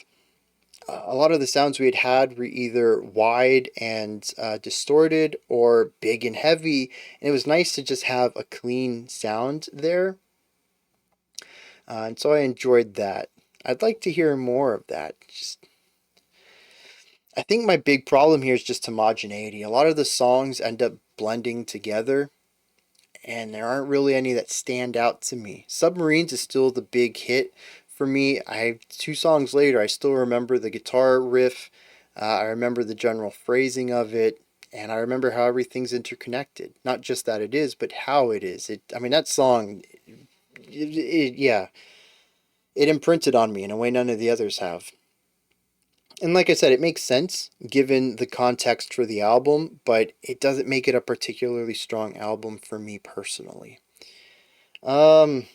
A lot of the sounds we had were either wide and distorted or big and heavy, and it was nice to just have a clean sound there. And so I enjoyed that. I'd like to hear more of that. I think my big problem here is just homogeneity. A lot of the songs end up blending together, and there aren't really any that stand out to me. Submarines is still the big hit for me. I 2 songs later, I still remember the guitar riff. I remember the general phrasing of it, and I remember how everything's interconnected. Not just that it is, but how it is. I mean, that song, yeah, it imprinted on me in a way none of the others have. And like I said, it makes sense given the context for the album, but it doesn't make it a particularly strong album for me personally. Um,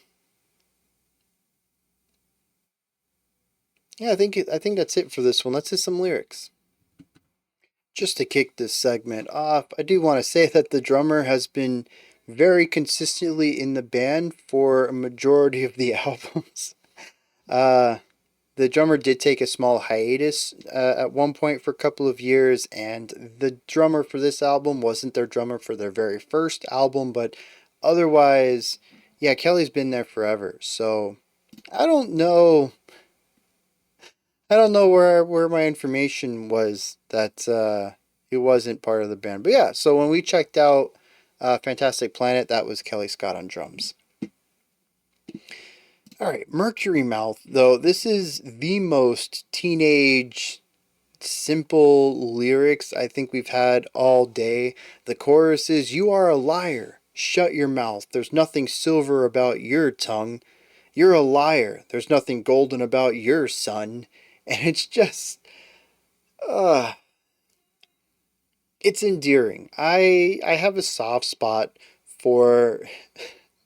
yeah, I think that's it for this one. Let's hit some lyrics. Just to kick this segment off, I do want to say that the drummer has been very consistently in the band for a majority of the albums. Uh, the drummer did take a small hiatus at one point for a couple of years, and the drummer for this album wasn't their drummer for their very first album, but otherwise, yeah, Kelly's been there forever. So I don't know. I don't know where my information was that it wasn't part of the band. But yeah, so when we checked out Fantastic Planet, that was Kelly Scott on drums. All right, Mercury Mouth, though, this is the most teenage, simple lyrics I think we've had all day. The chorus is, "You are a liar. Shut your mouth. There's nothing silver about your tongue. You're a liar. There's nothing golden about your son." And it's just, uh, it's endearing. I have a soft spot for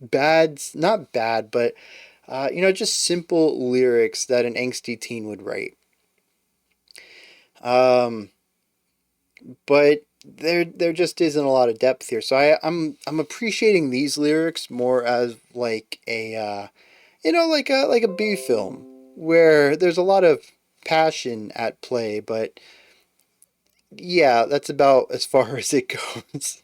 not bad, but just simple lyrics that an angsty teen would write. Um, but there just isn't a lot of depth here. So I'm appreciating these lyrics more as like a like a B film where there's a lot of passion at play, but yeah, that's about as far as it goes.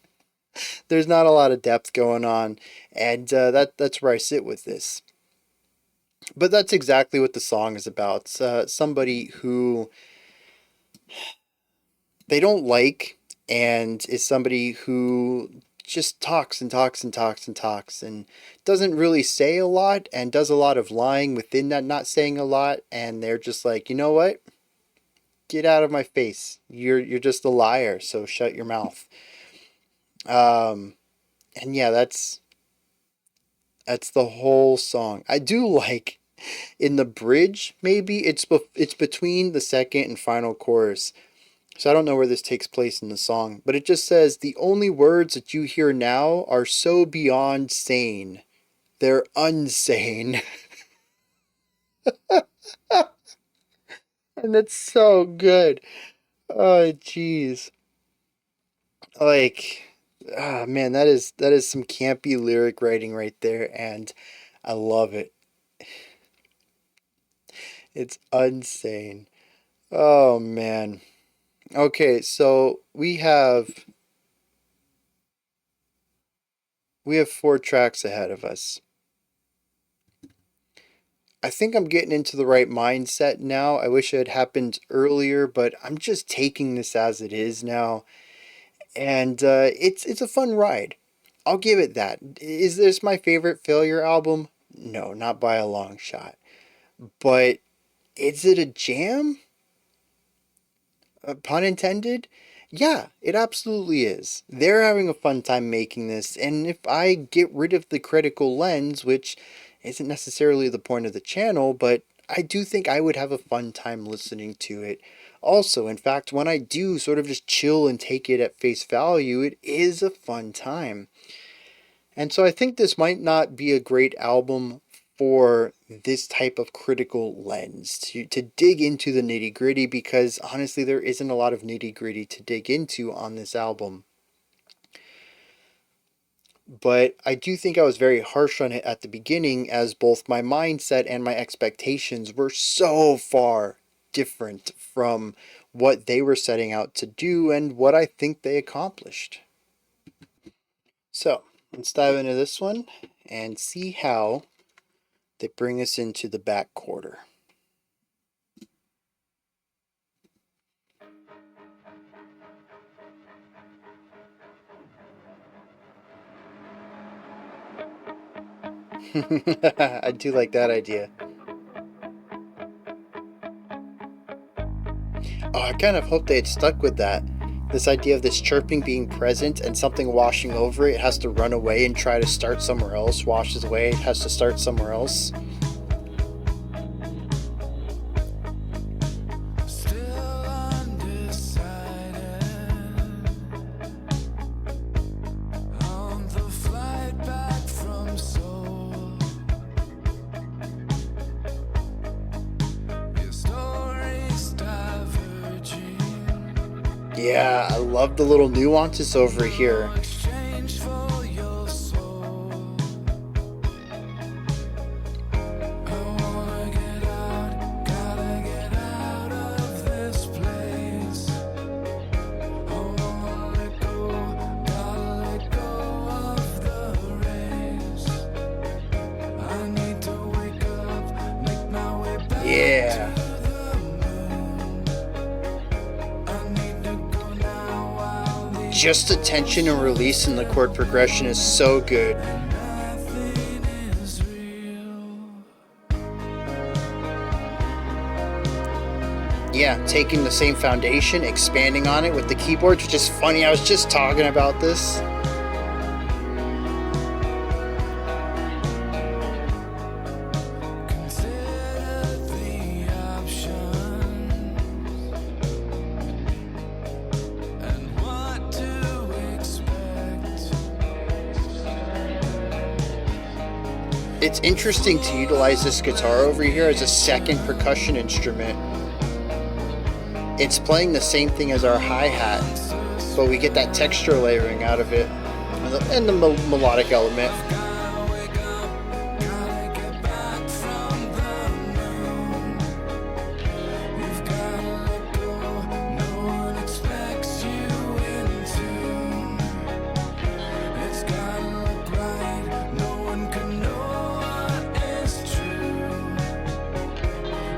There's not a lot of depth going on, and that's where I sit with this. But that's exactly what the song is about. It's, somebody who they don't like, and is somebody who just talks and talks and talks and talks and doesn't really say a lot and does a lot of lying within that not saying a lot, and they're just like, you know what? Get out of my face. You're just a liar, so shut your mouth. Um and yeah, that's the whole song. I do like in the bridge, maybe it's between the second and final chorus. So I don't know where this takes place in the song, but it just says, "The only words that you hear now are so beyond sane. They're unsane." And it's so good. Oh jeez. Like, ah man, that is some campy lyric writing right there, and I love it. It's unsane. Oh man. Okay, so we have 4 tracks ahead of us. I think I'm getting into the right mindset now. I wish it had happened earlier, but I'm just taking this as it is now, and it's a fun ride. I'll give it that. Is this my favorite Failure album? No, not by a long shot. But is it a jam? Pun intended? Yeah, it absolutely is. They're having a fun time making this, and if I get rid of the critical lens, which isn't necessarily the point of the channel, but I do think I would have a fun time listening to it. also. In fact, when I do sort of just chill and take it at face value, it is a fun time. And so I think this might not be a great album for this type of critical lens to dig into the nitty gritty, because honestly, there isn't a lot of nitty gritty to dig into on this album. But I do think I was very harsh on it at the beginning, as both my mindset and my expectations were so far different from what they were setting out to do and what I think they accomplished. So let's dive into this one and see how they bring us into the back quarter. I do like that idea. Oh, I kind of hope they had stuck with that. This idea of this chirping being present and something washing over it has to run away and try to start somewhere else, washes away, it has to start somewhere else. Still undecided on the flight back from Seoul. Your story's diverging. Yeah, I love the little nuances over here. Exchange for your soul. I wanna get out, gotta get out of this place. I wanna let go, gotta let go of the race. I need to wake up, make my way back Yeah. to the moon. I need to go now while the Just the tension and release in the chord progression is so good. nothing is real. Yeah, taking the same foundation, expanding on it with the keyboards, which is funny. I was just talking about this. Consider the options and what to expect. It's interesting to utilize this guitar over here as a second percussion instrument. It's playing the same thing as our hi-hat, but we get that texture layering out of it and the melodic element. Gotta wake up, gotta get back from the moon. You've gotta let go, no one expects you in tune. It's gotta look right, no one can know what is true.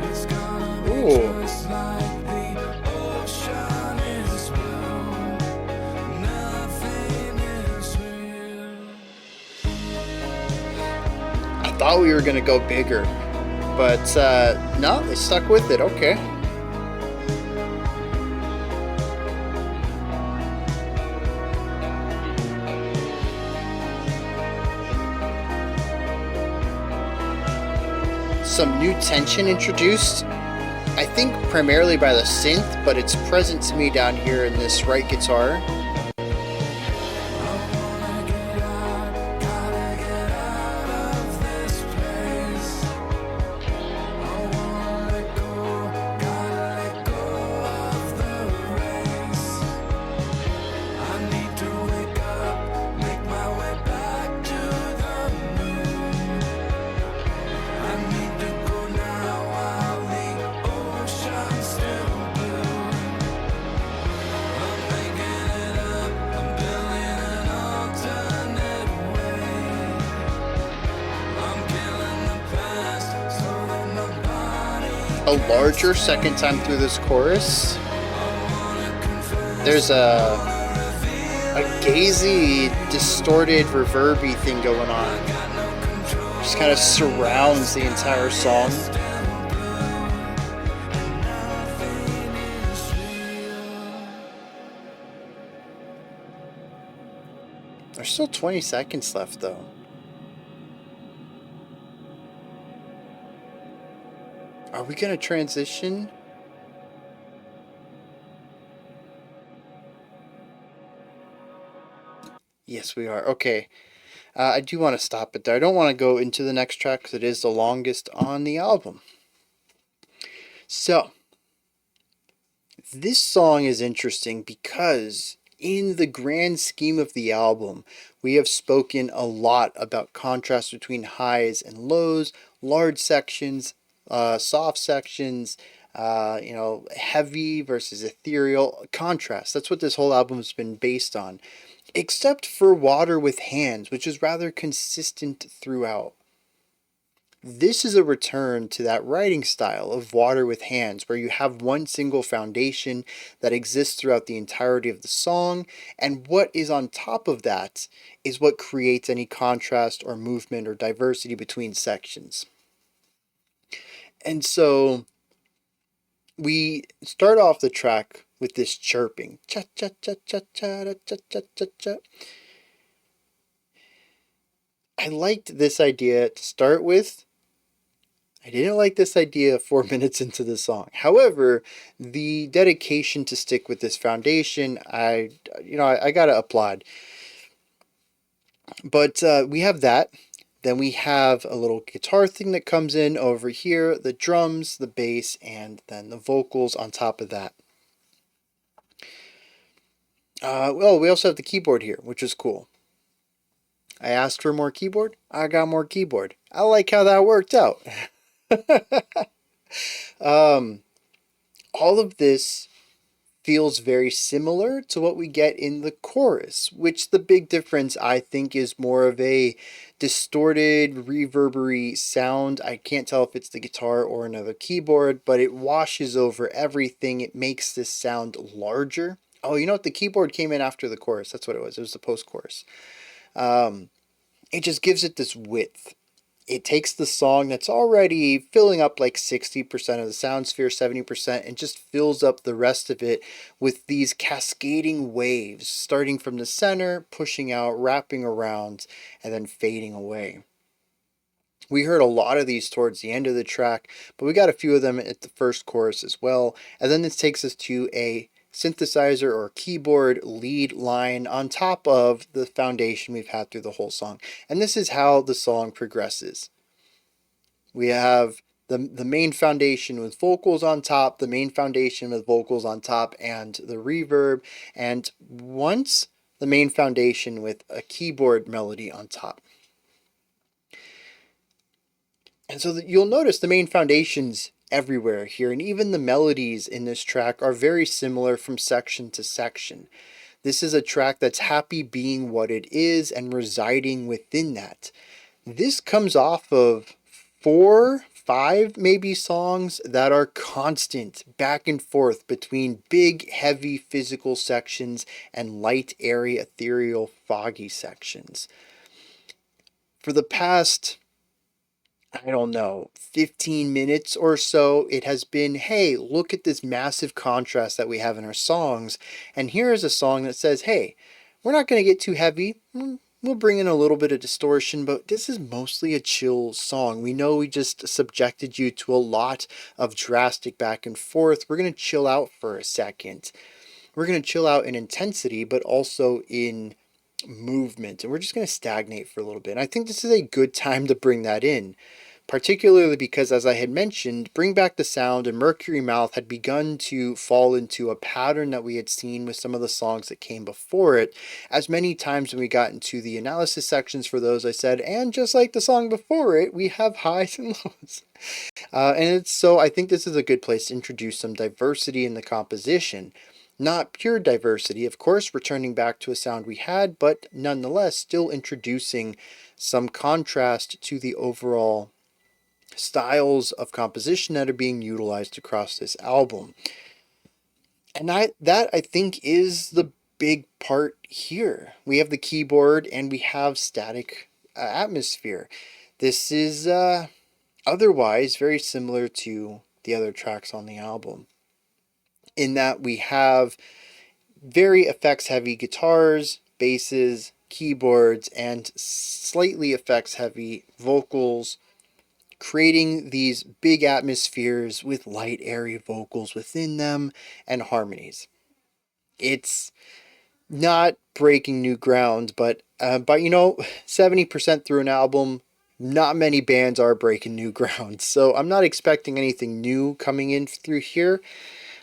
It's gonna be Ooh. just like the ocean is blue. Nothing is real. I thought we were gonna go bigger, but no, they stuck with it. Okay. Some new tension introduced. I think primarily by the synth, but it's present to me down here in this right guitar. A larger second time through this chorus. There's a Gazey distorted reverby thing going on. Just kind of surrounds the entire song. There's still 20 seconds left though. Are we gonna transition? Yes, we are. Okay. I do want to stop it there. I don't want to go into the next track because it is the longest on the album. So, this song is interesting because, in the grand scheme of the album, we have spoken a lot about contrast between highs and lows, large sections, soft sections, heavy versus ethereal contrast. That's what this whole album has been based on, except for Water with Hands, which is rather consistent throughout. This is a return to that writing style of Water with Hands, where you have one single foundation that exists throughout the entirety of the song, and what is on top of that is what creates any contrast or movement or diversity between sections. And so we start off the track with this chirping. Cha cha cha cha cha cha cha cha cha. I liked this idea to start with. I didn't like this idea 4 minutes into the song. However, the dedication to stick with this foundation, I gotta applaud. But we have that. Then we have a little guitar thing that comes in over here, the drums, the bass, and then the vocals on top of that. Well, we also have the keyboard here, which is cool. I asked for more keyboard. I got more keyboard. I like how that worked out. um, all of this feels very similar to what we get in the chorus, which the big difference I think is more of a distorted, reverbery sound. I can't tell if it's the guitar or another keyboard, but it washes over everything. It makes this sound larger. Oh, you know what? The keyboard came in after the chorus. That's what it was. It was the post chorus. Um, it just gives it this width. It takes the song that's already filling up like 60% of the sound sphere, 70%, and just fills up the rest of it with these cascading waves, starting from the center, pushing out, wrapping around, and then fading away. We heard a lot of these towards the end of the track, but we got a few of them at the first chorus as well. And then this takes us to a synthesizer or keyboard lead line on top of the foundation we've had through the whole song. And this is how the song progresses. We have the main foundation with vocals on top, the main foundation with vocals on top, and the reverb, and once the main foundation with a keyboard melody on top. And so you'll notice the main foundations everywhere here, and even the melodies in this track are very similar from section to section. This is a track that's happy being what it is and residing within that. This comes off of 4, 5 maybe songs that are constant back and forth between big, heavy physical sections and light, airy, ethereal, foggy sections. For the past, I don't know, 15 minutes or so, it has been, hey, look at this massive contrast that we have in our songs. And here is a song that says, hey, we're not going to get too heavy. We'll bring in a little bit of distortion, but this is mostly a chill song. We know we just subjected you to a lot of drastic back and forth. We're going to chill out for a second. We're going to chill out in intensity, but also in movement. And we're just going to stagnate for a little bit. And I think this is a good time to bring that in, particularly because, as I had mentioned, Bring Back the Sound and Mercury Mouth had begun to fall into a pattern that we had seen with some of the songs that came before it. As many times when we got into the analysis sections for those, I said, and just like the song before it, we have highs and lows. So I think this is a good place to introduce some diversity in the composition. Not pure diversity, of course, returning back to a sound we had, but nonetheless still introducing some contrast to the overall styles of composition that are being utilized across this album. And that I think is the big part here. We have the keyboard and we have static atmosphere. This is otherwise very similar to the other tracks on the album, in that we have very effects heavy guitars, basses, keyboards, and slightly effects heavy vocals, creating these big atmospheres with light, airy vocals within them and harmonies. It's Not breaking new ground, but 70% through an album, not many bands are breaking new ground. So I'm not expecting anything new coming in through here.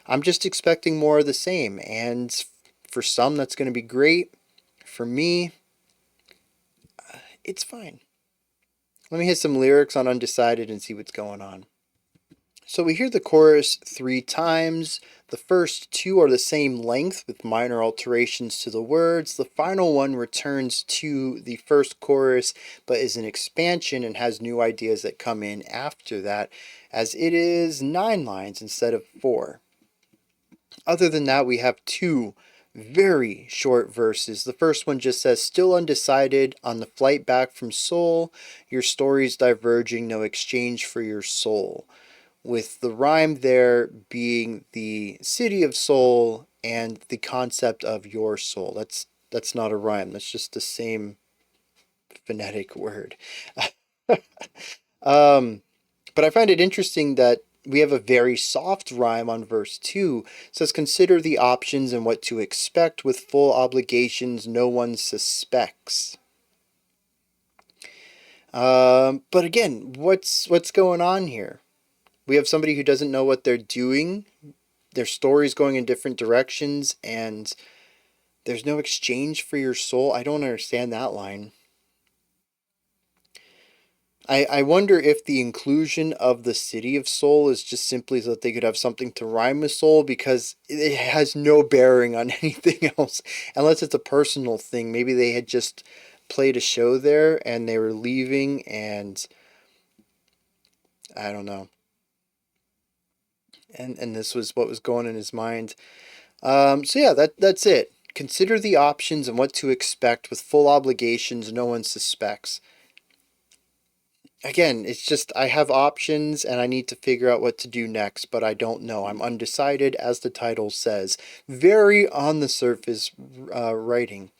I'm just expecting more of the same. And for some, that's going to be great. For me, it's fine. Let me hit some lyrics on Undecided and see what's going on. So we hear the chorus 3 times. The first two are the same length with minor alterations to the words. The final one returns to the first chorus but is an expansion and has new ideas that come in after that, as it is 9 lines instead of 4. Other than that, we have two very short verses. The first one just says, "Still undecided on the flight back from Seoul, your story's diverging, no exchange for your soul," with the rhyme there being the city of Seoul and the concept of your soul. That's not a rhyme. That's just the same phonetic word. um, but I find it interesting that we have a very soft rhyme on verse 2. It says, "Consider the options and what to expect with full obligations no one suspects." But again, what's going on here? We have somebody who doesn't know what they're doing. Their story's going in different directions, and there's no exchange for your soul. I don't understand that line. I wonder if the inclusion of the city of Seoul is just simply so that they could have something to rhyme with soul, because it has no bearing on anything else unless it's a personal thing. Maybe they had just played a show there and they were leaving, and I don't know. And this was what was going in his mind. So yeah, that's it. Consider the options and what to expect with full obligations no one suspects. Again, it's just I have options and I need to figure out what to do next, but I don't know. I'm undecided, as the title says. Very on the surface writing.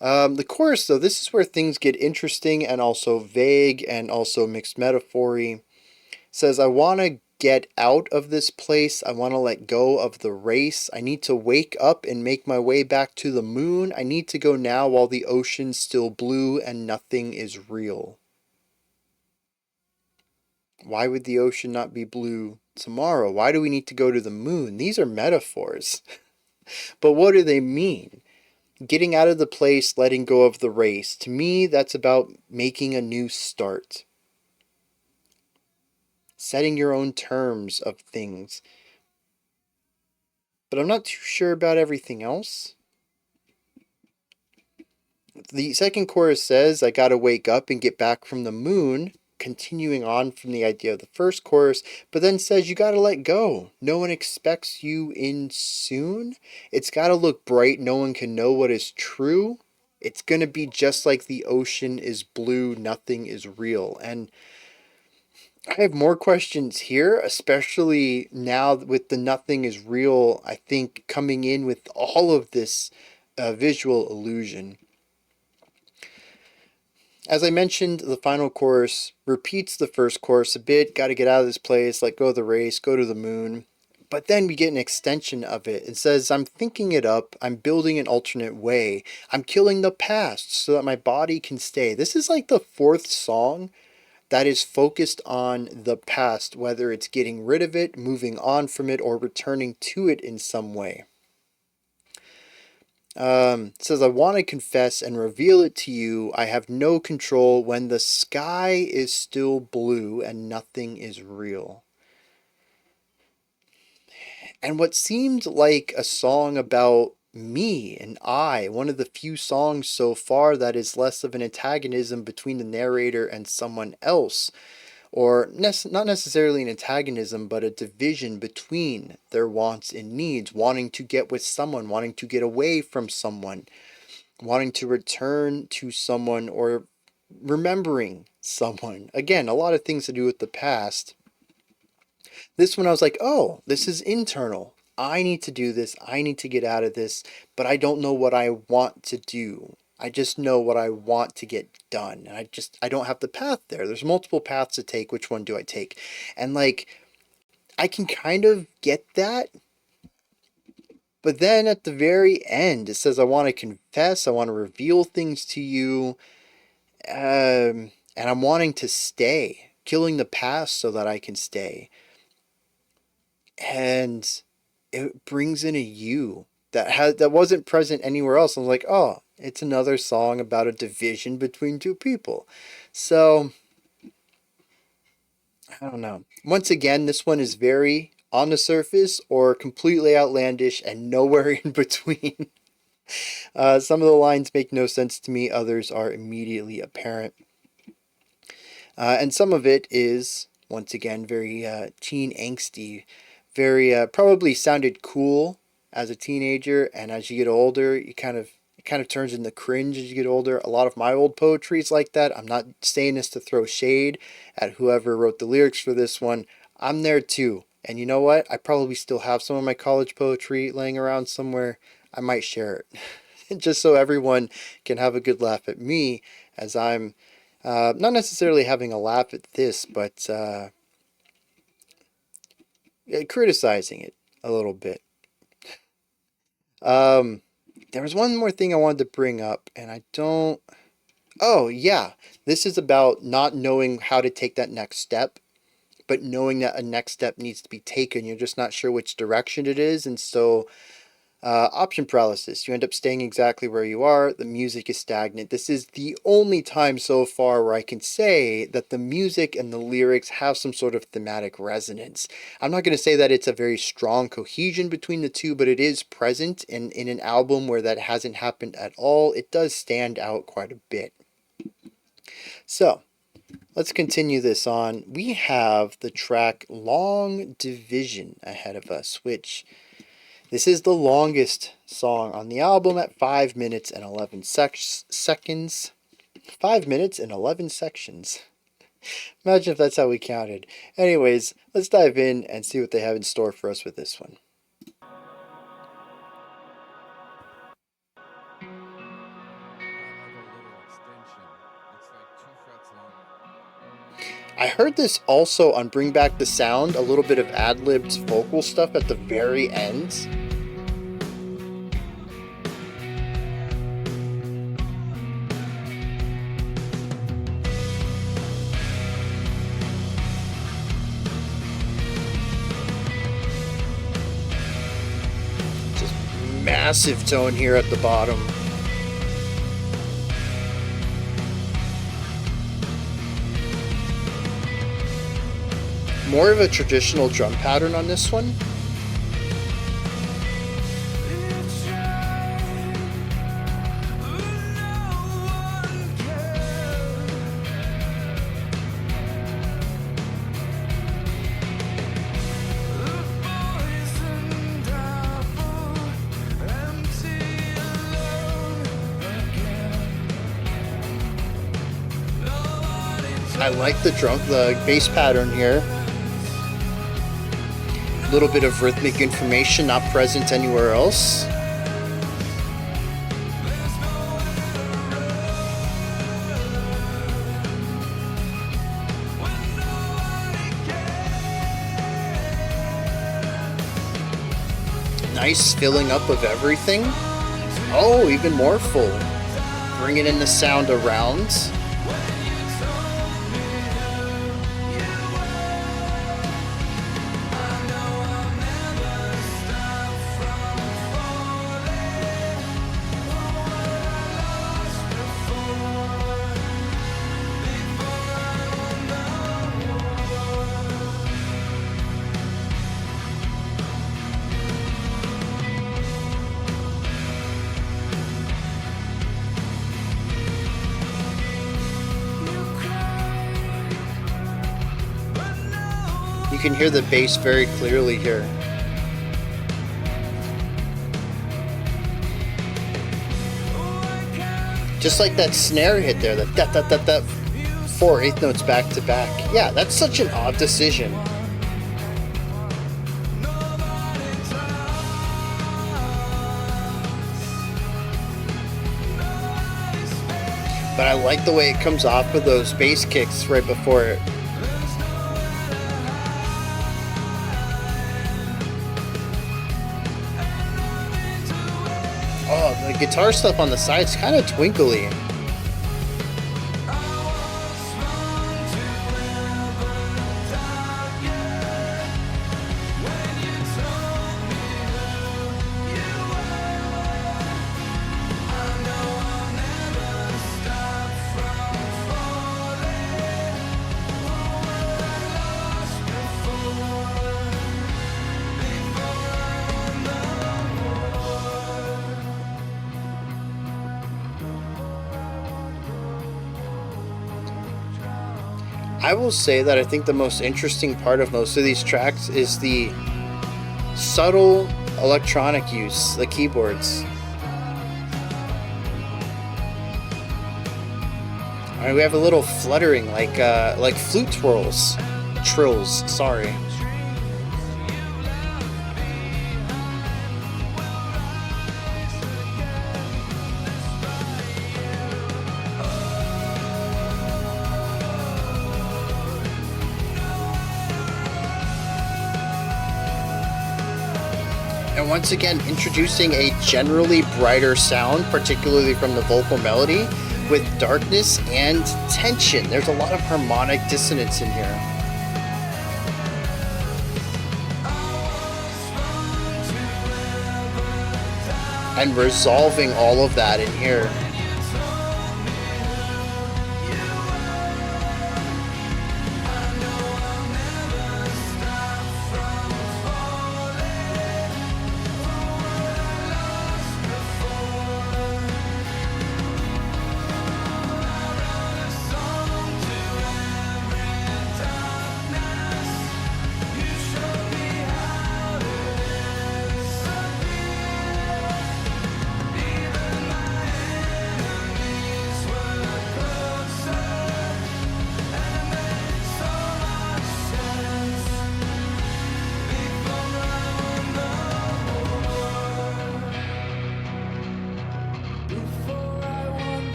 The chorus, though, this is where things get interesting and also vague and also mixed metaphory. Says, "I want to get out of this place. I want to let go of the race. I need to wake up and make my way back to the moon. I need to go now while the ocean's still blue and nothing is real." Why would the ocean not be blue tomorrow? Why do we need to go to the moon? These are metaphors. But what do they mean? Getting out of the place, letting go of the race. To me, that's about making a new start. Setting your own terms of things. But I'm not too sure about everything else. The second chorus says, "I gotta wake up and get back from the moon," continuing on from the idea of the first chorus, but then says, "You gotta let go. No one expects you in soon. It's gotta look bright. No one can know what is true. It's gonna be just like the ocean is blue. Nothing is real." And I have more questions here, especially now with the "nothing is real," I think, coming in with all of this visual illusion. As I mentioned, the final chorus repeats the first chorus a bit. Got to get out of this place, let go of the race, go to the moon. But then we get an extension of it. It says, "I'm thinking it up. I'm building an alternate way. I'm killing the past so that my body can stay." This is like the fourth song that is focused on the past, whether it's getting rid of it, moving on from it, or returning to it in some way. It says, "I want to confess and reveal it to you. I have no control when the sky is still blue and nothing is real." And what seemed like a song about me and I, one of the few songs so far that is less of an antagonism between the narrator and someone else, or not necessarily an antagonism, but a division between their wants and needs, wanting to get with someone, wanting to get away from someone, wanting to return to someone, or remembering someone. Again, a lot of things to do with the past. This one I was like, oh, this is internal. I need to do this. I need to get out of this, but I don't know what I want to do. I just know what I want to get done. And I don't have the path there. There's multiple paths to take. Which one do I take? And like, I can kind of get that. But then at the very end, it says, I want to confess, I want to reveal things to you, and I'm wanting to stay, killing the past so that I can stay. And it brings in a you that wasn't present anywhere else. I was like, oh, it's another song about a division between two people. So I don't know. Once again, this one is very on the surface or completely outlandish and nowhere in between. Some of the lines make no sense to me, others are immediately apparent. And some of it is, once again, very teen angsty, very probably sounded cool as a teenager, and as you get older, it kind of turns into cringe as you get older. A lot of my old poetry is like that. I'm not saying this to throw shade at whoever wrote the lyrics for this one. I'm there too. And you know what? I probably still have some of my college poetry laying around somewhere. I might share it. Just so everyone can have a good laugh at me as I'm not necessarily having a laugh at this, but criticizing it a little bit. There was one more thing I wanted to bring up, and I don't. Oh, yeah. This is about not knowing how to take that next step, but knowing that a next step needs to be taken. You're just not sure which direction it is, and so option paralysis. You end up staying exactly where you are. The music is stagnant. This is the only time so far where I can say that the music and the lyrics have some sort of thematic resonance. I'm not going to say that it's a very strong cohesion between the two, but it is present. And in an album where that hasn't happened at all, it does stand out quite a bit. So, let's continue this on. We have the track Long Division ahead of us, which this is the longest song on the album at 5 minutes and 11 seconds. 5 minutes and 11 sections. Imagine if that's how we counted. Anyways, let's dive in and see what they have in store for us with this one. I heard this also on Bring Back the Sound, a little bit of ad-libbed vocal stuff at the very end. Just massive tone here at the bottom. More of a traditional drum pattern on this one. I like the bass pattern here. A little bit of rhythmic information not present anywhere else. Nice filling up of everything. Oh, even more full. Bringing in the sound around. You can hear the bass very clearly here. Just like that snare hit there, that 4/8 notes back to back. Yeah, that's such an odd decision. But I like the way it comes off with those bass kicks right before it. guitar stuff on the side's kind of twinkly. I will say that I think the most interesting part of most of these tracks is the subtle electronic use, the keyboards. All right, we have a little fluttering, like flute twirls, trills. Sorry. And once again, introducing a generally brighter sound, particularly from the vocal melody, with darkness and tension. There's a lot of harmonic dissonance in here. And resolving all of that in here.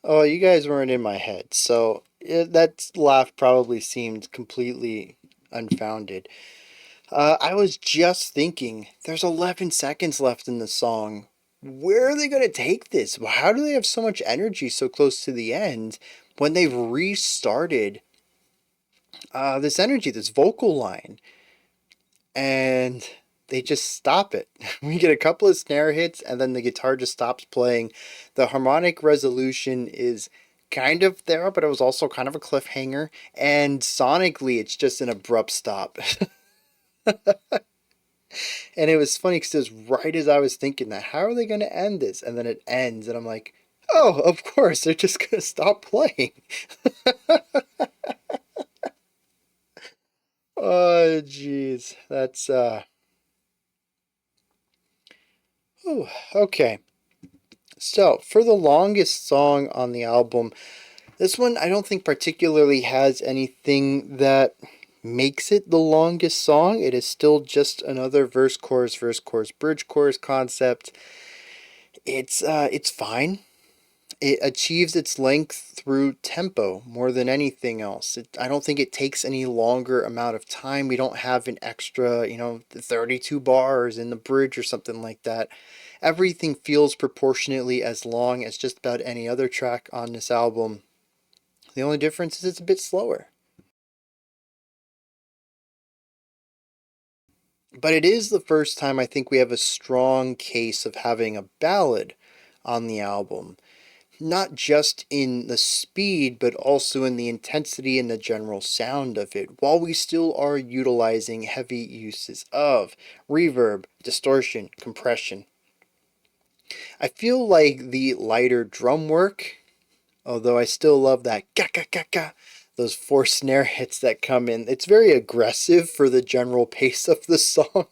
Oh, you guys weren't in my head, so that laugh probably seemed completely unfounded. I was just thinking, there's 11 seconds left in the song. Where are they going to take this? How do they have so much energy so close to the end when they've restarted this energy, this vocal line? And they just stop it. We get a couple of snare hits and then the guitar just stops playing. The harmonic resolution is kind of there, but it was also kind of a cliffhanger. And sonically, it's just an abrupt stop. And it was funny because it was right as I was thinking that, how are they going to end this? And then it ends, and I'm like, oh, of course, they're just going to stop playing. Oh, jeez. That's, oh, okay. So, for the longest song on the album, this one I don't think particularly has anything that makes it the longest song. It is still just another verse, chorus, bridge, chorus concept. It's fine. It achieves its length through tempo more than anything else. I don't think it takes any longer amount of time. We don't have an extra, 32 bars in the bridge or something like that. Everything feels proportionately as long as just about any other track on this album. The only difference is it's a bit slower. But it is the first time I think we have a strong case of having a ballad on the album. Not just in the speed, but also in the intensity and the general sound of it, while we still are utilizing heavy uses of reverb, distortion, compression. I feel like the lighter drum work, although I still love that ga ga ga ga, those four snare hits that come in, it's very aggressive for the general pace of the song.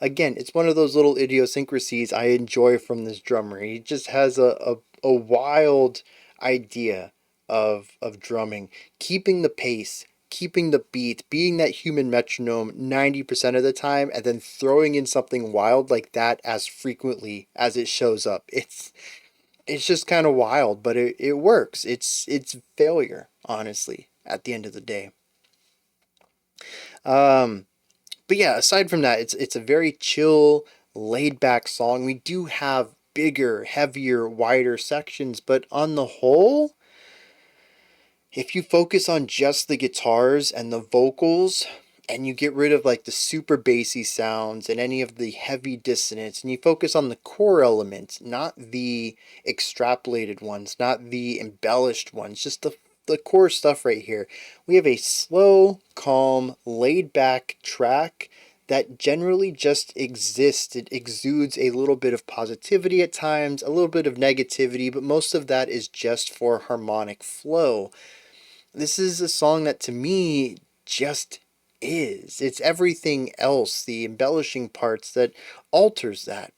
Again, it's one of those little idiosyncrasies I enjoy from this drummer. He just has a wild idea of drumming, keeping the pace, keeping the beat, being that human metronome 90% of the time, and then throwing in something wild like that as frequently as it shows up. It's just kind of wild, but it works. It's failure, honestly, at the end of the day. Um, but yeah, aside from that, it's a very chill, laid back song. We do have bigger, heavier, wider sections, but on the whole, if you focus on just the guitars and the vocals, and you get rid of like the super bassy sounds and any of the heavy dissonance, and you focus on the core elements, not the extrapolated ones, not the embellished ones, just the core stuff right here. We have a slow, calm, laid back track that generally just exists. It exudes a little bit of positivity at times, a little bit of negativity, but most of that is just for harmonic flow. This is a song that to me just is. It's everything else, the embellishing parts that alters that.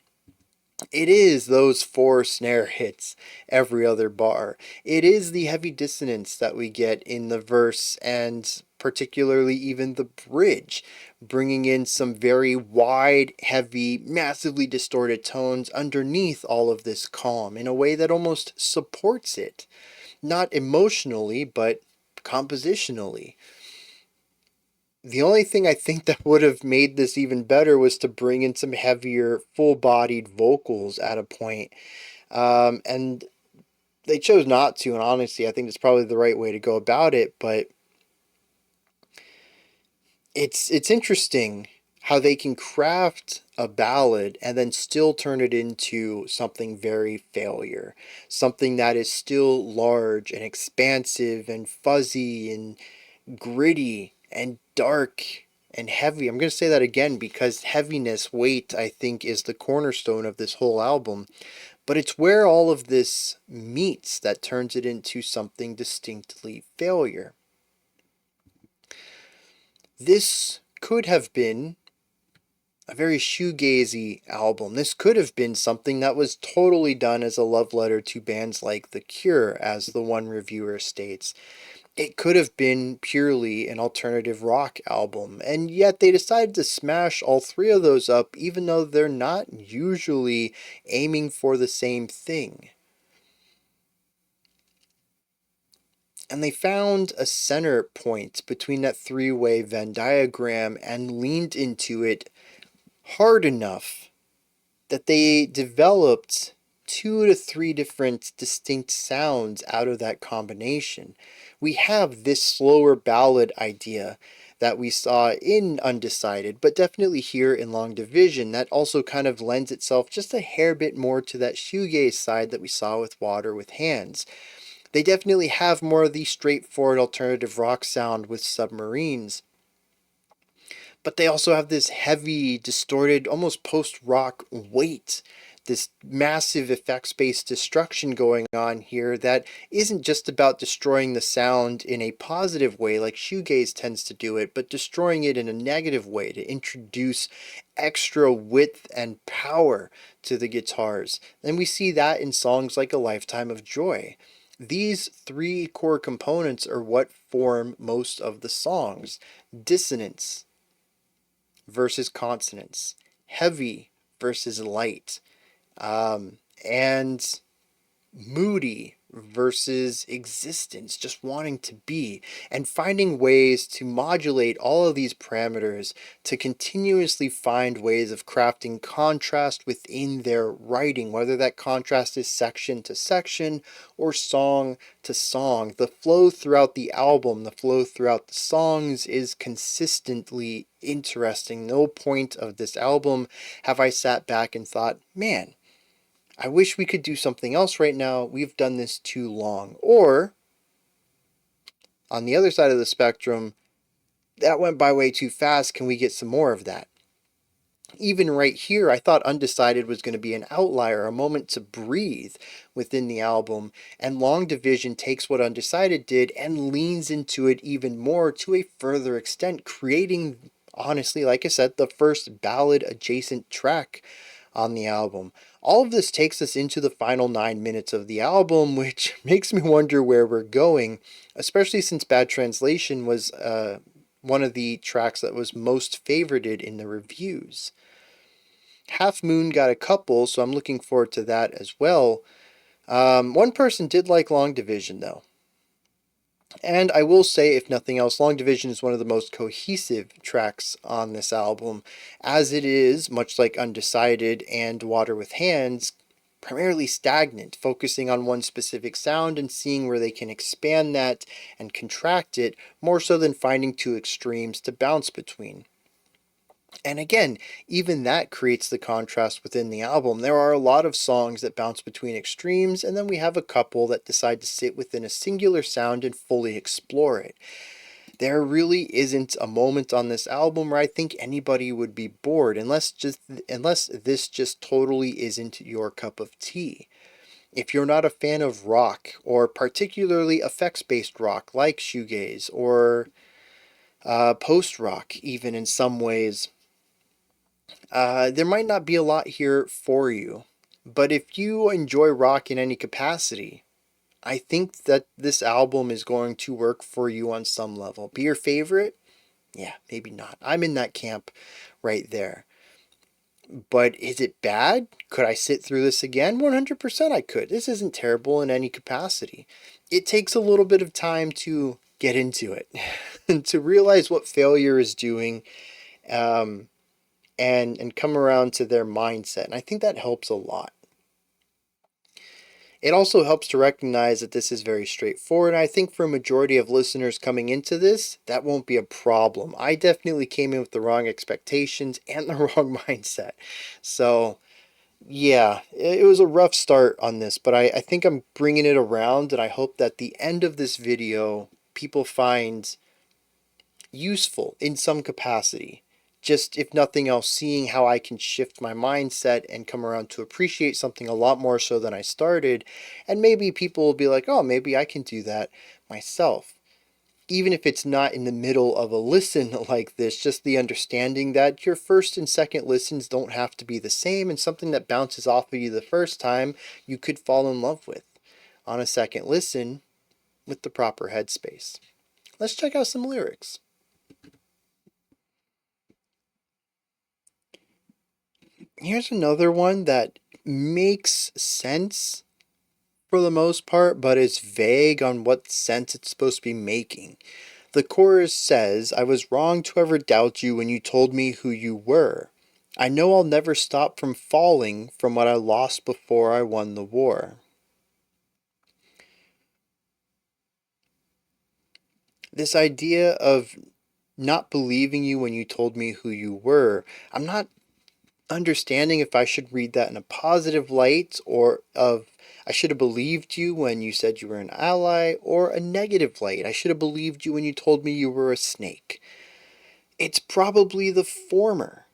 It is those four snare hits every other bar. It is the heavy dissonance that we get in the verse and particularly even the bridge, bringing in some very wide, heavy, massively distorted tones underneath all of this calm in a way that almost supports it. Not emotionally, but compositionally. The only thing I think that would have made this even better was to bring in some heavier, full bodied vocals at a point. And they chose not to, and honestly, I think it's probably the right way to go about it, but it's interesting how they can craft a ballad and then still turn it into something very failure, something that is still large and expansive and fuzzy and gritty and dark and heavy. I'm going to say that again because heaviness, weight, I think is the cornerstone of this whole album. But it's where all of this meets that turns it into something distinctly failure. This could have been a very shoegazy album. This could have been something that was totally done as a love letter to bands like The Cure, as the one reviewer states. It could have been purely an alternative rock album, and yet they decided to smash all three of those up, even though they're not usually aiming for the same thing. And they found a center point between that three-way Venn diagram and leaned into it hard enough that they developed 2 to 3 different distinct sounds out of that combination. We have this slower ballad idea that we saw in Undecided, but definitely here in Long Division, that also kind of lends itself just a hair bit more to that shoegaze side that we saw with Water with Hands. They definitely have more of the straightforward alternative rock sound with Submarines, but they also have this heavy, distorted, almost post-rock weight, this massive effects-based destruction going on here that isn't just about destroying the sound in a positive way like shoegaze tends to do it, but destroying it in a negative way to introduce extra width and power to the guitars. And we see that in songs like A Lifetime of Joy. These three core components are what form most of the songs. Dissonance versus consonance, heavy versus light, and moody versus existence, just wanting to be, and finding ways to modulate all of these parameters to continuously find ways of crafting contrast within their writing, whether that contrast is section to section or song to song. The flow throughout the album, the flow throughout the songs is consistently interesting. No point of this album have I sat back and thought, man, I wish we could do something else right now. We've done this too long. Or, on the other side of the spectrum, that went by way too fast. Can we get some more of that? Even right here, I thought Undecided was going to be an outlier, a moment to breathe within the album. And Long Division takes what Undecided did and leans into it even more to a further extent, creating, honestly, like I said, the first ballad adjacent track on the album. All of this takes us into the final 9 minutes of the album, which makes me wonder where we're going, especially since Bad Translation was one of the tracks that was most favorited in the reviews. Half Moon got a couple, so I'm looking forward to that as well. One person did like Long Division, though. And I will say, if nothing else, Long Division is one of the most cohesive tracks on this album, as it is, much like Undecided and Water with Hands, primarily stagnant, focusing on one specific sound and seeing where they can expand that and contract it, more so than finding two extremes to bounce between. And again, even that creates the contrast within the album. There are a lot of songs that bounce between extremes, and then we have a couple that decide to sit within a singular sound and fully explore it. There really isn't a moment on this album where I think anybody would be bored unless this just totally isn't your cup of tea. If you're not a fan of rock, or particularly effects-based rock like shoegaze or post-rock even in some ways, there might not be a lot here for you. But if you enjoy rock in any capacity, I think that this album is going to work for you on some level. Be your favorite? Yeah, maybe not. I'm in that camp right there. But is it bad? Could I sit through this again? 100% I could. This isn't terrible in any capacity. It takes a little bit of time to get into it and to realize what failure is doing, um, and come around to their mindset. And I think that helps a lot. It also helps to recognize that this is very straightforward. And I think for a majority of listeners coming into this, that won't be a problem. I definitely came in with the wrong expectations and the wrong mindset. So, yeah, it was a rough start on this, but I think I'm bringing it around, and I hope that the end of this video people find useful in some capacity. Just, if nothing else, seeing how I can shift my mindset and come around to appreciate something a lot more so than I started. And maybe people will be like, oh, maybe I can do that myself. Even if it's not in the middle of a listen like this, just the understanding that your first and second listens don't have to be the same, and something that bounces off of you the first time, you could fall in love with on a second listen with the proper headspace. Let's check out some lyrics. Here's another one that makes sense for the most part, but is vague on what sense it's supposed to be making. The chorus says, I was wrong to ever doubt you when you told me who you were. I know I'll never stop from falling from what I lost before I won the war. This idea of not believing you when you told me who you were, I'm not understanding if I should read that in a positive light, or of I should have believed you when you said you were an ally, or a negative light. I should have believed you when you told me you were a snake. It's probably the former.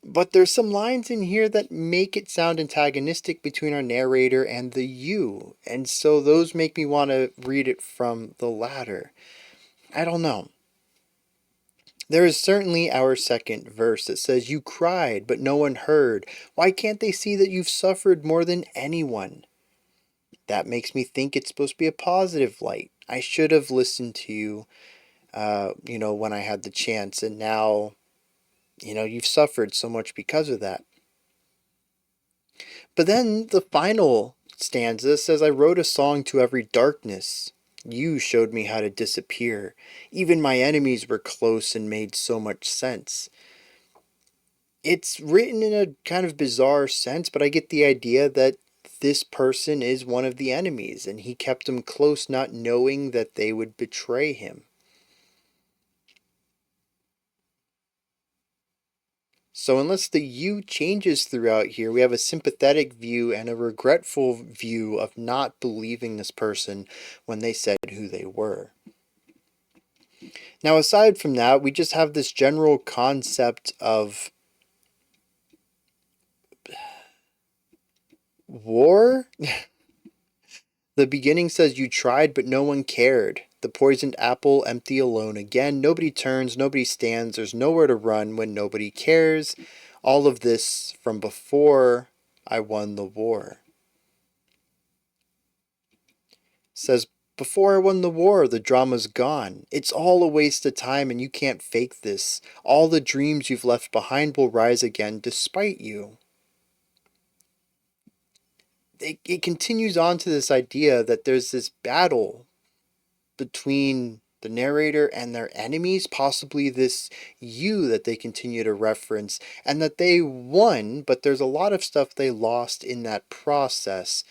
But there's some lines in here that make it sound antagonistic between our narrator and the you, and so those make me want to read it from the latter. I don't know. There is certainly our second verse that says, you cried, but no one heard. Why can't they see that you've suffered more than anyone? That makes me think it's supposed to be a positive light. I should have listened to you, when I had the chance, and now, you've suffered so much because of that. But then the final stanza says, I wrote a song to every darkness. You showed me how to disappear. Even my enemies were close and made so much sense. It's written in a kind of bizarre sense, but I get the idea that this person is one of the enemies, and he kept them close not knowing that they would betray him. So unless the you changes throughout here, we have a sympathetic view and a regretful view of not believing this person when they said who they were. Now, aside from that, we just have this general concept of war. The beginning says, you tried, but no one cared. The poisoned apple, empty alone again. Nobody turns, nobody stands. There's nowhere to run when nobody cares. All of this from before I won the war. Says, before I won the war, the drama's gone. It's all a waste of time and you can't fake this. All the dreams you've left behind will rise again despite you. it continues on to this idea that there's this battle between the narrator and their enemies, possibly this you that they continue to reference, and that they won, but there's a lot of stuff they lost in that process.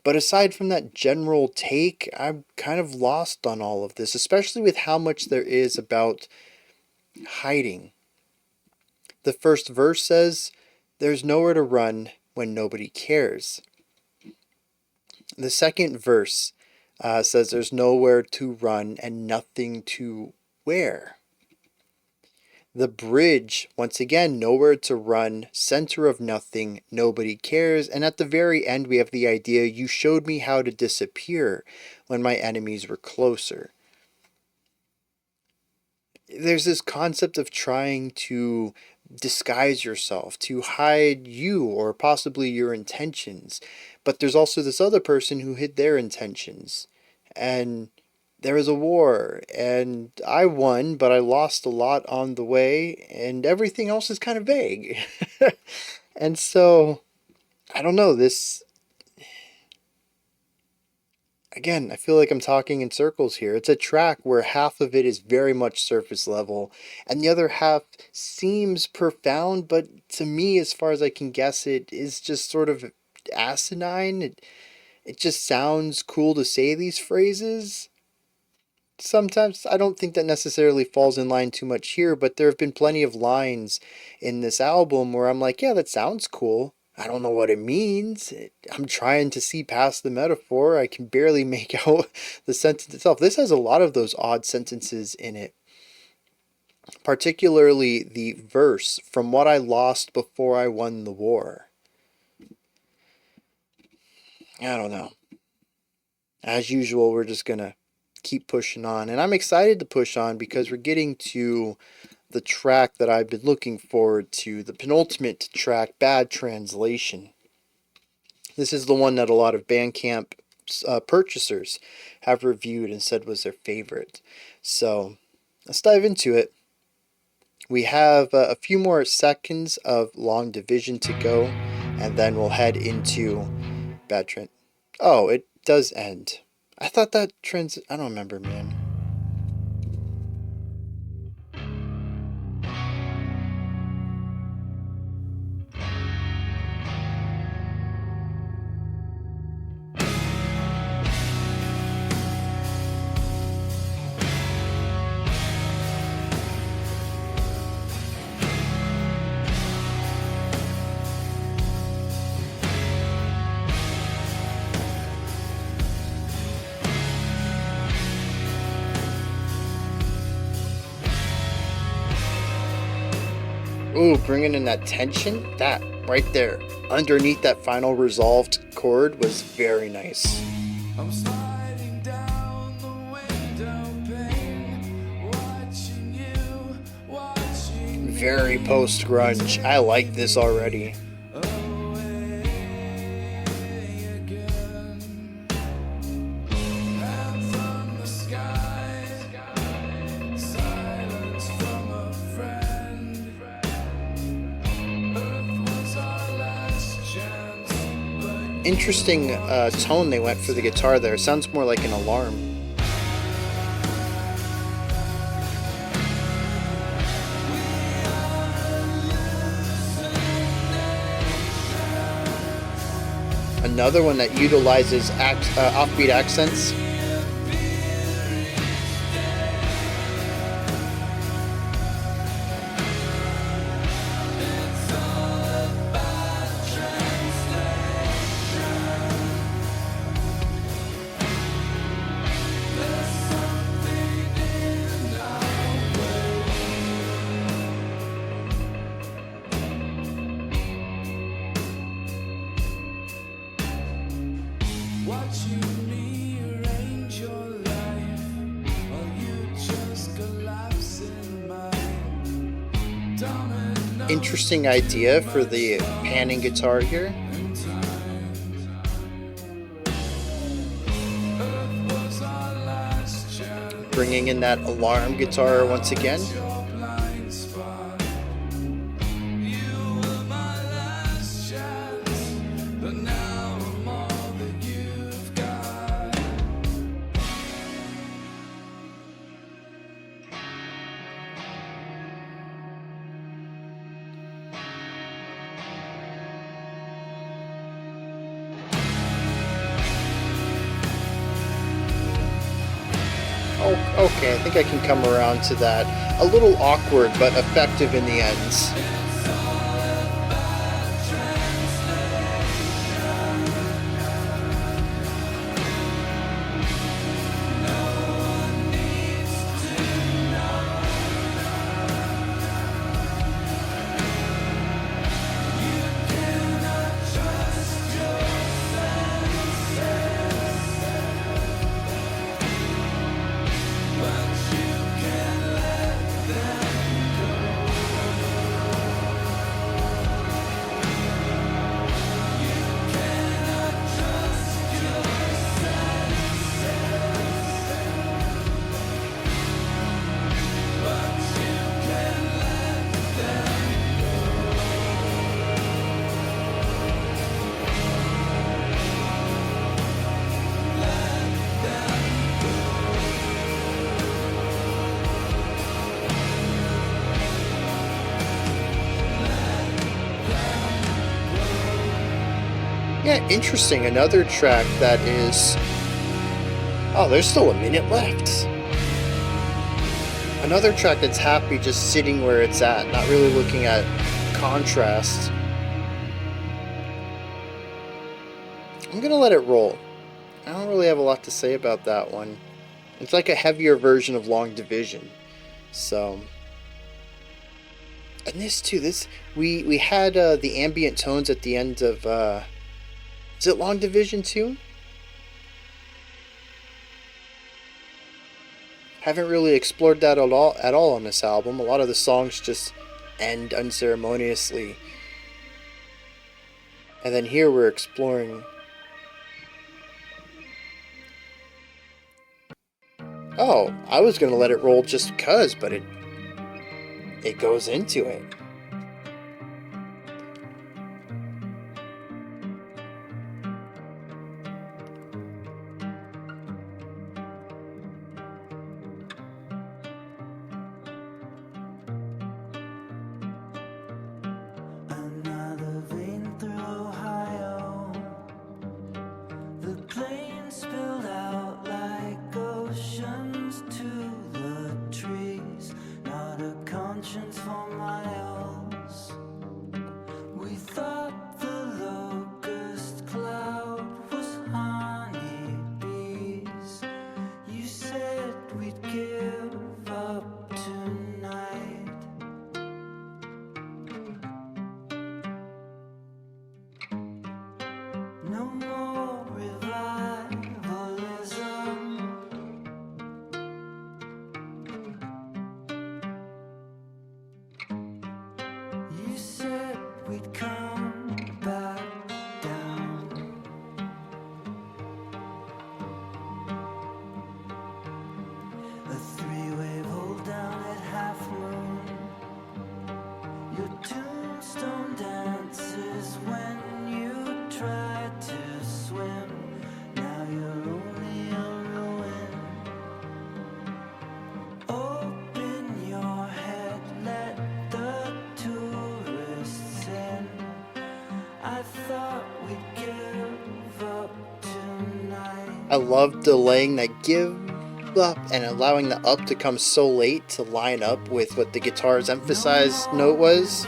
But aside from that general take, I'm kind of lost on all of this, especially with how much there is about hiding. The first verse says, "There's nowhere to run when nobody cares." The second verse says, "There's nowhere to run and nothing to wear." The bridge, once again, nowhere to run, center of nothing, nobody cares. And at the very end, we have the idea, "You showed me how to disappear when my enemies were closer." There's this concept of trying to disguise yourself, to hide you or possibly your intentions. But there's also this other person who hid their intentions. And there was a war, and I won, but I lost a lot on the way, and everything else is kind of vague. And so, I don't know, this, again, I feel like I'm talking in circles here. It's a track where half of it is very much surface level, and the other half seems profound, but to me, as far as I can guess, it is just sort of asinine. It just sounds cool to say these phrases. Sometimes I don't think that necessarily falls in line too much here, but there have been plenty of lines in this album where I'm like, yeah, that sounds cool. I don't know what it means. I'm trying to see past the metaphor. I can barely make out the sentence itself. This has a lot of those odd sentences in it, particularly the verse, "From what I lost before I won the war." I don't know. As usual, we're just gonna keep pushing on. And I'm excited to push on because we're getting to the track that I've been looking forward to, the penultimate track, "Bad Translation." This is the one that a lot of Bandcamp purchasers have reviewed and said was their favorite. So let's dive into it. We have a few more seconds of Long Division to go, and then we'll head into Bad Trend. Oh, it does end. I thought that I don't remember, man. Ooh, bringing in that tension, that right there, underneath that final resolved chord was very nice. I'm sliding down the window pane, watching you Very post-grunge. I like this already. away again. Hands on the sky, silence from a friend. Earth was our last chance, but Interesting tone they went for the guitar there. It sounds more like an alarm. Another one that utilizes offbeat accents. watching me arrange your life while you just collapse in mine. Domino Interesting idea for the panning guitar here. was our last chance. Bringing in that alarm guitar once again. Your blind spot. You were my last chance, but now I'm all Okay, I think I can come around to that. A little awkward, but effective in the ends. Yeah, interesting. Another track that is... Oh, there's still a minute left. Another track that's happy just sitting where it's at, not really looking at contrast. I'm gonna let it roll. I don't really have a lot to say about that one. It's like a heavier version of Long Division. So... And this too, we had the ambient tones at the end of... is it Long Division 2? Haven't really explored that at all on this album. A lot of the songs just end unceremoniously. And then here we're exploring... Oh, I was gonna let it roll just because, but it goes into it. I love delaying that give up and allowing the up to come so late to line up with what the guitar's emphasized note was.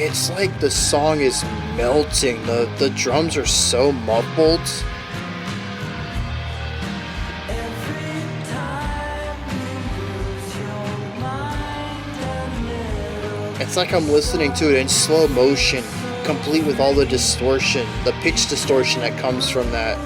It's like the song is melting. The drums are so muffled. It's like I'm listening to it in slow motion, complete with all the distortion, the pitch distortion that comes from that.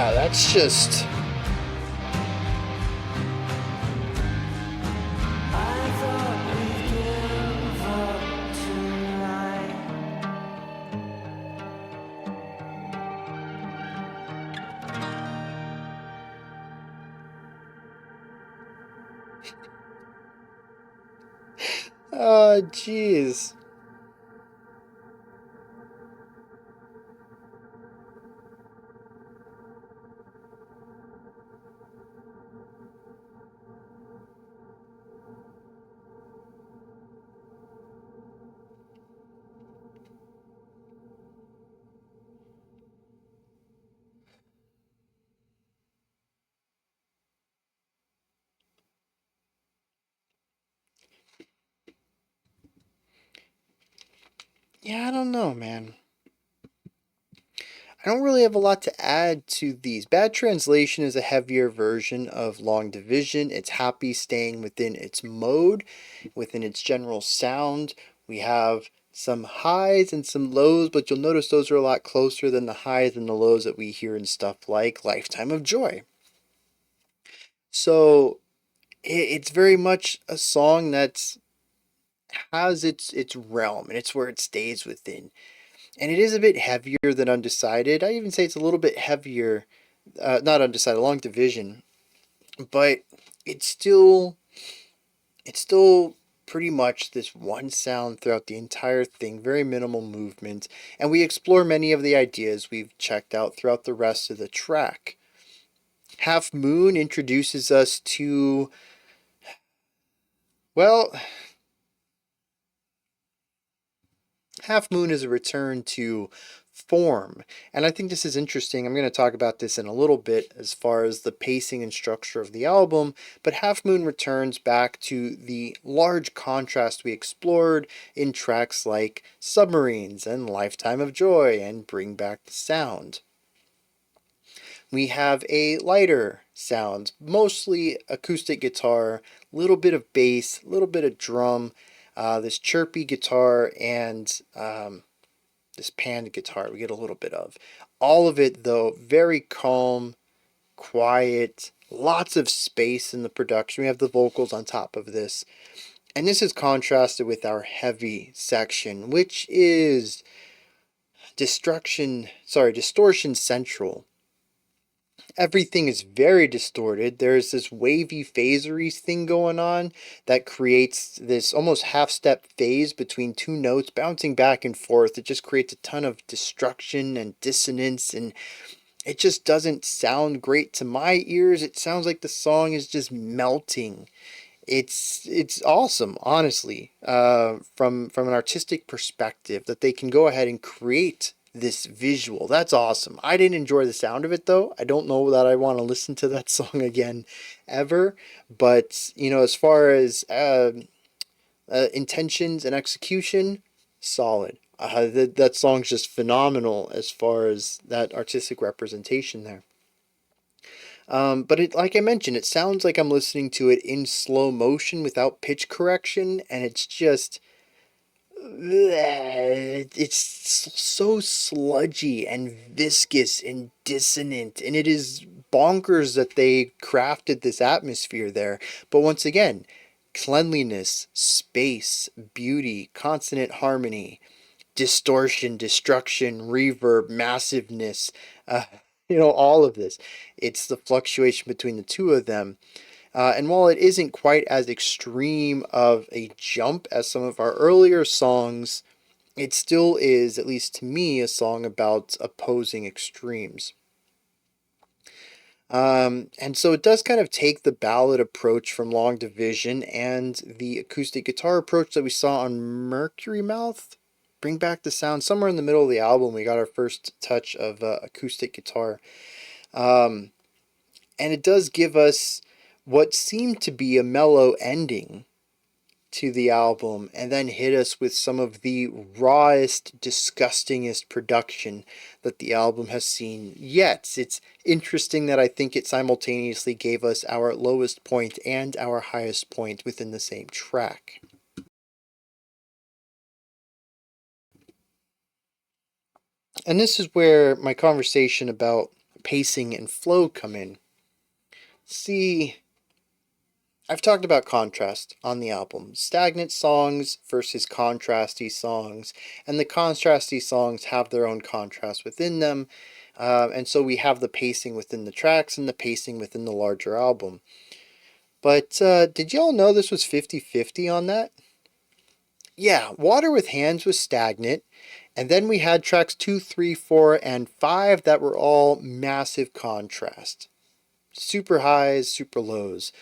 yeah, that's just. I thought we'd give up Oh, jeez. Yeah, I don't know, man. I don't really have a lot to add to these. Bad Translation is a heavier version of Long Division. It's happy staying within its mode, within its general sound. We have some highs and some lows, but you'll notice those are a lot closer than the highs and the lows that we hear in stuff like Lifetime of Joy. So it's very much a song that has its realm and it's where it stays within. And it is a bit heavier than Undecided. I even say it's a little bit heavier, not Undecided, Long Division, but it's still it's still pretty much this one sound throughout the entire thing, very minimal movement, and we explore many of the ideas we've checked out throughout the rest of the track. Half Moon introduces us to, well, Half Moon is a return to form. And I think this is interesting. I'm going to talk about this in a little bit as far as the pacing and structure of the album, but Half Moon returns back to the large contrast we explored in tracks like Submarines and Lifetime of Joy and Bring Back the Sound. We have a lighter sound, mostly acoustic guitar, little bit of bass, little bit of drum, this chirpy guitar, and this panned guitar we get a little bit of. All of it, though, very calm, quiet, lots of space in the production. We have the vocals on top of this. And this is contrasted with our heavy section, which is distortion central. Everything is very distorted. There's this wavy phasery thing going on that creates this almost half step phase between two notes bouncing back and forth. It just creates a ton of destruction and dissonance, and it just doesn't sound great to my ears. It sounds like the song is just melting. It's awesome, honestly, from an artistic perspective, that they can go ahead and create this visual. That's awesome. I didn't enjoy the sound of it though. I don't know that I want to listen to that song again ever. But as far as intentions and execution, solid. That song's just phenomenal as far as that artistic representation there. But like I mentioned, it sounds like I'm listening to it in slow motion without pitch correction, and it's just it's so sludgy and viscous and dissonant, and it is bonkers that they crafted this atmosphere there. But once again, cleanliness, space, beauty, consonant harmony, distortion, destruction, reverb, massiveness, all of this. It's the fluctuation between the two of them. And while it isn't quite as extreme of a jump as some of our earlier songs, it still is, at least to me, a song about opposing extremes. And so it does kind of take the ballad approach from Long Division and the acoustic guitar approach that we saw on Mercury Mouth. Bring Back the Sound. Somewhere in the middle of the album, we got our first touch of acoustic guitar. And it does give us what seemed to be a mellow ending to the album, and then hit us with some of the rawest, disgustingest production that the album has seen yet. It's interesting that I think it simultaneously gave us our lowest point and our highest point within the same track. And this is where my conversation about pacing and flow come in. See, I've talked about contrast on the album. Stagnant songs versus contrasty songs. And the contrasty songs have their own contrast within them. And so we have the pacing within the tracks and the pacing within the larger album. But did y'all know this was 50-50 on that? Yeah, Water with Hands was stagnant. And then we had tracks 2, 3, 4, and 5 that were all massive contrast. Super highs, super lows.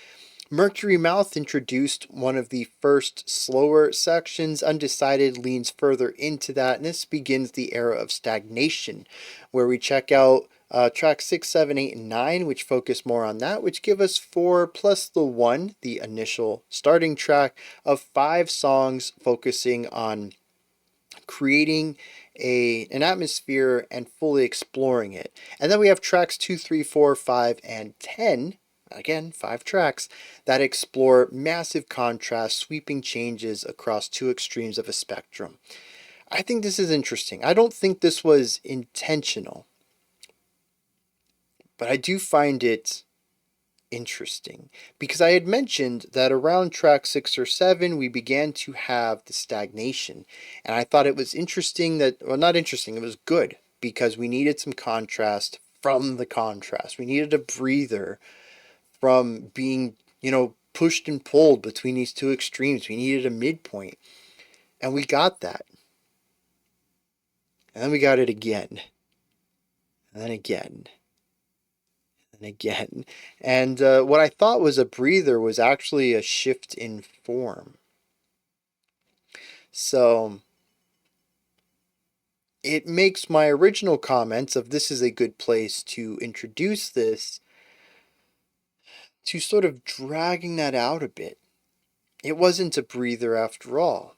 Mercury Mouth introduced one of the first slower sections. Undecided leans further into that, and this begins the era of stagnation, where we check out tracks 6, 7, 8, and 9, which focus more on that, which give us 4 plus the 1, the initial starting track, of 5 songs focusing on creating an atmosphere and fully exploring it. And then we have tracks 2, 3, 4, 5, and 10. Again, 5 tracks that explore massive contrast, sweeping changes across 2 extremes of a spectrum. I think this is interesting. I don't think this was intentional, but I do find it interesting because I had mentioned that around track 6 or 7 we began to have the stagnation, and I thought it was interesting that, well, not interesting, it was good because we needed some contrast from the contrast. We needed a breather from being, pushed and pulled between these 2 extremes. We needed a midpoint. And we got that. And then we got it again. And then again. And again. And what I thought was a breather was actually a shift in form. So it makes my original comments of this is a good place to introduce this to sort of dragging that out a bit. It wasn't a breather after all.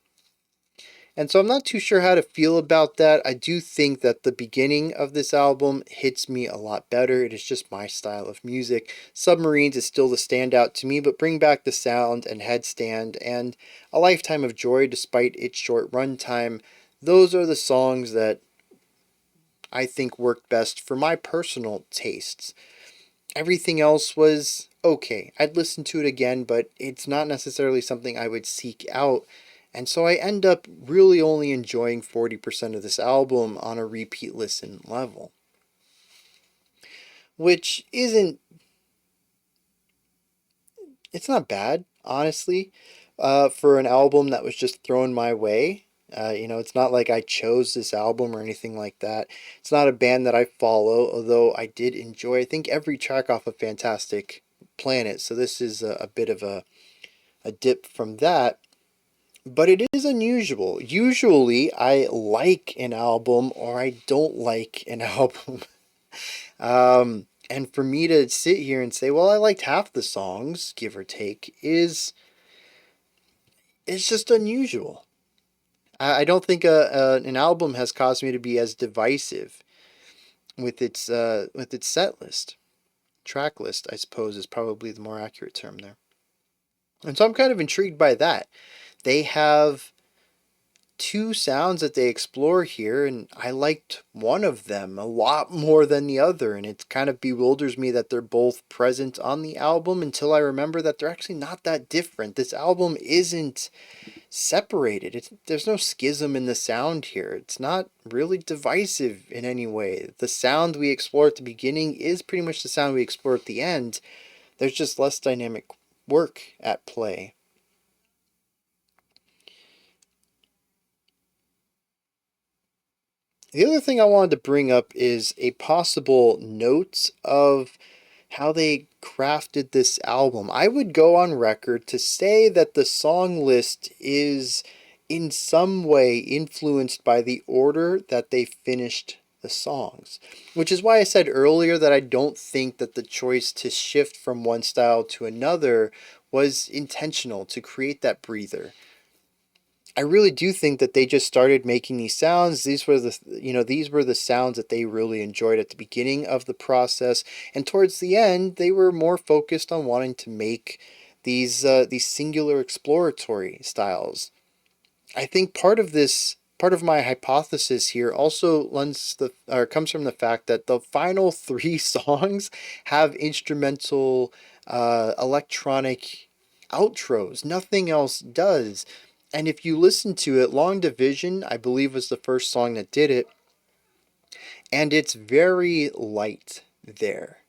And so I'm not too sure how to feel about that. I do think that the beginning of this album hits me a lot better. It is just my style of music. Submarines is still the standout to me, but Bring Back the Sound and Headstand and A Lifetime of Joy, despite its short runtime, those are the songs that I think worked best for my personal tastes. Everything else was okay. I'd listen to it again, but it's not necessarily something I would seek out. And so I end up really only enjoying 40% of this album on a repeat listen level. Which isn't... It's not bad, honestly, for an album that was just thrown my way. It's not like I chose this album or anything like that. It's not a band that I follow, although I did enjoy, I think, every track off of Fantastic Planet. So this is a bit of a dip from that. But it is unusual. Usually I like an album or I don't like an album. And for me to sit here and say, well, I liked half the songs, give or take, it's just unusual. I don't think an album has caused me to be as divisive with its set list. Track list, I suppose, is probably the more accurate term there. And so I'm kind of intrigued by that. They have 2 sounds that they explore here, and I liked one of them a lot more than the other, and it kind of bewilders me that they're both present on the album until I remember that they're actually not that different. This album isn't separated. There's no schism in the sound here. It's not really divisive in any way. The sound we explore at the beginning is pretty much the sound we explore at the end. There's just less dynamic work at play. The other thing I wanted to bring up is a possible note of how they crafted this album. I would go on record to say that the song list is in some way influenced by the order that they finished the songs, which is why I said earlier that I don't think that the choice to shift from one style to another was intentional to create that breather. I really do think that they just started making these sounds. These were the sounds that they really enjoyed at the beginning of the process, and towards the end, they were more focused on wanting to make these singular exploratory styles. I think part of this part of my hypothesis here also comes from the fact that the final three songs have instrumental electronic outros. Nothing else does. And if you listen to it, Long Division, I believe, was the first song that did it, and it's very light there.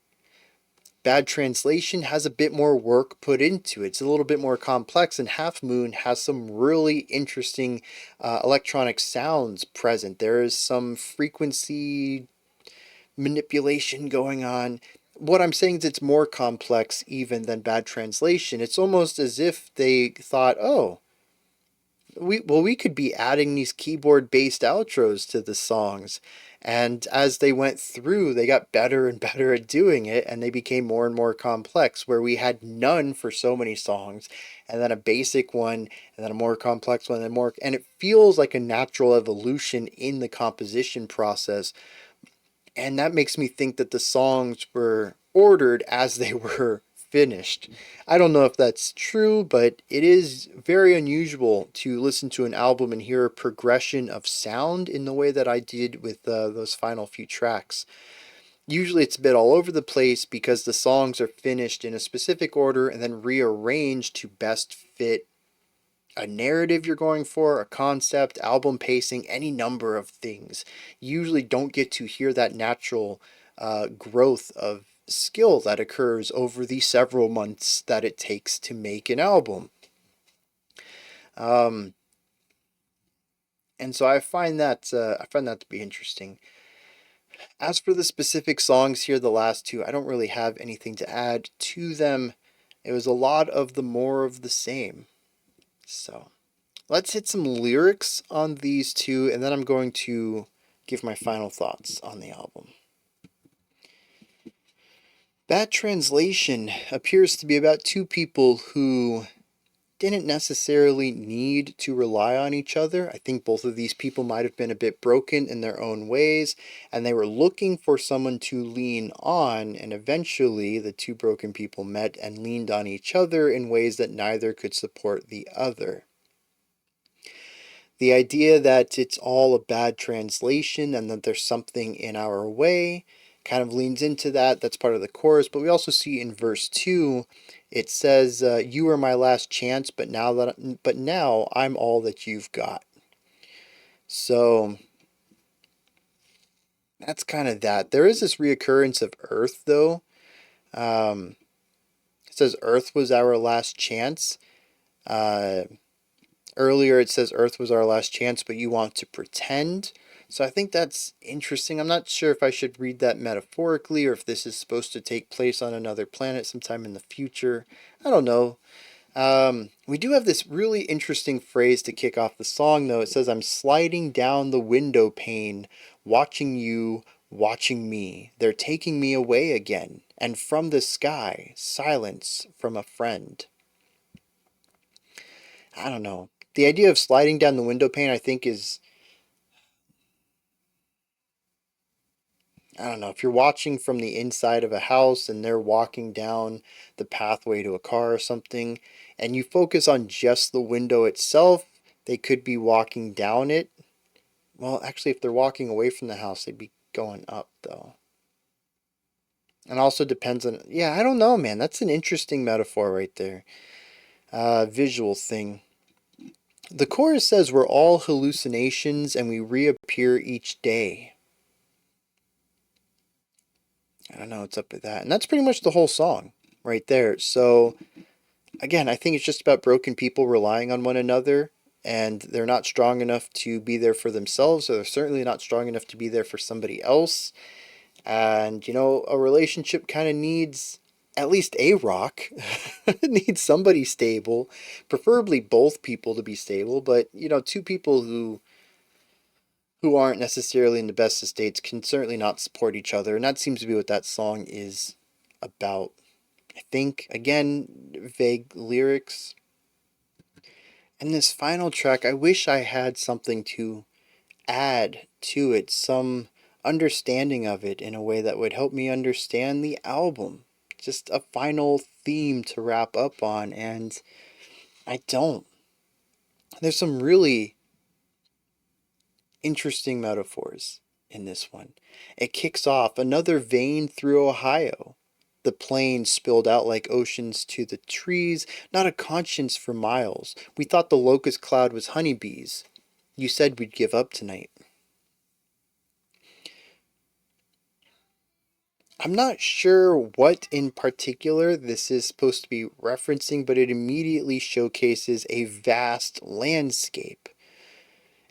Bad Translation has a bit more work put into it. It's a little bit more complex, and Half Moon has some really interesting electronic sounds present. There is some frequency manipulation going on. What I'm saying is it's more complex even than Bad Translation. It's almost as if they thought, oh, we could be adding these keyboard based outros to the songs, and as they went through they got better and better at doing it, and they became more and more complex, where we had none for so many songs, and then a basic one, and then a more complex one, and it feels like a natural evolution in the composition process. And that makes me think that the songs were ordered as they were finished. I don't know if that's true, but it is very unusual to listen to an album and hear a progression of sound in the way that I did with those final few tracks. Usually it's a bit all over the place because the songs are finished in a specific order and then rearranged to best fit a narrative you're going for, a concept, album pacing, any number of things. You usually don't get to hear that natural growth of skill that occurs over the several months that it takes to make an album. Um, and so I find that to be interesting. As for the specific songs here, the last two, I don't really have anything to add to them. It was a lot of the more of the same. So let's hit some lyrics on these two, and then I'm going to give my final thoughts on the album. Bad Translation appears to be about two people who didn't necessarily need to rely on each other. I think both of these people might have been a bit broken in their own ways, and they were looking for someone to lean on, and eventually the two broken people met and leaned on each other in ways that neither could support the other. The idea that it's all a bad translation and that there's something in our way kind of leans into that. That's part of the chorus. But we also see in verse 2, it says, "You were my last chance, but now I'm all that you've got." So that's kind of that. There is this reoccurrence of Earth, though. It says Earth was our last chance. Uh, Earlier it says Earth was our last chance, but you want to pretend. So I think that's interesting. I'm not sure if I should read that metaphorically or if this is supposed to take place on another planet sometime in the future. I don't know. We do have this really interesting phrase to kick off the song, though. It says, "I'm sliding down the window pane, watching you, watching me. They're taking me away again. And from the sky, silence from a friend." I don't know. The idea of sliding down the window pane, I think, is, I don't know, if you're watching from the inside of a house and they're walking down the pathway to a car or something, and you focus on just the window itself, they could be walking down it. Well, actually, if they're walking away from the house, they'd be going up, though. And also depends on, yeah, I don't know, man. That's an interesting metaphor right there. Visual thing. The chorus says we're all hallucinations and we reappear each day. I don't know what's up with that. And that's pretty much the whole song right there. So, again, I think it's just about broken people relying on one another, and they're not strong enough to be there for themselves, or they're certainly not strong enough to be there for somebody else. And, a relationship kind of needs at least a rock. It needs somebody stable, preferably both people to be stable, but, two people who aren't necessarily in the best of states can certainly not support each other, and that seems to be what that song is about. I think, again, vague lyrics. And this final track, I wish I had something to add to it, some understanding of it in a way that would help me understand the album. Just a final theme to wrap up on, and I don't. There's some really Interesting metaphors in this one. It kicks off another vein through Ohio. The plains spilled out like oceans to the trees, not a conscience for miles. We thought the locust cloud was honeybees. You said we'd give up tonight. I'm not sure what in particular this is supposed to be referencing, but it immediately showcases a vast landscape.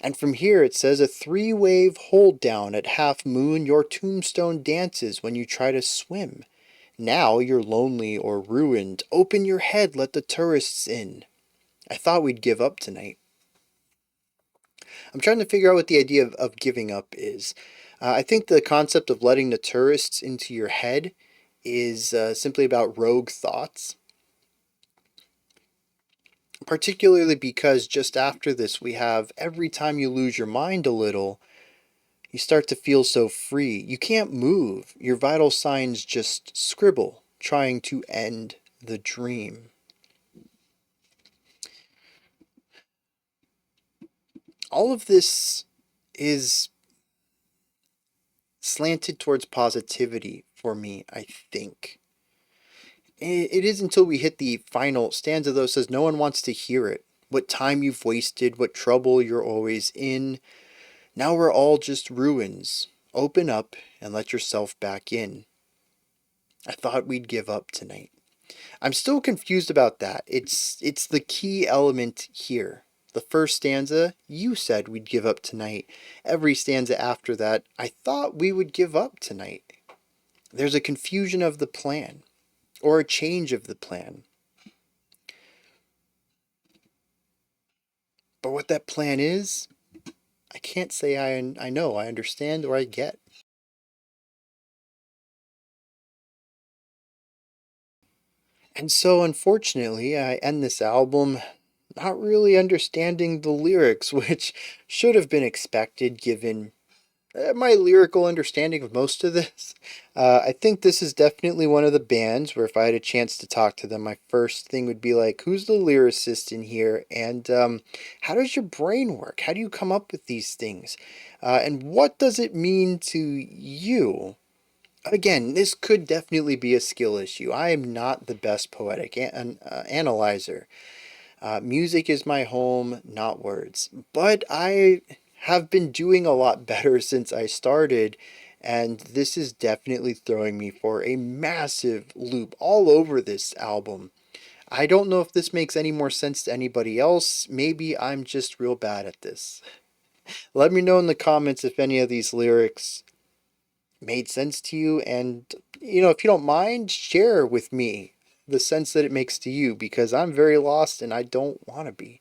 And from here it says a 3-wave hold down at half moon, your tombstone dances when you try to swim. Now you're lonely or ruined. Open your head, let the tourists in. I thought we'd give up tonight. I'm trying to figure out what the idea of giving up is. I think the concept of letting the tourists into your head is simply about rogue thoughts. Particularly because just after this, we have every time you lose your mind a little, you start to feel so free. You can't move. Your vital signs just scribble, trying to end the dream. All of this is slanted towards positivity for me, I think. It is until we hit the final stanza, though, says no one wants to hear it. What time you've wasted, what trouble you're always in. Now we're all just ruins. Open up and let yourself back in. I thought we'd give up tonight. I'm still confused about that. It's the key element here. The first stanza, you said we'd give up tonight. Every stanza after that, I thought we would give up tonight. There's a confusion of the plan, or a change of the plan. But what that plan is, I can't say I know, I understand, or I get. And so, unfortunately, I end this album not really understanding the lyrics, which should have been expected given my lyrical understanding of most of this. I think this is definitely one of the bands where if I had a chance to talk to them, my first thing would be like, who's the lyricist in here? And how does your brain work? How do you come up with these things? And what does it mean to you? Again, this could definitely be a skill issue. I am not the best poetic analyzer. Music is my home, not words. But I have been doing a lot better since I started, and this is definitely throwing me for a massive loop all over this album. I don't know if this makes any more sense to anybody else. Maybe I'm just real bad at this. Let me know in the comments if any of these lyrics made sense to you, and if you don't mind, share with me the sense that it makes to you, because I'm very lost and I don't want to be.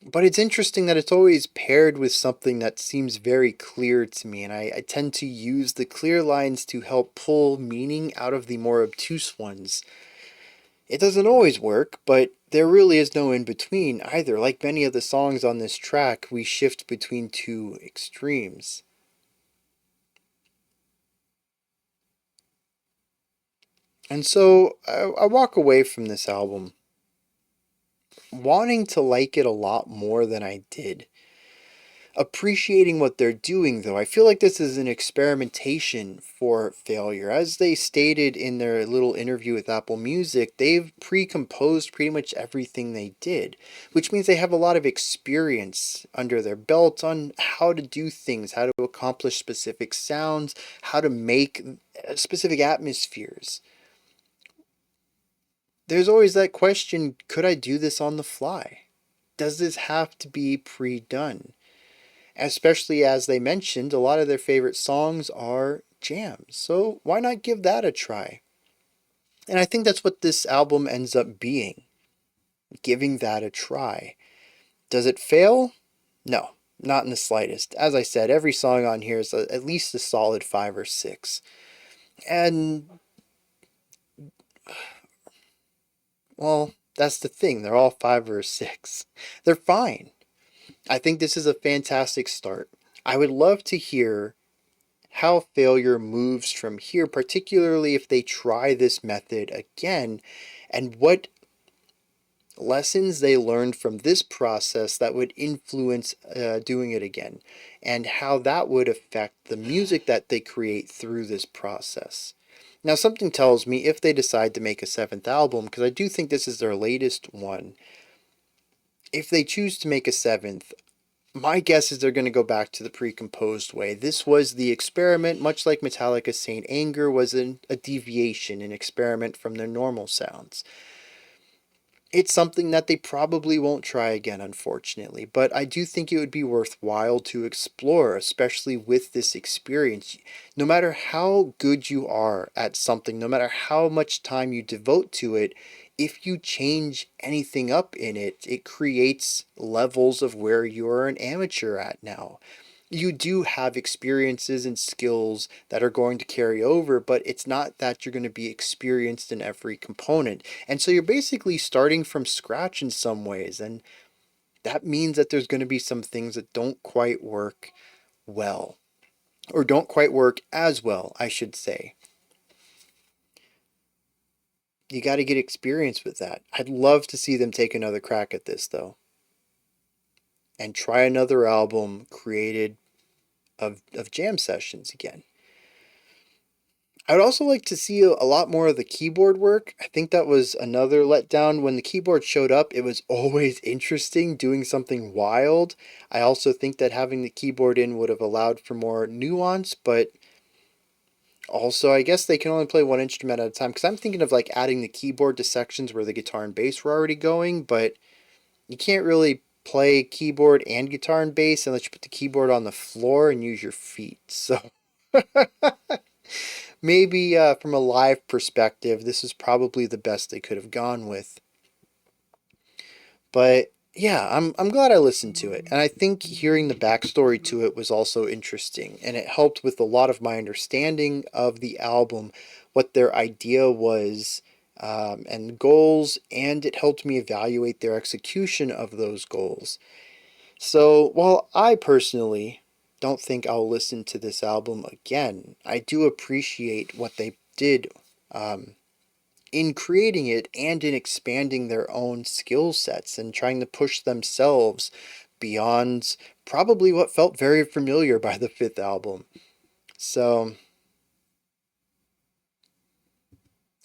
But it's interesting that it's always paired with something that seems very clear to me, and I tend to use the clear lines to help pull meaning out of the more obtuse ones. It doesn't always work, but there really is no in between either. Like many of the songs on this track, we shift between two extremes. And so I walk away from this album wanting to like it a lot more than I did. Appreciating what they're doing, though. I feel like this is an experimentation for failure. As they stated in their little interview with Apple Music, they've pre-composed pretty much everything they did, which means they have a lot of experience under their belt on how to do things, how to accomplish specific sounds, how to make specific atmospheres. There's always that question, could I do this on the fly? Does this have to be pre-done? Especially as they mentioned, a lot of their favorite songs are jams. So why not give that a try? And I think that's what this album ends up being. Giving that a try. Does it fail? No, not in the slightest. As I said, every song on here is at least a solid 5 or 6. And, well, that's the thing. They're all 5 or 6. They're fine. I think this is a fantastic start. I would love to hear how failure moves from here, particularly if they try this method again, and what lessons they learned from this process that would influence doing it again, and how that would affect the music that they create through this process. Now, something tells me if they decide to make a seventh album, because I do think this is their latest one, if they choose to make a seventh, my guess is they're going to go back to the pre-composed way. This was the experiment, much like Metallica's Saint Anger was a deviation, an experiment from their normal sounds. It's something that they probably won't try again, unfortunately, but I do think it would be worthwhile to explore, especially with this experience. No matter how good you are at something, no matter how much time you devote to it, if you change anything up in it, it creates levels of where you're an amateur at now. You do have experiences and skills that are going to carry over, but it's not that you're going to be experienced in every component. And so you're basically starting from scratch in some ways. And that means that there's going to be some things that don't quite work well, or don't quite work as well, I should say. You got to get experience with that. I'd love to see them take another crack at this, though, and try another album created of jam sessions again. I would also like to see a lot more of the keyboard work. I think that was another letdown. When the keyboard showed up, it was always interesting doing something wild. I also think that having the keyboard in would have allowed for more nuance, but also I guess they can only play one instrument at a time, because I'm thinking of like adding the keyboard to sections where the guitar and bass were already going, but you can't really play keyboard and guitar and bass unless you put the keyboard on the floor and use your feet. So maybe from a live perspective, this is probably the best they could have gone with. But yeah, I'm glad I listened to it, and I think hearing the backstory to it was also interesting, and it helped with a lot of my understanding of the album, what their idea was, and goals, and it helped me evaluate their execution of those goals. So while I personally don't think I'll listen to this album again, I do appreciate what they did um, in creating it and in expanding their own skill sets and trying to push themselves beyond probably what felt very familiar by the fifth album. So,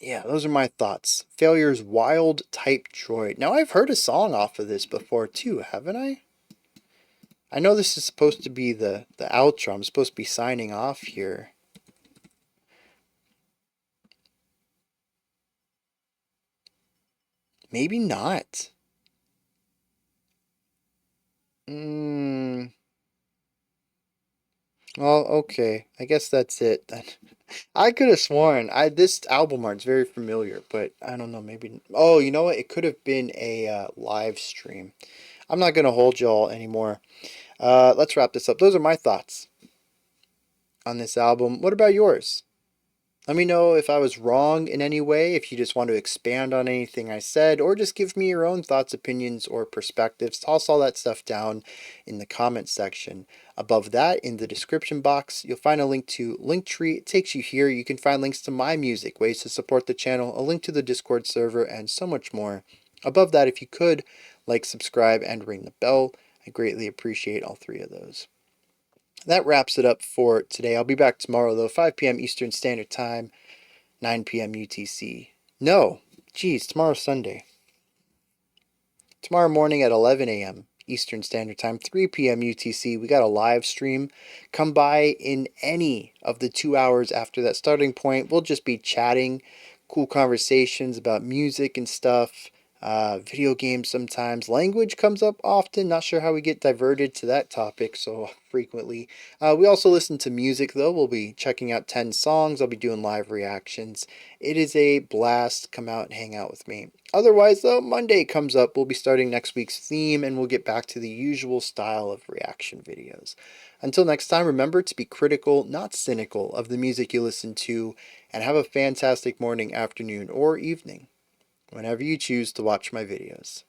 yeah, those are my thoughts. Failure's Wild Type Droid. Now, I've heard a song off of this before too, haven't I? I know this is supposed to be the outro. I'm supposed to be signing off here. Maybe not. Hmm. Well, okay. I guess that's it then. I could have sworn this album art's very familiar, but I don't know. Maybe. Oh, you know what? It could have been a live stream. I'm not gonna hold y'all anymore. Let's wrap this up. Those are my thoughts on this album. What about yours? Let me know if I was wrong in any way, if you just want to expand on anything I said, or just give me your own thoughts, opinions, or perspectives. Toss all that stuff down in the comments section. Above that, in the description box, you'll find a link to Linktree. It takes you here. You can find links to my music, ways to support the channel, a link to the Discord server, and so much more. Above that, if you could, like, subscribe, and ring the bell. I greatly appreciate all three of those. That wraps it up for today. I'll be back tomorrow, though, 5 p.m. Eastern Standard Time, 9 p.m. UTC. No, geez, tomorrow's Sunday. Tomorrow morning at 11 a.m. Eastern Standard Time, 3 p.m. UTC, we got a live stream. Come by in any of the 2 hours after that starting point. We'll just be chatting, cool conversations about music and stuff. Video games sometimes. Language comes up often. Not sure how we get diverted to that topic so frequently. We also listen to music, though. We'll be checking out 10 songs. I'll be doing live reactions. It is a blast. Come out and hang out with me. Otherwise, though, Monday comes up. We'll be starting next week's theme, and we'll get back to the usual style of reaction videos. Until next time, remember to be critical, not cynical, of the music you listen to, and have a fantastic morning, afternoon, or evening whenever you choose to watch my videos.